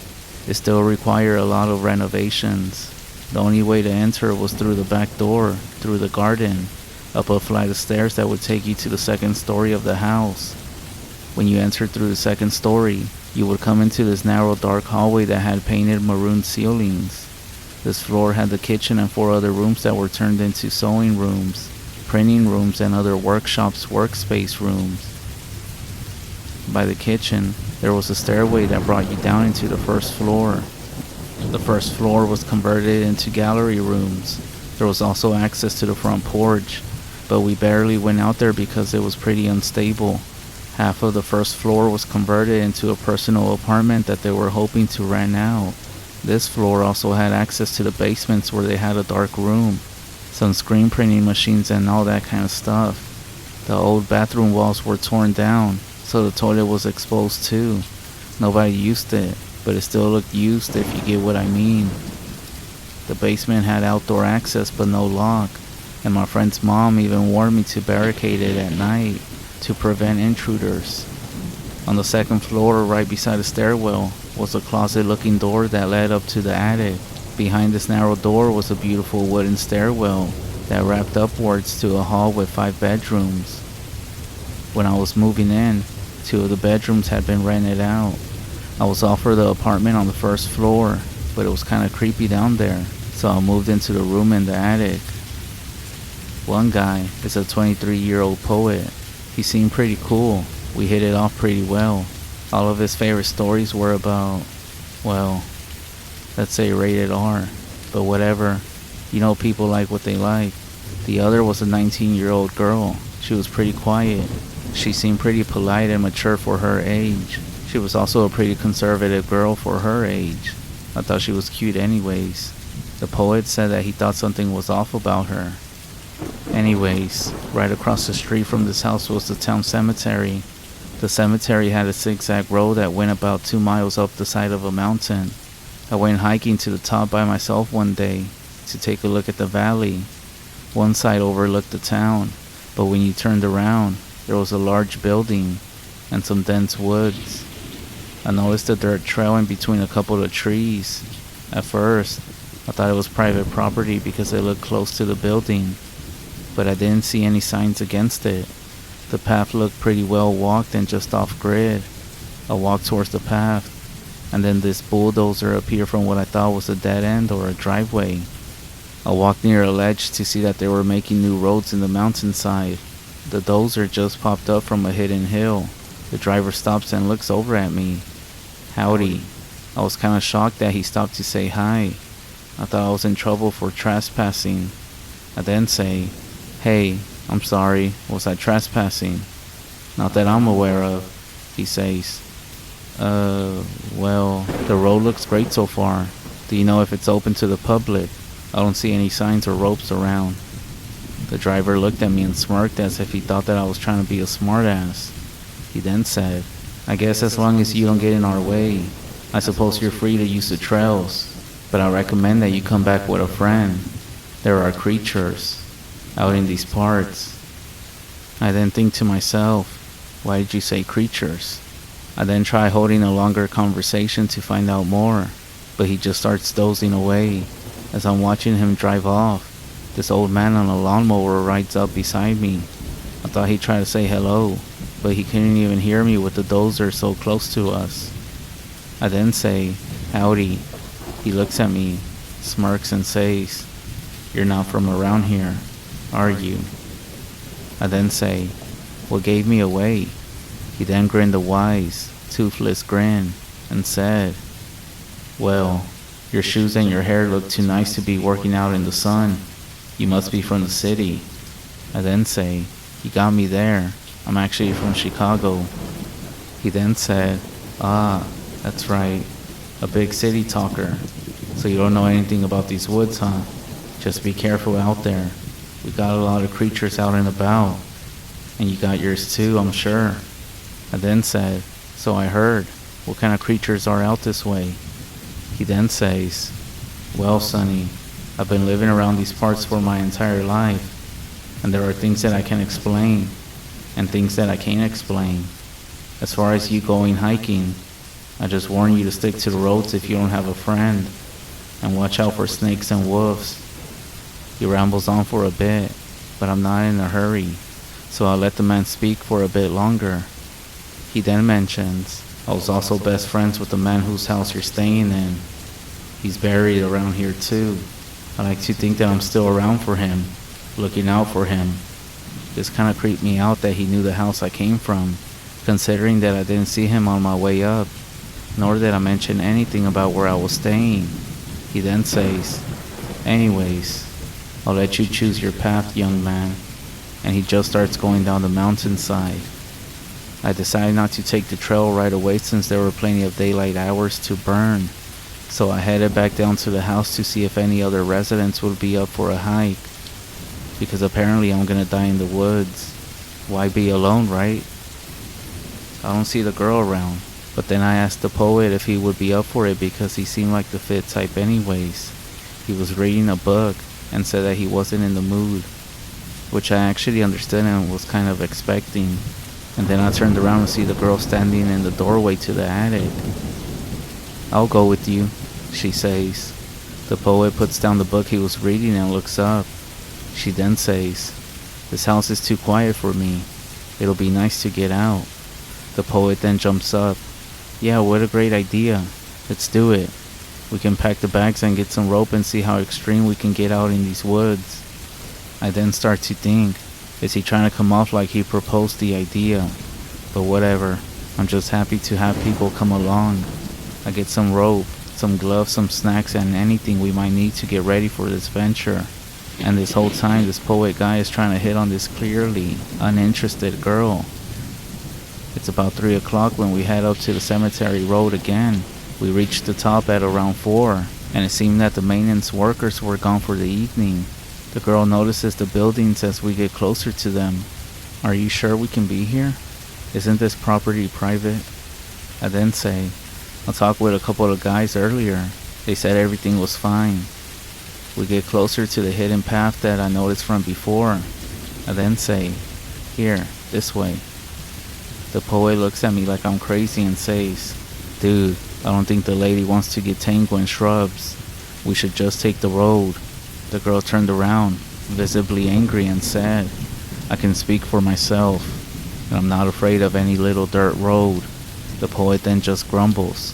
it still required a lot of renovations. The only way to enter was through the back door, through the garden, up a flight of stairs that would take you to the 2nd story of the house. When you entered through the 2nd story, you would come into this narrow dark hallway that had painted maroon ceilings. This floor had the kitchen and 4 other rooms that were turned into sewing rooms, printing rooms, and other workshops, workspace rooms. By the kitchen, there was a stairway that brought you down into the 1st floor. The 1st floor was converted into gallery rooms. There was also access to the front porch, but we barely went out there because it was pretty unstable. Half of the 1st floor was converted into a personal apartment that they were hoping to rent out. This floor also had access to the basements where they had a dark room, some screen printing machines and all that kind of stuff. The old bathroom walls were torn down, so the toilet was exposed too. Nobody used it, but it still looked used if you get what I mean. The basement had outdoor access but no lock, and my friend's mom even warned me to barricade it at night to prevent intruders. On the 2nd floor, right beside the stairwell, was a closet-looking door that led up to the attic. Behind this narrow door was a beautiful wooden stairwell that wrapped upwards to a hall with 5 bedrooms. When I was moving in, 2 of the bedrooms had been rented out. I was offered the apartment on the 1st floor, but it was kind of creepy down there, so I moved into the room in the attic. One guy is a 23-year-old poet. He seemed pretty cool. We hit it off pretty well. All of his favorite stories were about, well, let's say rated R, but whatever. You know, people like what they like. The other was a 19-year-old girl. She was pretty quiet. She seemed pretty polite and mature for her age. She was also a pretty conservative girl for her age. I thought she was cute anyways. The poet said that he thought something was off about her. Anyways, right across the street from this house was the town cemetery. The cemetery had a zigzag road that went about 2 miles up the side of a mountain. I went hiking to the top by myself one day to take a look at the valley. One side overlooked the town, but when you turned around, there was a large building and some dense woods. I noticed a dirt trail in between a couple of trees. At first, I thought it was private property because it looked close to the building, but I didn't see any signs against it. The path looked pretty well walked and just off grid. I walked towards the path, and then this bulldozer appeared from what I thought was a dead end or a driveway. I walked near a ledge to see that they were making new roads in the mountainside. The dozer just popped up from a hidden hill. The driver stops and looks over at me. Howdy. I was kind of shocked that he stopped to say hi. I thought I was in trouble for trespassing. I then say, "Hey, I'm sorry, was I trespassing?" "Not that I'm aware of," he says. Well, the road looks great so far. Do you know if it's open to the public? I don't see any signs or ropes around." The driver looked at me and smirked as if he thought that I was trying to be a smartass. He then said, "I guess as long as you don't get in our way, I suppose you're free to use the trails, but I recommend that you come back with a friend. There are creatures out in these parts." I then think to myself, why did you say creatures? I then try holding a longer conversation to find out more, but he just starts dozing away. As I'm watching him drive off, this old man on a lawnmower rides up beside me. I thought he'd try to say hello, but he couldn't even hear me with the dozer so close to us. I then say, "Howdy." He looks at me, smirks and says, "You're not from around here, are you?" I then say, "What gave me away?" He then grinned a wise, toothless grin and said, "Well, your shoes and your hair look too nice to be working out in the sun. You must be from the city." I then say, "You got me there. I'm actually from Chicago." He then said, "Ah, that's right. A big city talker. So you don't know anything about these woods, huh? Just be careful out there. We got a lot of creatures out and about. And you got yours too, I'm sure." I then said, "So I heard. What kind of creatures are out this way?" He then says, "Well, Sonny, I've been living around these parts for my entire life, and there are things that I can explain, and things that I can't explain. As far as you going hiking, I just warn you to stick to the roads if you don't have a friend, and watch out for snakes and wolves." He rambles on for a bit, but I'm not in a hurry, so I'll let the man speak for a bit longer. He then mentions, "I was also best friends with the man whose house you're staying in. He's buried around here too. I like to think that I'm still around for him, looking out for him." This kind of creeped me out that he knew the house I came from, considering that I didn't see him on my way up, nor did I mention anything about where I was staying. He then says, "Anyways, I'll let you choose your path, young man," and he just starts going down the mountainside. I decided not to take the trail right away since there were plenty of daylight hours to burn, so I headed back down to the house to see if any other residents would be up for a hike, because apparently I'm gonna die in the woods. Why be alone, right? I don't see the girl around, but then I asked the poet if he would be up for it because he seemed like the fit type anyways. He was reading a book and said that he wasn't in the mood, which I actually understood and was kind of expecting. And then I turned around and see the girl standing in the doorway to the attic. "I'll go with you," she says. The poet puts down the book he was reading and looks up. She then says, "This house is too quiet for me. It'll be nice to get out." The poet then jumps up. "Yeah, what a great idea. Let's do it. We can pack the bags and get some rope and see how extreme we can get out in these woods." I then start to think, is he trying to come off like he proposed the idea? But whatever, I'm just happy to have people come along. I get some rope, some gloves, some snacks, and anything we might need to get ready for this venture. And this whole time, this poet guy is trying to hit on this clearly uninterested girl. It's about 3 o'clock when we head up to the cemetery road again. We reached the top at around 4, and it seemed that the maintenance workers were gone for the evening. The girl notices the buildings as we get closer to them. "Are you sure we can be here? Isn't this property private?" I then say, "I talked with a couple of guys earlier. They said everything was fine." We get closer to the hidden path that I noticed from before. I then say, "Here, this way." The poet looks at me like I'm crazy and says, "Dude, I don't think the lady wants to get tangled in shrubs. We should just take the road." The girl turned around, visibly angry, and said, "I can speak for myself, and I'm not afraid of any little dirt road." The poet then just grumbles.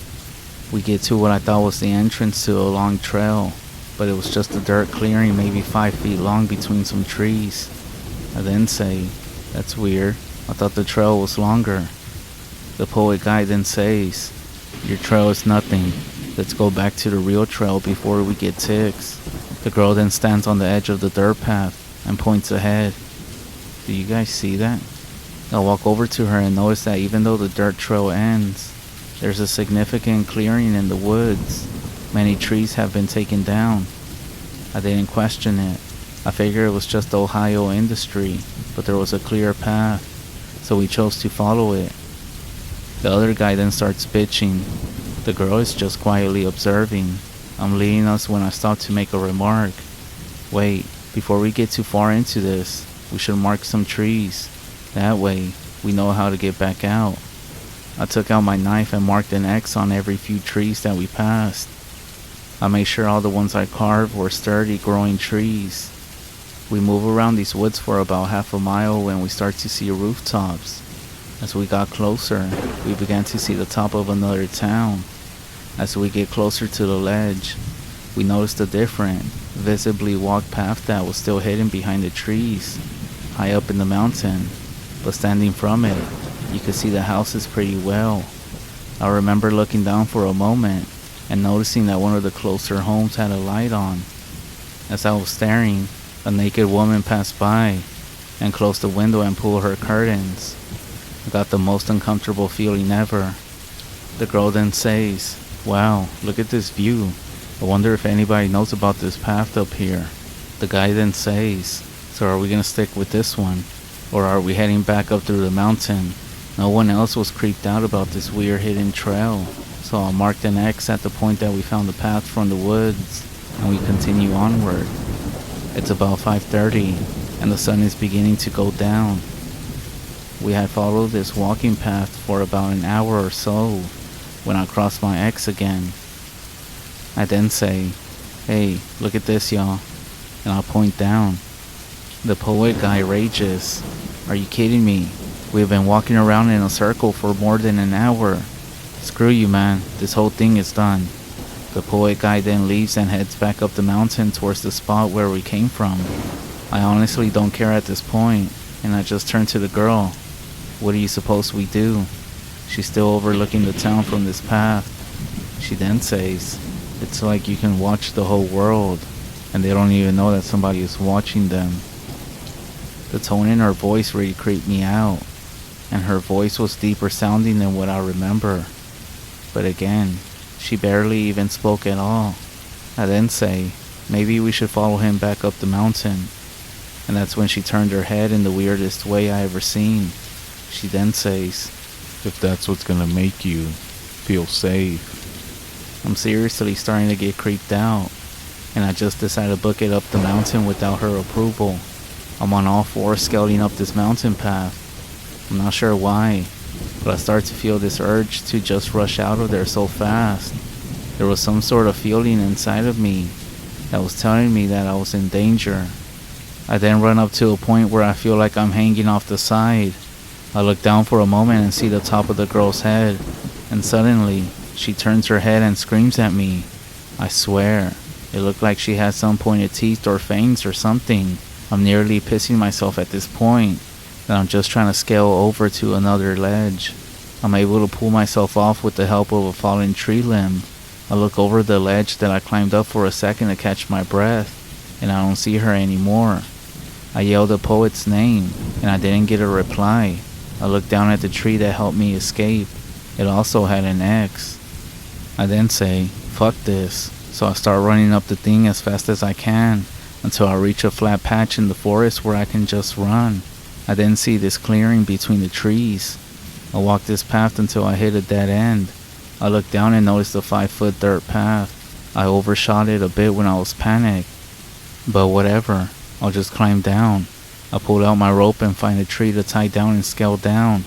We get to what I thought was the entrance to a long trail, but it was just a dirt clearing maybe 5 feet long between some trees. I then say, "That's weird. I thought the trail was longer." The poet guy then says, "Your trail is nothing. Let's go back to the real trail before we get ticks." The girl then stands on the edge of the dirt path and points ahead. Do you guys see that? I walk over to her and notice that even though the dirt trail ends, there's a significant clearing in the woods. Many trees have been taken down. I didn't question it. I figured it was just Ohio industry, but there was a clear path, so we chose to follow it. The other guy then starts bitching. The girl is just quietly observing. I'm leading us when I stop to make a remark. "Wait, before we get too far into this, we should mark some trees. That way, we know how to get back out." I took out my knife and marked an X on every few trees that we passed. I made sure all the ones I carved were sturdy growing trees. We move around these woods for about half a mile when we start to see rooftops. As we got closer, we began to see the top of another town. As we get closer to the ledge, we noticed a different, visibly walked path that was still hidden behind the trees, high up in the mountain, but standing from it, you could see the houses pretty well. I remember looking down for a moment and noticing that one of the closer homes had a light on. As I was staring, a naked woman passed by and closed the window and pulled her curtains. I got the most uncomfortable feeling ever. The girl then says, "Wow, look at this view. I wonder if anybody knows about this path up here." The guy then says, "So are we gonna stick with this one? Or are we heading back up through the mountain?" No one else was creeped out about this weird hidden trail, so I marked an X at the point that we found the path from the woods, and we continue onward. It's about 5:30, and the sun is beginning to go down. We had followed this walking path for about an hour or so when I crossed my X again. I then say, "Hey, look at this, y'all," and I point down. The poet guy rages, "Are you kidding me? We've been walking around in a circle for more than an hour. Screw you, man. This whole thing is done." The poet guy then leaves and heads back up the mountain towards the spot where we came from. I honestly don't care at this point, and I just turn to the girl. "What do you suppose we do?" She's still overlooking the town from this path. She then says, "It's like you can watch the whole world, and they don't even know that somebody is watching them." The tone in her voice really creeped me out, and her voice was deeper sounding than what I remember. But again, she barely even spoke at all. I then say, "Maybe we should follow him back up the mountain." And that's when she turned her head in the weirdest way I ever seen. She then says, "If that's what's gonna make you feel safe." I'm seriously starting to get creeped out, and I just decided to book it up the mountain without her approval. I'm on all fours scouting up this mountain path. I'm not sure why, but I start to feel this urge to just rush out of there so fast. There was some sort of feeling inside of me that was telling me that I was in danger. I then run up to a point where I feel like I'm hanging off the side. I look down for a moment and see the top of the girl's head, and suddenly, she turns her head and screams at me. I swear, it looked like she had some pointed teeth or fangs or something. I'm nearly pissing myself at this point, and I'm just trying to scale over to another ledge. I'm able to pull myself off with the help of a fallen tree limb. I look over the ledge that I climbed up for a second to catch my breath, and I don't see her anymore. I yelled the poet's name, and I didn't get a reply. I looked down at the tree that helped me escape. It also had an X. I then say, "Fuck this," so I start running up the thing as fast as I can until I reach a flat patch in the forest where I can just run. I then see this clearing between the trees. I walk this path until I hit a dead end. I look down and notice the 5-foot dirt path. I overshot it a bit when I was panicked. But whatever, I'll just climb down. I pull out my rope and find a tree to tie down and scale down.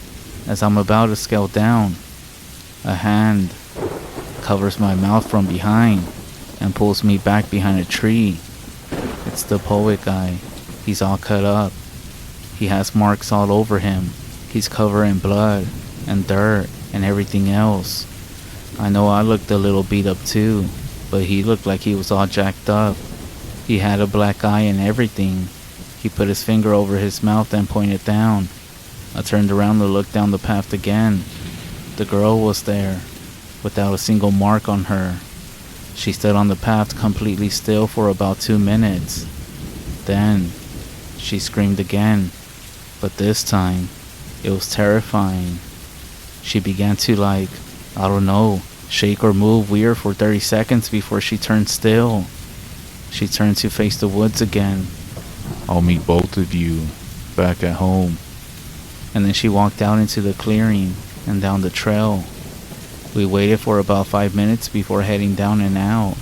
As I'm about to scale down, a hand covers my mouth from behind and pulls me back behind a tree. It's the poet guy. He's all cut up. He has marks all over him. He's covered in blood and dirt and everything else. I know I looked a little beat up too, but he looked like he was all jacked up. He had a black eye and everything. He put his finger over his mouth and pointed down. I turned around to look down the path again. The girl was there, without a single mark on her. She stood on the path completely still for about 2 minutes. Then, she screamed again, but this time, it was terrifying. She began to I don't know, shake or move weird for 30 seconds before she turned still. She turned to face the woods again. "I'll meet both of you back at home." And then she walked out into the clearing and down the trail. We waited for about 5 minutes before heading down and out.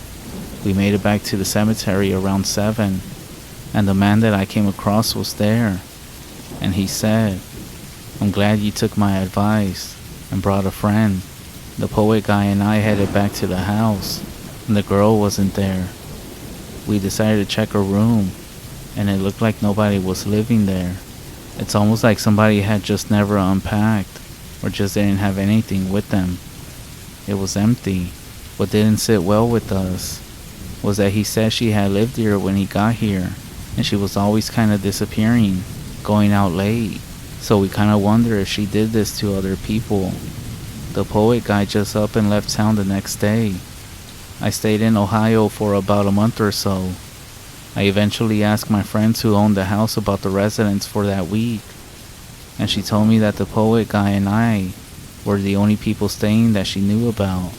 We made it back to the cemetery around 7, and the man that I came across was there. And he said, "I'm glad you took my advice. and brought a friend. The poet guy and I headed back to the house, and the girl wasn't there. We decided to check her room, and it looked like nobody was living there. It's almost like somebody had just never unpacked, or just didn't have anything with them. It was empty. What didn't sit well with us was that he said she had lived here when he got here, and she was always kind of disappearing, going out late. So we kind of wonder if she did this to other people. The poet guy just up and left town the next day. I stayed in Ohio for about a month or so. I eventually asked my friends who owned the house about the residents for that week, and she told me that the poet guy and I were the only people staying that she knew about.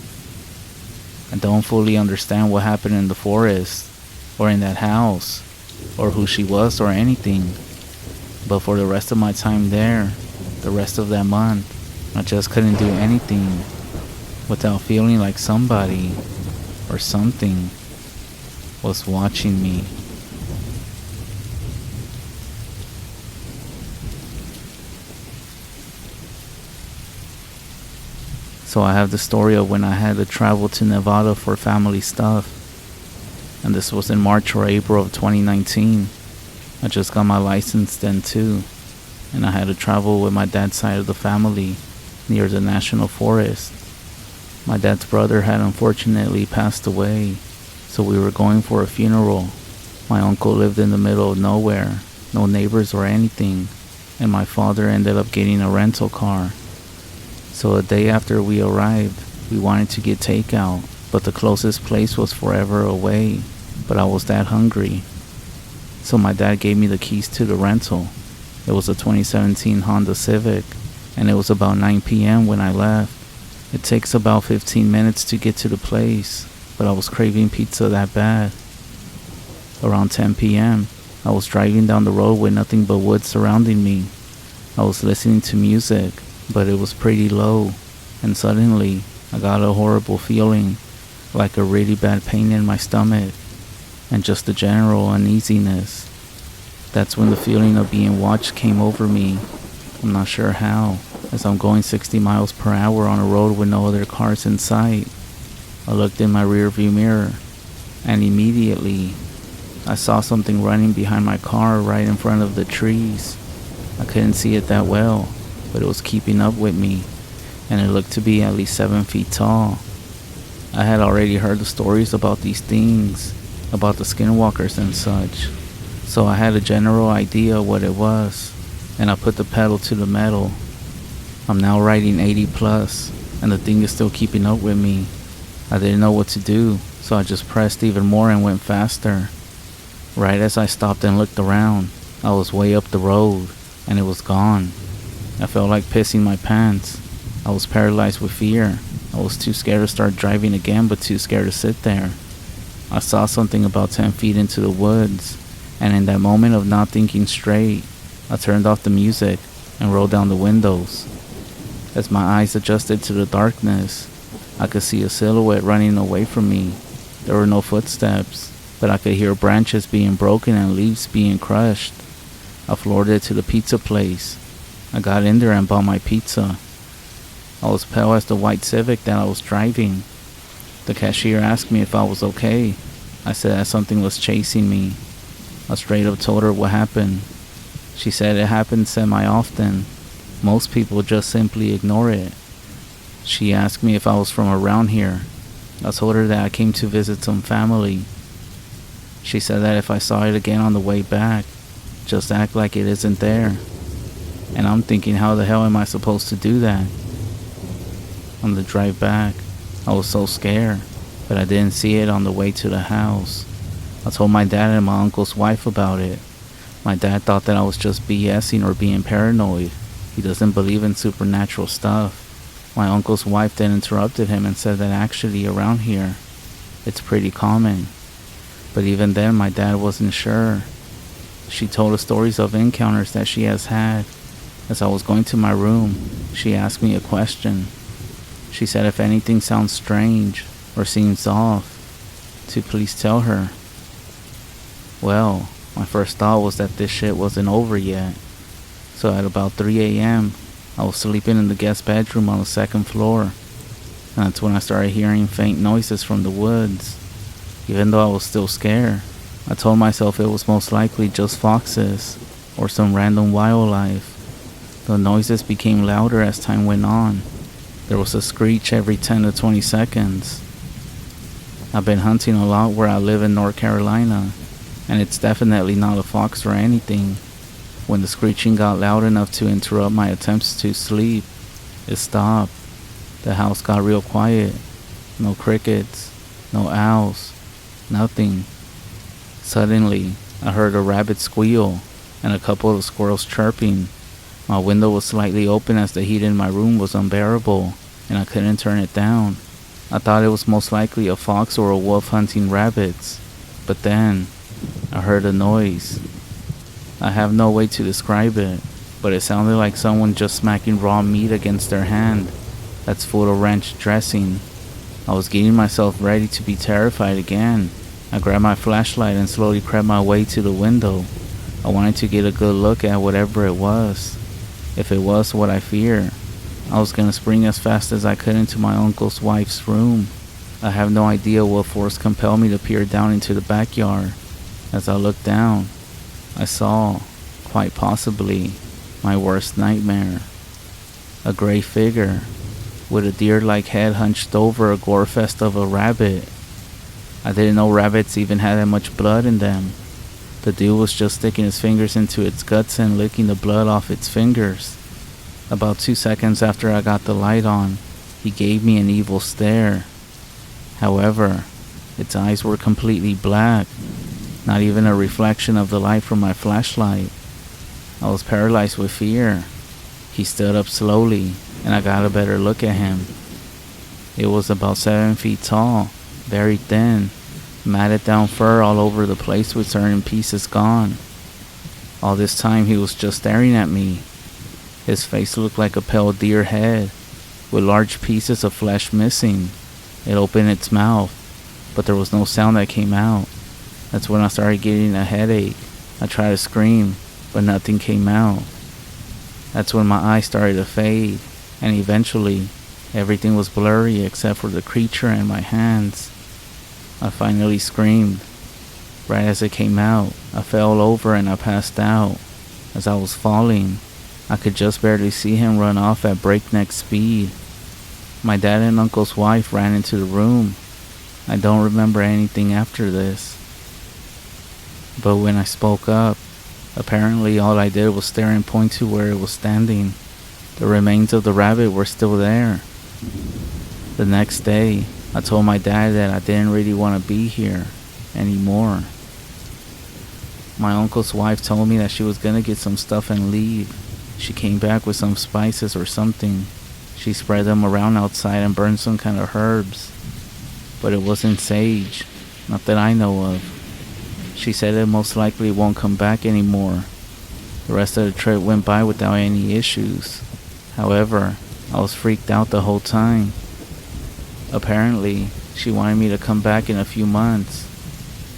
I don't fully understand what happened in the forest, or in that house, or who she was or anything, but for the rest of my time there, the rest of that month, I just couldn't do anything without feeling like somebody or something was watching me. So I have the story of when I had to travel to Nevada for family stuff. And this was in March or April of 2019. I just got my license then too. And I had to travel with my dad's side of the family near the national forest. My dad's brother had unfortunately passed away, so we were going for a funeral. My uncle lived in the middle of nowhere, no neighbors or anything, and my father ended up getting a rental car. So a day after we arrived, we wanted to get takeout, but the closest place was forever away, but I was that hungry. So my dad gave me the keys to the rental. It was a 2017 Honda Civic, and it was about 9 p.m. when I left. It takes about 15 minutes to get to the place, but I was craving pizza that bad. Around 10 p.m., I was driving down the road with nothing but woods surrounding me. I was listening to music, but it was pretty low, and suddenly I got a horrible feeling, like a really bad pain in my stomach, and just a general uneasiness. That's when the feeling of being watched came over me. I'm not sure how, as I'm going 60 miles per hour on a road with no other cars in sight. I looked in my rearview mirror, and immediately I saw something running behind my car right in front of the trees. I couldn't see it that well, but it was keeping up with me, and it looked to be at least 7 feet tall. I had already heard the stories about these things, about the skinwalkers and such, so I had a general idea what it was, and I put the pedal to the metal. I'm now riding 80 plus, and the thing is still keeping up with me. I didn't know what to do, so I just pressed even more and went faster. Right as I stopped and looked around, I was way up the road, and it was gone. I felt like pissing my pants. I was paralyzed with fear. I was too scared to start driving again, but too scared to sit there. I saw something about 10 feet into the woods, and in that moment of not thinking straight, I turned off the music and rolled down the windows. As my eyes adjusted to the darkness, I could see a silhouette running away from me. There were no footsteps, but I could hear branches being broken and leaves being crushed. I floored it to the pizza place. I got in there and bought my pizza. I was pale as the white Civic that I was driving. The cashier asked me if I was okay. I said that something was chasing me. I straight up told her what happened. She said it happens semi-often. Most people just simply ignore it. She asked me if I was from around here. I told her that I came to visit some family. She said that if I saw it again on the way back, just act like it isn't there. And I'm thinking, how the hell am I supposed to do that? On the drive back, I was so scared, but I didn't see it on the way to the house. I told my dad and my uncle's wife about it. My dad thought that I was just BSing or being paranoid. He doesn't believe in supernatural stuff. My uncle's wife then interrupted him and said that actually around here, it's pretty common. But even then, my dad wasn't sure. She told us stories of encounters that she has had. As I was going to my room, she asked me a question. She said if anything sounds strange or seems off, to please tell her. Well, my first thought was that this shit wasn't over yet. So at about 3 a.m., I was sleeping in the guest bedroom on the second floor, and that's when I started hearing faint noises from the woods. Even though I was still scared, I told myself it was most likely just foxes or some random wildlife. The noises became louder as time went on. There was a screech every 10 to 20 seconds. I've been hunting a lot where I live in North Carolina, and it's definitely not a fox or anything. When the screeching got loud enough to interrupt my attempts to sleep, it stopped. The house got real quiet. No crickets, no owls, nothing. Suddenly, I heard a rabbit squeal and a couple of squirrels chirping. My window was slightly open as the heat in my room was unbearable, and I couldn't turn it down. I thought it was most likely a fox or a wolf hunting rabbits. But then, I heard a noise. I have no way to describe it, but it sounded like someone just smacking raw meat against their hand that's full of ranch dressing. I was getting myself ready to be terrified again. I grabbed my flashlight and slowly crept my way to the window. I wanted to get a good look at whatever it was. If it was what I feared, I was gonna spring as fast as I could into my uncle's wife's room. I have no idea what force compelled me to peer down into the backyard. As I looked down, I saw, quite possibly, my worst nightmare. A gray figure, with a deer-like head hunched over a gore fest of a rabbit. I didn't know rabbits even had that much blood in them. The dude was just sticking his fingers into its guts and licking the blood off its fingers. About 2 seconds after I got the light on, he gave me an evil stare. However, its eyes were completely black, not even a reflection of the light from my flashlight. I was paralyzed with fear. He stood up slowly, and I got a better look at him. It was about 7 feet tall, very thin, matted down fur all over the place with certain pieces gone. All this time he was just staring at me. His face looked like a pale deer head, with large pieces of flesh missing. It opened its mouth, but there was no sound that came out. That's when I started getting a headache. I tried to scream, but nothing came out. That's when my eyes started to fade, and eventually, everything was blurry except for the creature and my hands. I finally screamed. Right as it came out, I fell over and I passed out. As I was falling, I could just barely see him run off at breakneck speed. My dad and uncle's wife ran into the room. I don't remember anything after this. But when I spoke up, apparently all I did was stare and point to where it was standing. The remains of the rabbit were still there. The next day, I told my dad that I didn't really want to be here anymore. My uncle's wife told me that she was gonna get some stuff and leave. She came back with some spices or something. She spread them around outside and burned some kind of herbs. But it wasn't sage, not that I know of. She said it most likely won't come back anymore. The rest of the trip went by without any issues. However, I was freaked out the whole time. Apparently, she wanted me to come back in a few months.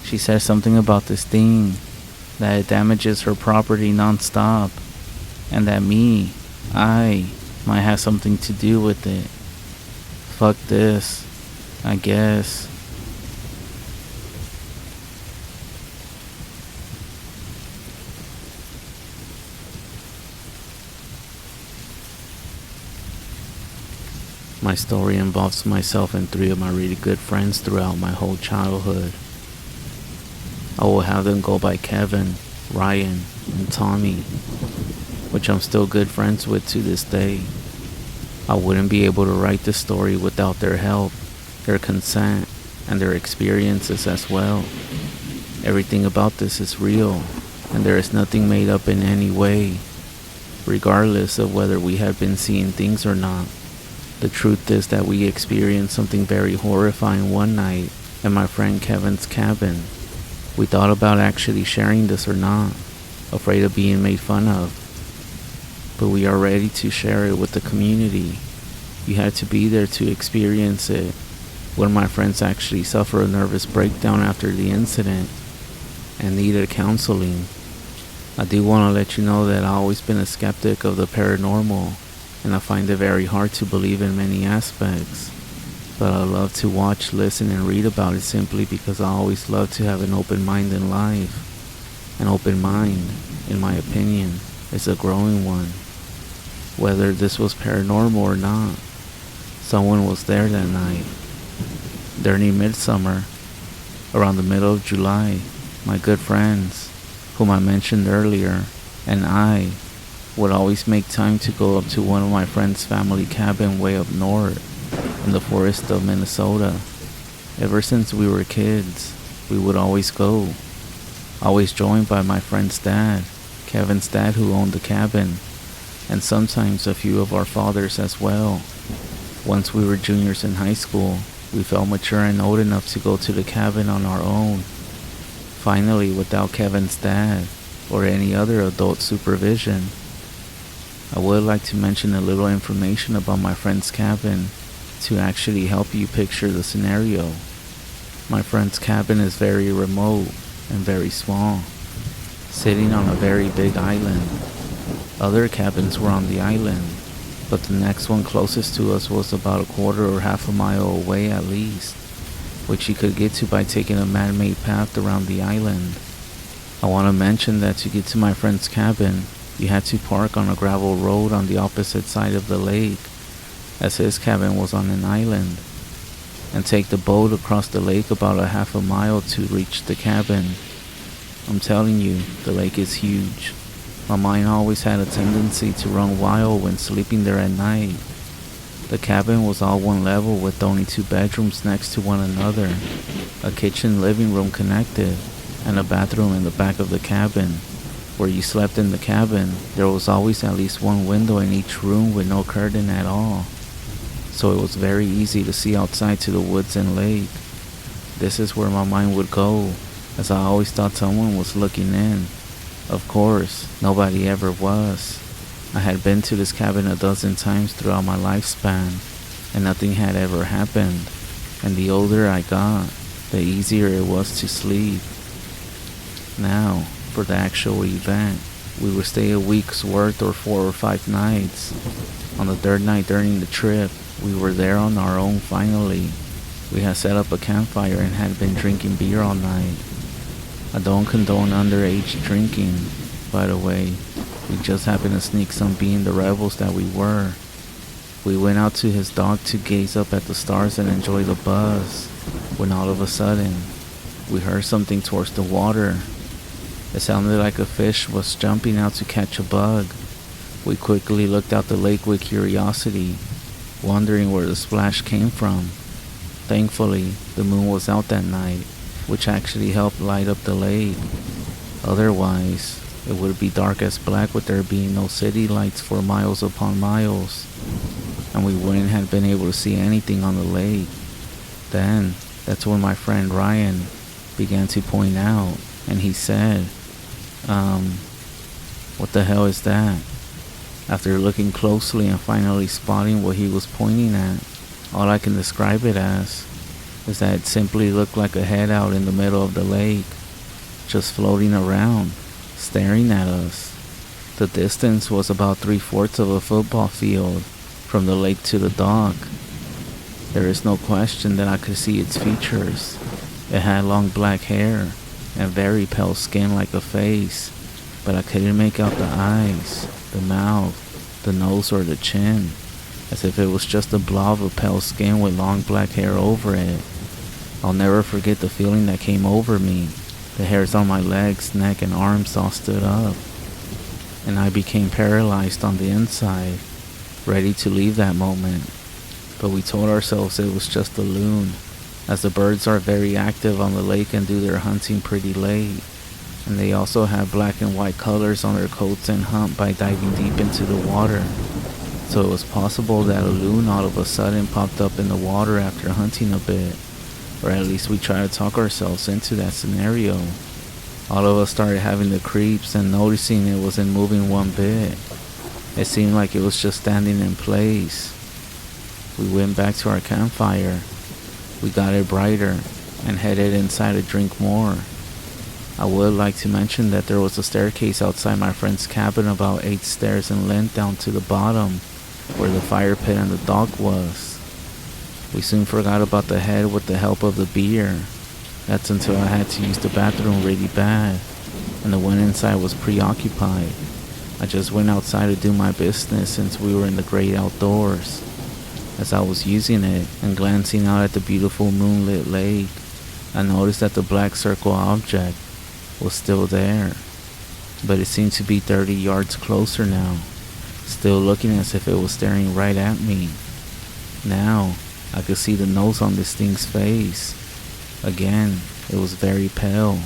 She said something about this thing, that it damages her property non-stop, and that I might have something to do with it. Fuck this, I guess. My story involves myself and 3 of my really good friends throughout my whole childhood. I will have them go by Kevin, Ryan, and Tommy, which I'm still good friends with to this day. I wouldn't be able to write this story without their help, their consent, and their experiences as well. Everything about this is real, and there is nothing made up in any way, regardless of whether we have been seeing things or not. The truth is that we experienced something very horrifying one night at my friend Kevin's cabin. We thought about actually sharing this or not, afraid of being made fun of. But we are ready to share it with the community. You had to be there to experience it. One of my friends actually suffered a nervous breakdown after the incident and needed counseling. I do want to let you know that I've always been a skeptic of the paranormal, and I find it very hard to believe in many aspects. But I love to watch, listen, and read about it simply because I always love to have an open mind in life. An open mind, in my opinion, is a growing one. Whether this was paranormal or not, someone was there that night. During midsummer, around the middle of July, my good friends, whom I mentioned earlier, and I would always make time to go up to one of my friend's family cabin way up north in the forest of Minnesota. Ever since we were kids, we would always go, always joined by my friend's dad, Kevin's dad, who owned the cabin, and sometimes a few of our fathers as well. Once we were juniors in high school, we felt mature and old enough to go to the cabin on our own. Finally, without Kevin's dad or any other adult supervision. I would like to mention a little information about my friend's cabin to actually help you picture the scenario. My friend's cabin is very remote and very small, sitting on a very big island. Other cabins were on the island, but the next one closest to us was about a quarter or half a mile away at least, which you could get to by taking a man-made path around the island. I want to mention that to get to my friend's cabin, you had to park on a gravel road on the opposite side of the lake, as his cabin was on an island, and take the boat across the lake about a half a mile to reach the cabin. I'm telling you, the lake is huge. My mind always had a tendency to run wild when sleeping there at night. The cabin was all one level with only 2 bedrooms next to one another, a kitchen living room connected, and a bathroom in the back of the cabin. Where you slept in the cabin, there was always at least one window in each room with no curtain at all, so it was very easy to see outside to the woods and lake. This is where my mind would go, as I always thought someone was looking in. Of course, nobody ever was. I had been to this cabin a dozen times throughout my lifespan, and nothing had ever happened, and the older I got, the easier it was to sleep. Now, for the actual event, we would stay a week's worth or 4 or 5 nights. On the 3rd night during the trip, we were there on our own finally. We had set up a campfire and had been drinking beer all night. I don't condone underage drinking, by the way. We just happened to sneak some being the rebels that we were. We went out to his dock to gaze up at the stars and enjoy the buzz, when all of a sudden, we heard something towards the water. It sounded like a fish was jumping out to catch a bug. We quickly looked out the lake with curiosity, wondering where the splash came from. Thankfully, the moon was out that night, which actually helped light up the lake. Otherwise, it would be dark as black with there being no city lights for miles upon miles, and we wouldn't have been able to see anything on the lake. Then, that's when my friend Ryan began to point out, and he said, what the hell is that? After looking closely and finally spotting what he was pointing at, all I can describe it as is that it simply looked like a head out in the middle of the lake, just floating around, staring at us. The distance was about 3/4 of a football field from the lake to the dock. There is no question that I could see its features. It had long black hair and very pale skin like a face, but I couldn't make out the eyes, the mouth, the nose, or the chin, as if it was just a blob of pale skin with long black hair over it. I'll never forget the feeling that came over me. The hairs on my legs, neck, and arms all stood up, and I became paralyzed on the inside, ready to leave that moment. But we told ourselves it was just a loon, as the birds are very active on the lake and do their hunting pretty late, and they also have black and white colors on their coats and hunt by diving deep into the water. So it was possible that a loon all of a sudden popped up in the water after hunting a bit, or at least we tried to talk ourselves into that scenario. All of us started having the creeps and noticing it wasn't moving one bit. It seemed like it was just standing in place. We went back to our campfire. We got it brighter and headed inside to drink more. I would like to mention that there was a staircase outside my friend's cabin about 8 stairs in length down to the bottom, where the fire pit and the dog was. We soon forgot about the head with the help of the beer. That's until I had to use the bathroom really bad, and the one inside was preoccupied. I just went outside to do my business since we were in the great outdoors. As I was using it and glancing out at the beautiful moonlit lake, I noticed that the black circle object was still there, but it seemed to be 30 yards closer now, still looking as if it was staring right at me. Now, I could see the nose on this thing's face. Again, it was very pale,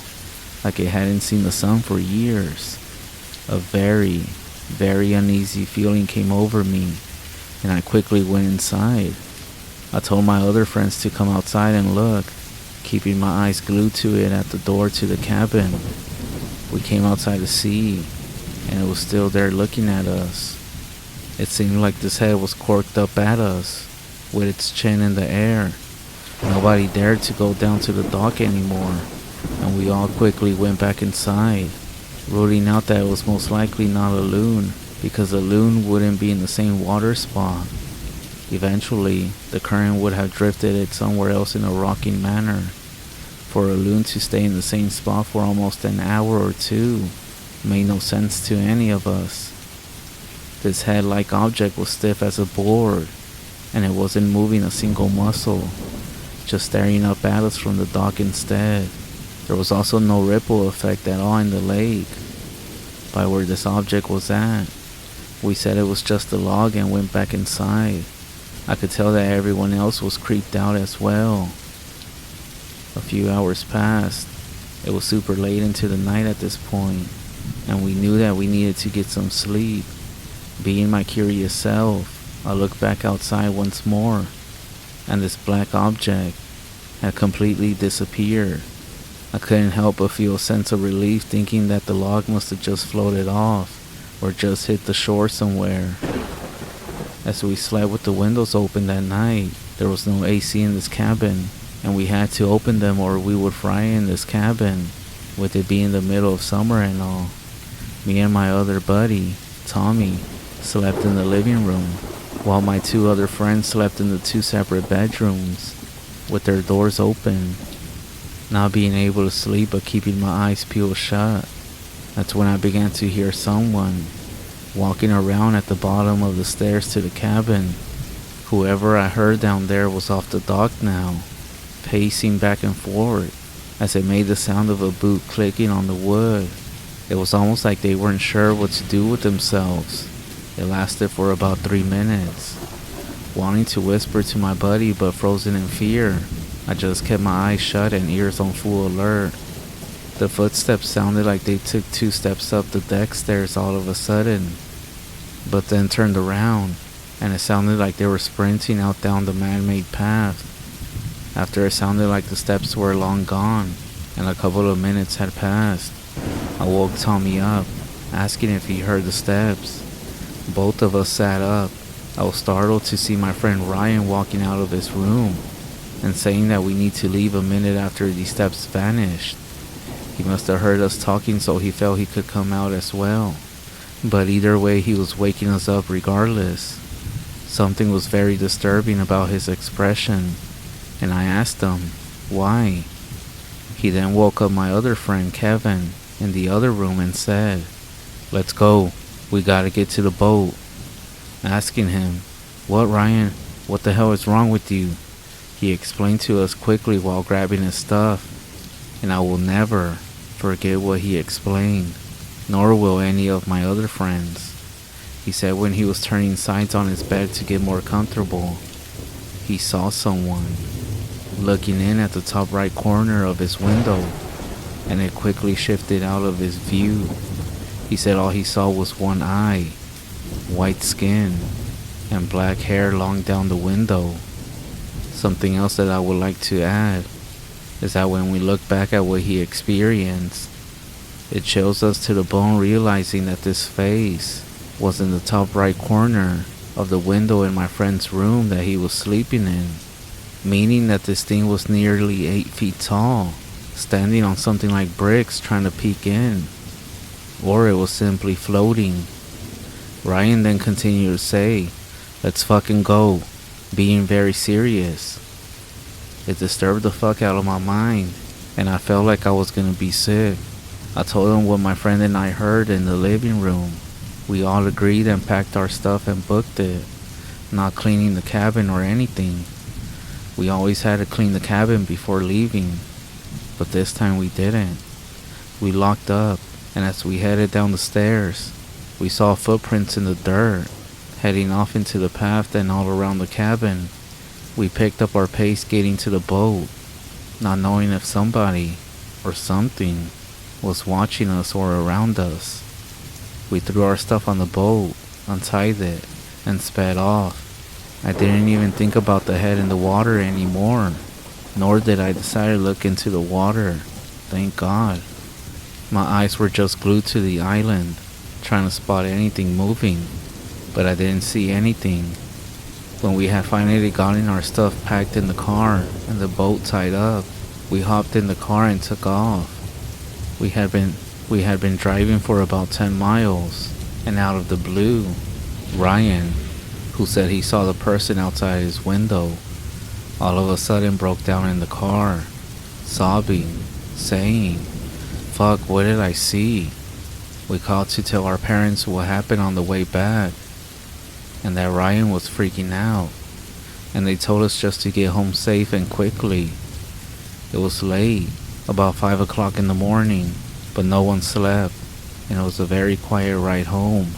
like it hadn't seen the sun for years. A very, very uneasy feeling came over me, and I quickly went inside. I told my other friends to come outside and look, keeping my eyes glued to it at the door to the cabin. We came outside to see, and it was still there looking at us. It seemed like this head was corked up at us, with its chin in the air. Nobody dared to go down to the dock anymore, and we all quickly went back inside, ruling out that it was most likely not a loon, because a loon wouldn't be in the same water spot. Eventually, the current would have drifted it somewhere else in a rocking manner. For a loon to stay in the same spot for almost an hour or two made no sense to any of us. This head-like object was stiff as a board, and it wasn't moving a single muscle, just staring up at us from the dock instead. There was also no ripple effect at all in the lake by where this object was at. We said it was just a log and went back inside. I could tell that everyone else was creeped out as well. A few hours passed. It was super late into the night at this point, and we knew that we needed to get some sleep. Being my curious self, I looked back outside once more, and this black object had completely disappeared. I couldn't help but feel a sense of relief, thinking that the log must have just floated off or just hit the shore somewhere. As we slept with the windows open that night, there was no AC in this cabin, and we had to open them or we would fry in this cabin, with it being the middle of summer and all. Me and my other buddy, Tommy, slept in the living room, while my two other friends slept in the two separate bedrooms, with their doors open. Not being able to sleep but keeping my eyes peeled shut, that's when I began to hear someone walking around at the bottom of the stairs to the cabin. Whoever I heard down there was off the dock now, pacing back and forth as it made the sound of a boot clicking on the wood. It was almost like they weren't sure what to do with themselves. It lasted for about 3 minutes. Wanting to whisper to my buddy but frozen in fear, I just kept my eyes shut and ears on full alert. The footsteps sounded like they took 2 steps up the deck stairs all of a sudden, but then turned around, and it sounded like they were sprinting out down the man-made path. After it sounded like the steps were long gone, and a couple of minutes had passed, I woke Tommy up, asking if he heard the steps. Both of us sat up. I was startled to see my friend Ryan walking out of his room and saying that we need to leave a minute after the steps vanished. He must have heard us talking, so he felt he could come out as well. But either way, he was waking us up regardless. Something was very disturbing about his expression, and I asked him why. He then woke up my other friend Kevin in the other room and said, "Let's go, we gotta get to the boat." Asking him, "What, Ryan? What the hell is wrong with you?" He explained to us quickly while grabbing his stuff, and I will never forget what he explained, nor will any of my other friends. He said when he was turning sides on his bed to get more comfortable, he saw someone looking in at the top right corner of his window, and it quickly shifted out of his view. He said all he saw was one eye, white skin, and black hair long down the window. Something else that I would like to add is that when we look back at what he experienced, it chills us to the bone, realizing that this face was in the top right corner of the window in my friend's room that he was sleeping in, meaning that this thing was nearly 8 feet tall, standing on something like bricks trying to peek in, or it was simply floating. Ryan then continued to say, Let's fucking go. Being very serious. It disturbed the fuck out of my mind, and I felt like I was gonna be sick. I told him what my friend and I heard in the living room. We all agreed and packed our stuff and booked it, not cleaning the cabin or anything. We always had to clean the cabin before leaving, but this time we didn't. We locked up, and as we headed down the stairs, we saw footprints in the dirt, heading off into the path and all around the cabin. We picked up our pace getting to the boat, not knowing if somebody or something was watching us or around us. We threw our stuff on the boat, untied it, and sped off. I didn't even think about the head in the water anymore, nor did I decide to look into the water. Thank God. My eyes were just glued to the island, trying to spot anything moving, but I didn't see anything. When we had finally gotten our stuff packed in the car and the boat tied up, we hopped in the car and took off. We had been driving for about 10 miles, and out of the blue, Ryan, who said he saw the person outside his window, all of a sudden broke down in the car, sobbing, saying, "Fuck, what did I see?" We called to tell our parents what happened on the way back, and that Ryan was freaking out, and they told us just to get home safe and quickly. It was late, about 5 o'clock in the morning, but no one slept, and it was a very quiet ride home.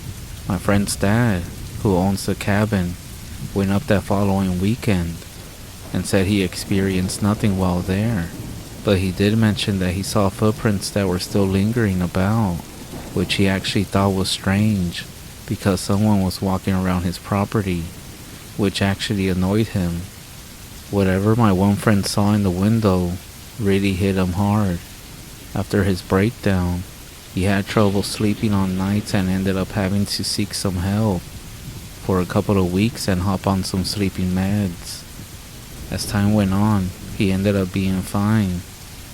My friend's dad, who owns the cabin, went up that following weekend and said he experienced nothing while there, but he did mention that he saw footprints that were still lingering about, which he actually thought was strange because someone was walking around his property, which actually annoyed him. Whatever my one friend saw in the window really hit him hard. After his breakdown, he had trouble sleeping on nights and ended up having to seek some help for a couple of weeks and hop on some sleeping meds. As time went on, he ended up being fine,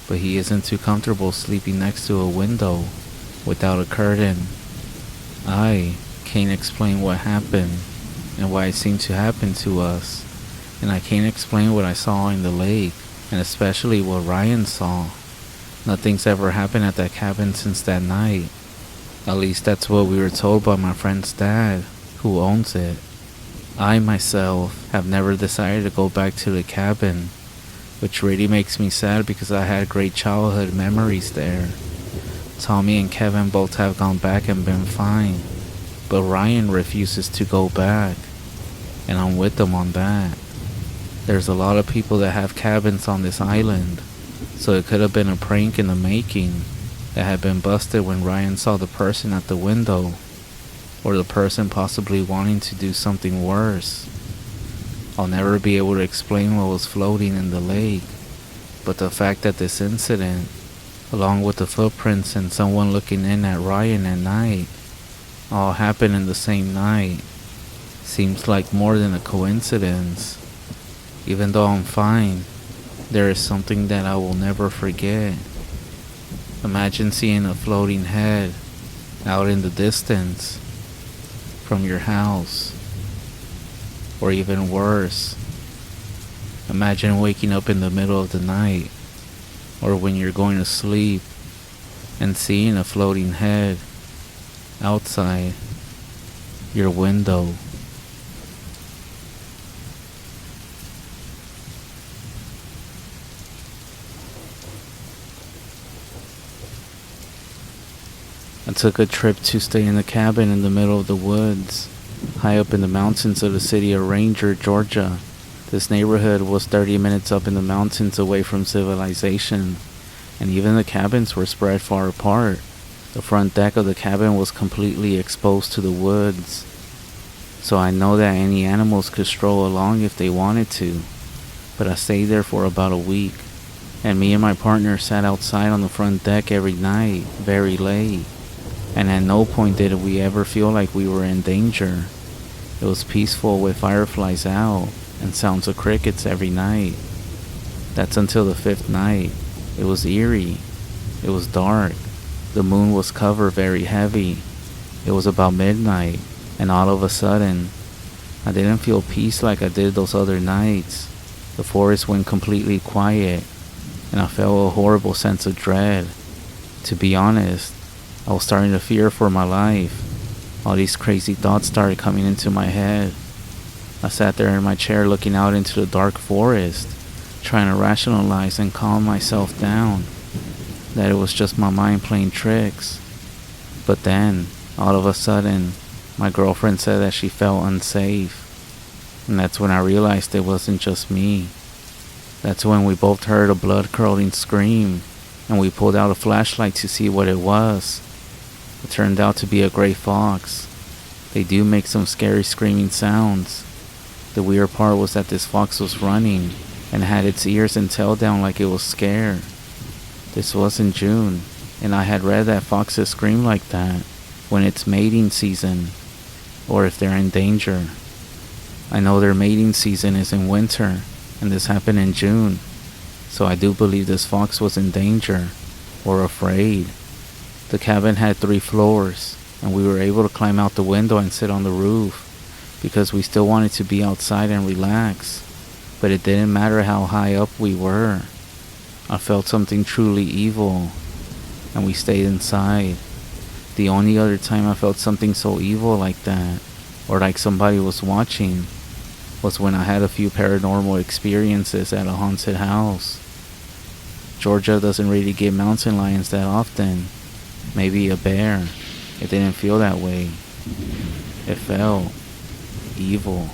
but he isn't too comfortable sleeping next to a window without a curtain. I can't explain what happened and why it seemed to happen to us, and I can't explain what I saw in the lake, and especially what Ryan saw. Nothing's ever happened at that cabin since that night. At least that's what we were told by my friend's dad, who owns it. I myself have never decided to go back to the cabin, which really makes me sad because I had great childhood memories there. Tommy and Kevin both have gone back and been fine, but Ryan refuses to go back, and I'm with them on that. There's a lot of people that have cabins on this island, so it could have been a prank in the making that had been busted when Ryan saw the person at the window, or the person possibly wanting to do something worse. I'll never be able to explain what was floating in the lake, but the fact that this incident, along with the footprints and someone looking in at Ryan at night, all happened in the same night, seems like more than a coincidence. Even though I'm fine, there is something that I will never forget. Imagine seeing a floating head out in the distance from your house. Or even worse, imagine waking up in the middle of the night or when you're going to sleep and seeing a floating head outside your window. I took a trip to stay in a cabin in the middle of the woods, high up in the mountains of the city of Ranger, Georgia. This neighborhood was 30 minutes up in the mountains away from civilization, and even the cabins were spread far apart. The front deck of the cabin was completely exposed to the woods, so I know that any animals could stroll along if they wanted to. But I stayed there for about a week, and me and my partner sat outside on the front deck every night, very late. And at no point did we ever feel like we were in danger. It was peaceful with fireflies out and sounds of crickets every night. That's until the 5th night. It was eerie. It was dark. The moon was covered very heavy. It was about midnight, and all of a sudden, I didn't feel peace like I did those other nights. The forest went completely quiet, and I felt a horrible sense of dread. To be honest, I was starting to fear for my life. All these crazy thoughts started coming into my head. I sat there in my chair looking out into the dark forest, trying to rationalize and calm myself down, that it was just my mind playing tricks. But then, all of a sudden, my girlfriend said that she felt unsafe. And that's when I realized it wasn't just me. That's when we both heard a blood-curdling scream, and we pulled out a flashlight to see what it was. It turned out to be a gray fox. They do make some scary screaming sounds. The weird part was that this fox was running and had its ears and tail down like it was scared. This was in June, and I had read that foxes scream like that when it's mating season, or if they're in danger. I know their mating season is in winter, and this happened in June, so I do believe this fox was in danger, or afraid. The cabin had 3 floors, and we were able to climb out the window and sit on the roof, because we still wanted to be outside and relax, but it didn't matter how high up we were. I felt something truly evil, and we stayed inside. The only other time I felt something so evil like that, or like somebody was watching, was when I had a few paranormal experiences at a haunted house. Georgia doesn't really get mountain lions that often. Maybe a bear. It didn't feel that way. It felt evil.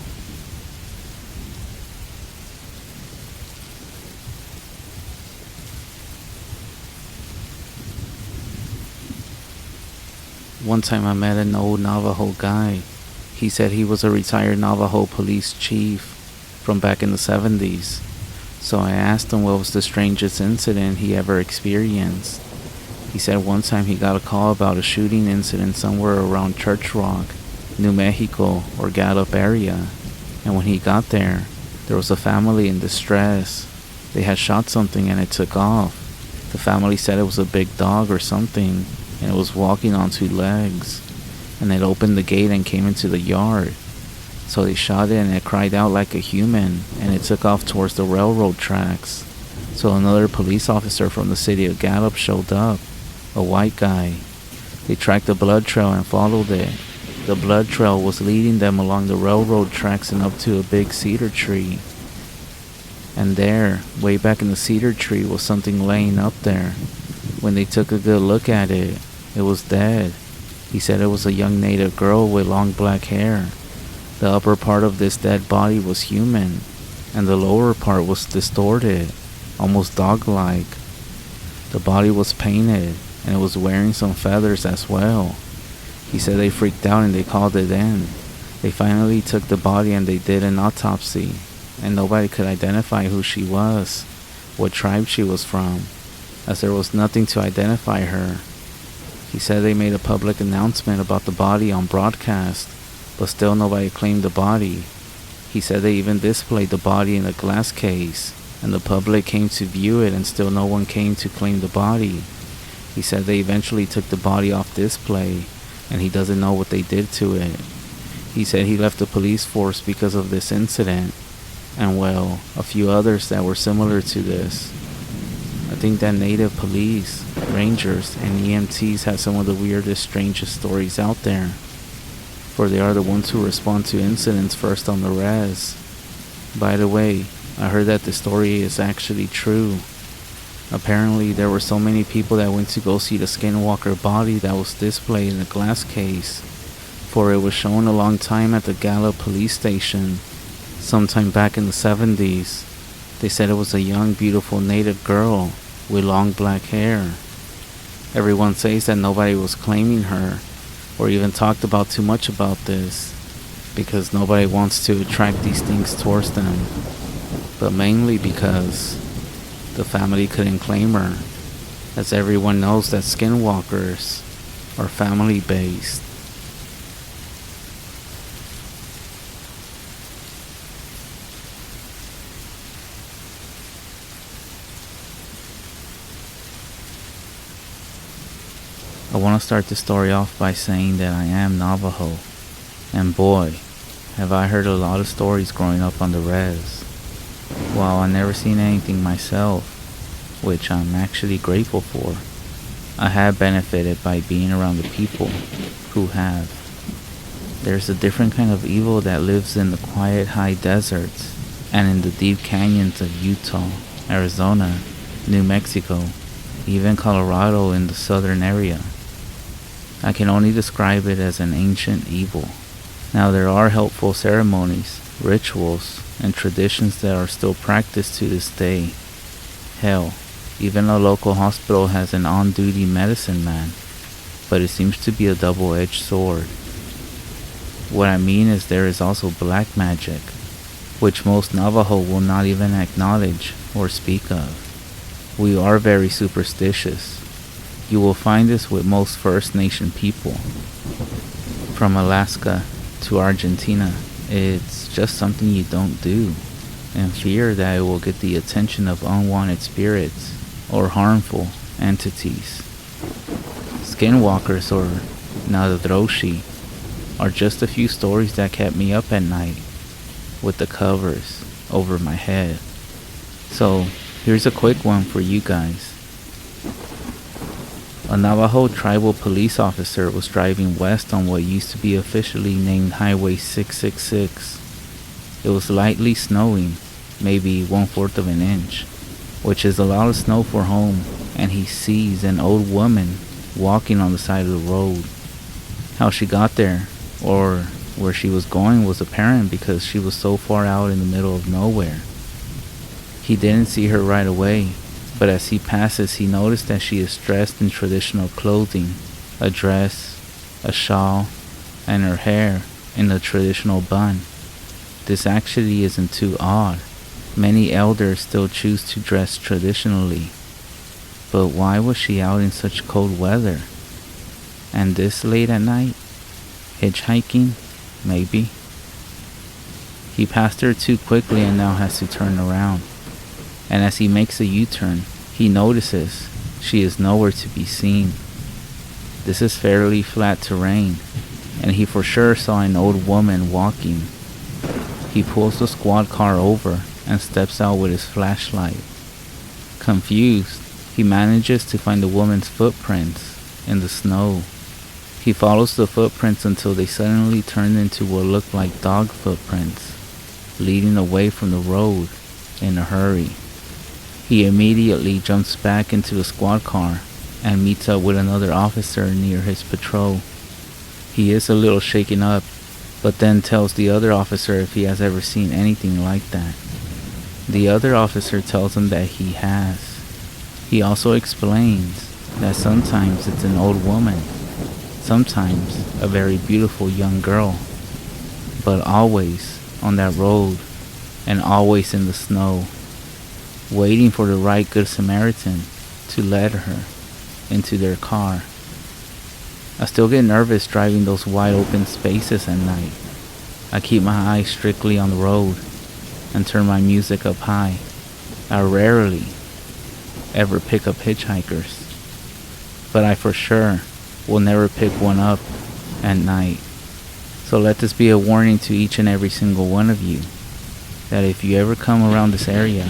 One time I met an old Navajo guy. He said he was a retired Navajo police chief from back in the 70s. So I asked him what was the strangest incident he ever experienced. He said one time he got a call about a shooting incident somewhere around Church Rock, New Mexico, or Gallup area. And when he got there was a family in distress. They had shot something and it took off. The family said it was a big dog or something, and it was walking on 2 legs. And it opened the gate and came into the yard. So they shot it and it cried out like a human, and it took off towards the railroad tracks. So another police officer from the city of Gallup showed up, a white guy. They tracked the blood trail and followed it. The blood trail was leading them along the railroad tracks and up to a big cedar tree. And there, way back in the cedar tree, was something laying up there. When they took a good look at it, it was dead. He said it was a young native girl with long black hair. The upper part of this dead body was human, and the lower part was distorted, almost dog-like. The body was painted, and it was wearing some feathers as well. He said they freaked out and they called it in. They finally took the body and they did an autopsy, and nobody could identify who she was, what tribe she was from, as there was nothing to identify her. He said they made a public announcement about the body on broadcast, but still nobody claimed the body. He said they even displayed the body in a glass case, and the public came to view it and still no one came to claim the body. He said they eventually took the body off display, and he doesn't know what they did to it. He said he left the police force because of this incident, and well, a few others that were similar to this. I think that native police, rangers, and EMTs have some of the weirdest, strangest stories out there, for they are the ones who respond to incidents first on the REZ. By the way, I heard that the story is actually true. Apparently, there were so many people that went to go see the Skinwalker body that was displayed in a glass case, for it was shown a long time at the Gallup police station, sometime back in the 70s. They said it was a young, beautiful native girl with long black hair. Everyone says that nobody was claiming her, or even talked about too much about this, because nobody wants to attract these things towards them, but mainly because the family couldn't claim her, as everyone knows that skinwalkers are family-based. I want to start the story off by saying that I am Navajo, and boy, have I heard a lot of stories growing up on the REZ. While I never seen anything myself, which I'm actually grateful for, I have benefited by being around the people who have. There's a different kind of evil that lives in the quiet high deserts and in the deep canyons of Utah, Arizona, New Mexico, even Colorado in the southern area. I can only describe it as an ancient evil. Now there are helpful ceremonies, rituals, and traditions that are still practiced to this day. Hell, even a local hospital has an on-duty medicine man, but it seems to be a double-edged sword. What I mean is there is also black magic, which most Navajo will not even acknowledge or speak of. We are very superstitious. You will find this with most First Nation people. From Alaska to Argentina, it's just something you don't do, and fear that it will get the attention of unwanted spirits or harmful entities. Skinwalkers or Nadadroshi are just a few stories that kept me up at night with the covers over my head. So here's a quick one for you guys. A Navajo tribal police officer was driving west on what used to be officially named Highway 666. It was lightly snowing, maybe 1/4 of an inch, which is a lot of snow for home, and he sees an old woman walking on the side of the road. How she got there, or where she was going, was apparent because she was so far out in the middle of nowhere. He didn't see her right away, but as he passes, he noticed that she is dressed in traditional clothing, a dress, a shawl, and her hair in a traditional bun. This actually isn't too odd. Many elders still choose to dress traditionally. But why was she out in such cold weather? And this late at night? Hitchhiking? Maybe. He passed her too quickly and now has to turn around. And as he makes a U-turn, he notices she is nowhere to be seen. This is fairly flat terrain, and he for sure saw an old woman walking. He pulls the squad car over and steps out with his flashlight. Confused, he manages to find the woman's footprints in the snow. He follows the footprints until they suddenly turn into what look like dog footprints, leading away from the road in a hurry. He immediately jumps back into the squad car and meets up with another officer near his patrol. He is a little shaken up, but then tells the other officer if he has ever seen anything like that. The other officer tells him that he has. He also explains that sometimes it's an old woman, sometimes a very beautiful young girl, but always on that road and always in the snow, waiting for the right Good Samaritan to let her into their car. I still get nervous driving those wide open spaces at night. I keep my eyes strictly on the road and turn my music up high. I rarely ever pick up hitchhikers, but I for sure will never pick one up at night. So let this be a warning to each and every single one of you, that if you ever come around this area,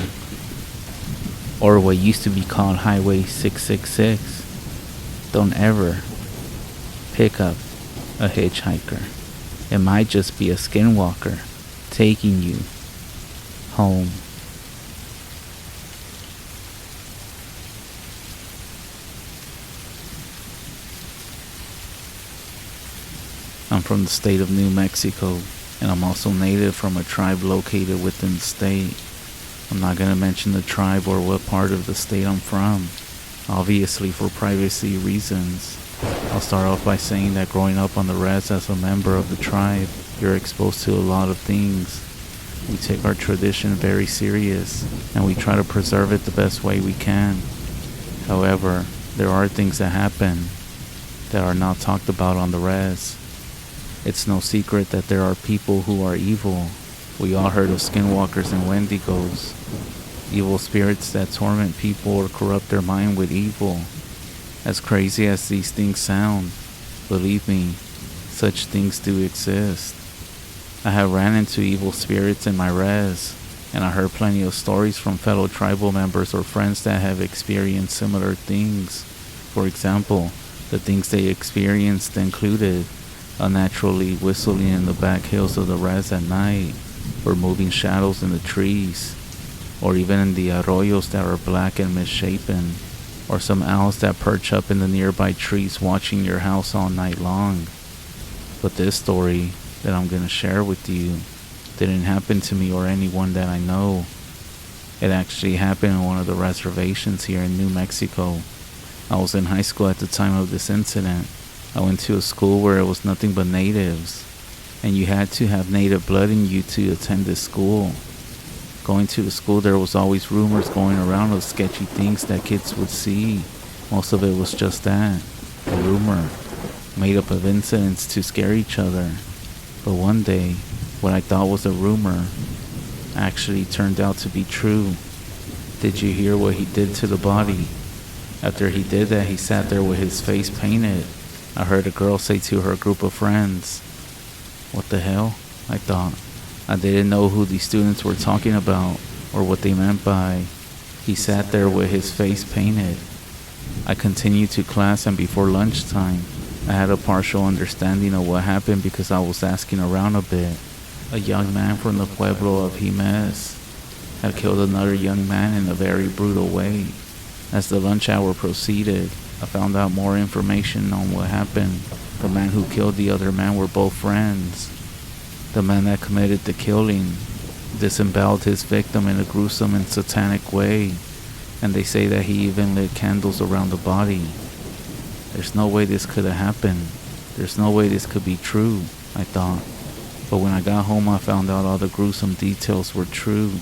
or what used to be called Highway 666, don't ever pick up a hitchhiker. It might just be a skinwalker taking you home. I'm from the state of New Mexico, and I'm also native from a tribe located within the state. I'm not going to mention the tribe or what part of the state I'm from, obviously for privacy reasons. I'll start off by saying that growing up on the REZ as a member of the tribe, you're exposed to a lot of things. We take our tradition very serious, and we try to preserve it the best way we can. However, there are things that happen that are not talked about on the REZ. It's no secret that there are people who are evil. We all heard of skinwalkers and wendigos, evil spirits that torment people or corrupt their mind with evil. As crazy as these things sound, believe me, such things do exist. I have ran into evil spirits in my REZ, and I heard plenty of stories from fellow tribal members or friends that have experienced similar things. For example, the things they experienced included unnaturally whistling in the back hills of the REZ at night, or moving shadows in the trees, or even in the arroyos that are black and misshapen, or some owls that perch up in the nearby trees watching your house all night long. But this story that I'm going to share with you didn't happen to me or anyone that I know. It actually happened in one of the reservations here in New Mexico. I was in high school at the time of this incident. I went to a school where it was nothing but natives, and you had to have native blood in you to attend this school. Going to the school, there was always rumors going around of sketchy things that kids would see. Most of it was just that, a rumor, made up of incidents to scare each other. But one day, what I thought was a rumor actually turned out to be true. Did you hear what he did to the body? After he did that, he sat there with his face painted. I heard a girl say to her group of friends, "What the hell?" I thought. I didn't know who these students were talking about or what they meant by, "He sat there with his face painted." I continued to class, and before lunchtime, I had a partial understanding of what happened because I was asking around a bit. A young man from the pueblo of Jimenez had killed another young man in a very brutal way. As the lunch hour proceeded, I found out more information on what happened. The man who killed the other man were both friends. The man that committed the killing disemboweled his victim in a gruesome and satanic way, and they say that he even lit candles around the body. There's no way this could have happened. There's no way this could be true, I thought. But when I got home, I found out all the gruesome details were true.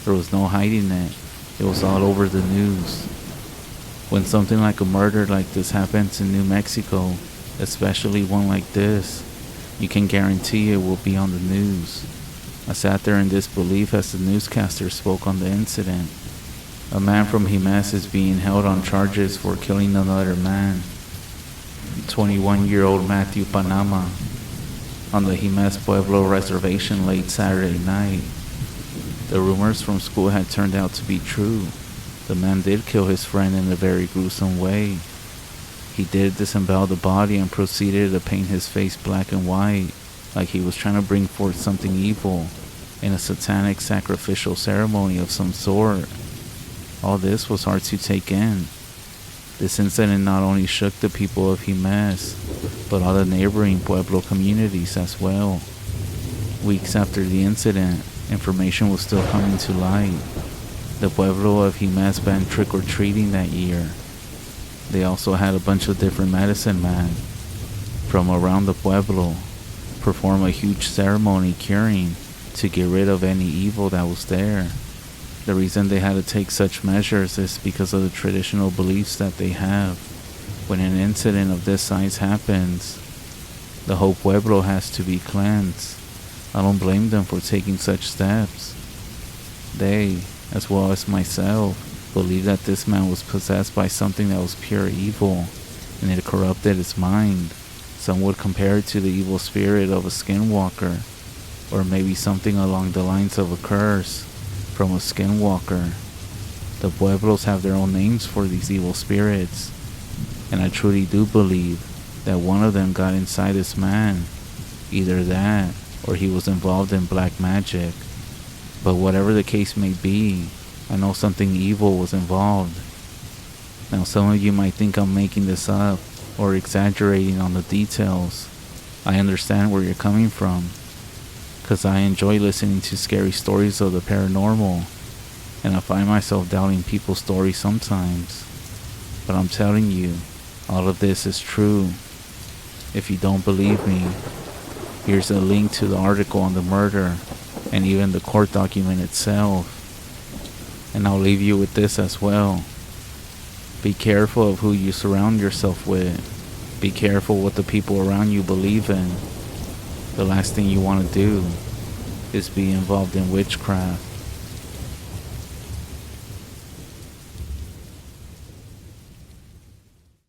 There was no hiding it. It was all over the news. When something like a murder like this happens in New Mexico, especially one like this, you can guarantee it will be on the news. I sat there in disbelief as the newscaster spoke on the incident. A man from Jimenez is being held on charges for killing another man, 21-year-old Matthew Panama, on the Jimenez Pueblo reservation late Saturday night. The rumors from school had turned out to be true. The man did kill his friend in a very gruesome way. He did disembowel the body and proceeded to paint his face black and white, like he was trying to bring forth something evil in a satanic sacrificial ceremony of some sort. All this was hard to take in. This incident not only shook the people of Jimenez, but all the neighboring Pueblo communities as well. Weeks after the incident, information was still coming to light. The Pueblo of Jimenez banned trick-or-treating that year. They also had a bunch of different medicine men from around the Pueblo perform a huge ceremony curing to get rid of any evil that was there. The reason they had to take such measures is because of the traditional beliefs that they have. When an incident of this size happens, the whole Pueblo has to be cleansed. I don't blame them for taking such steps. They, as well as myself, believe that this man was possessed by something that was pure evil, and it corrupted his mind. Some would compare it to the evil spirit of a skinwalker, or maybe something along the lines of a curse from a skinwalker. The Pueblos have their own names for these evil spirits, and I truly do believe that one of them got inside this man. Either that, or he was involved in black magic. But whatever the case may be, I know something evil was involved. Now some of you might think I'm making this up or exaggerating on the details. I understand where you're coming from, because I enjoy listening to scary stories of the paranormal, and I find myself doubting people's stories sometimes. But I'm telling you, all of this is true. If you don't believe me, here's a link to the article on the murder and even the court document itself. And I'll leave you with this as well. Be careful of who you surround yourself with. Be careful what the people around you believe in. The last thing you want to do is be involved in witchcraft.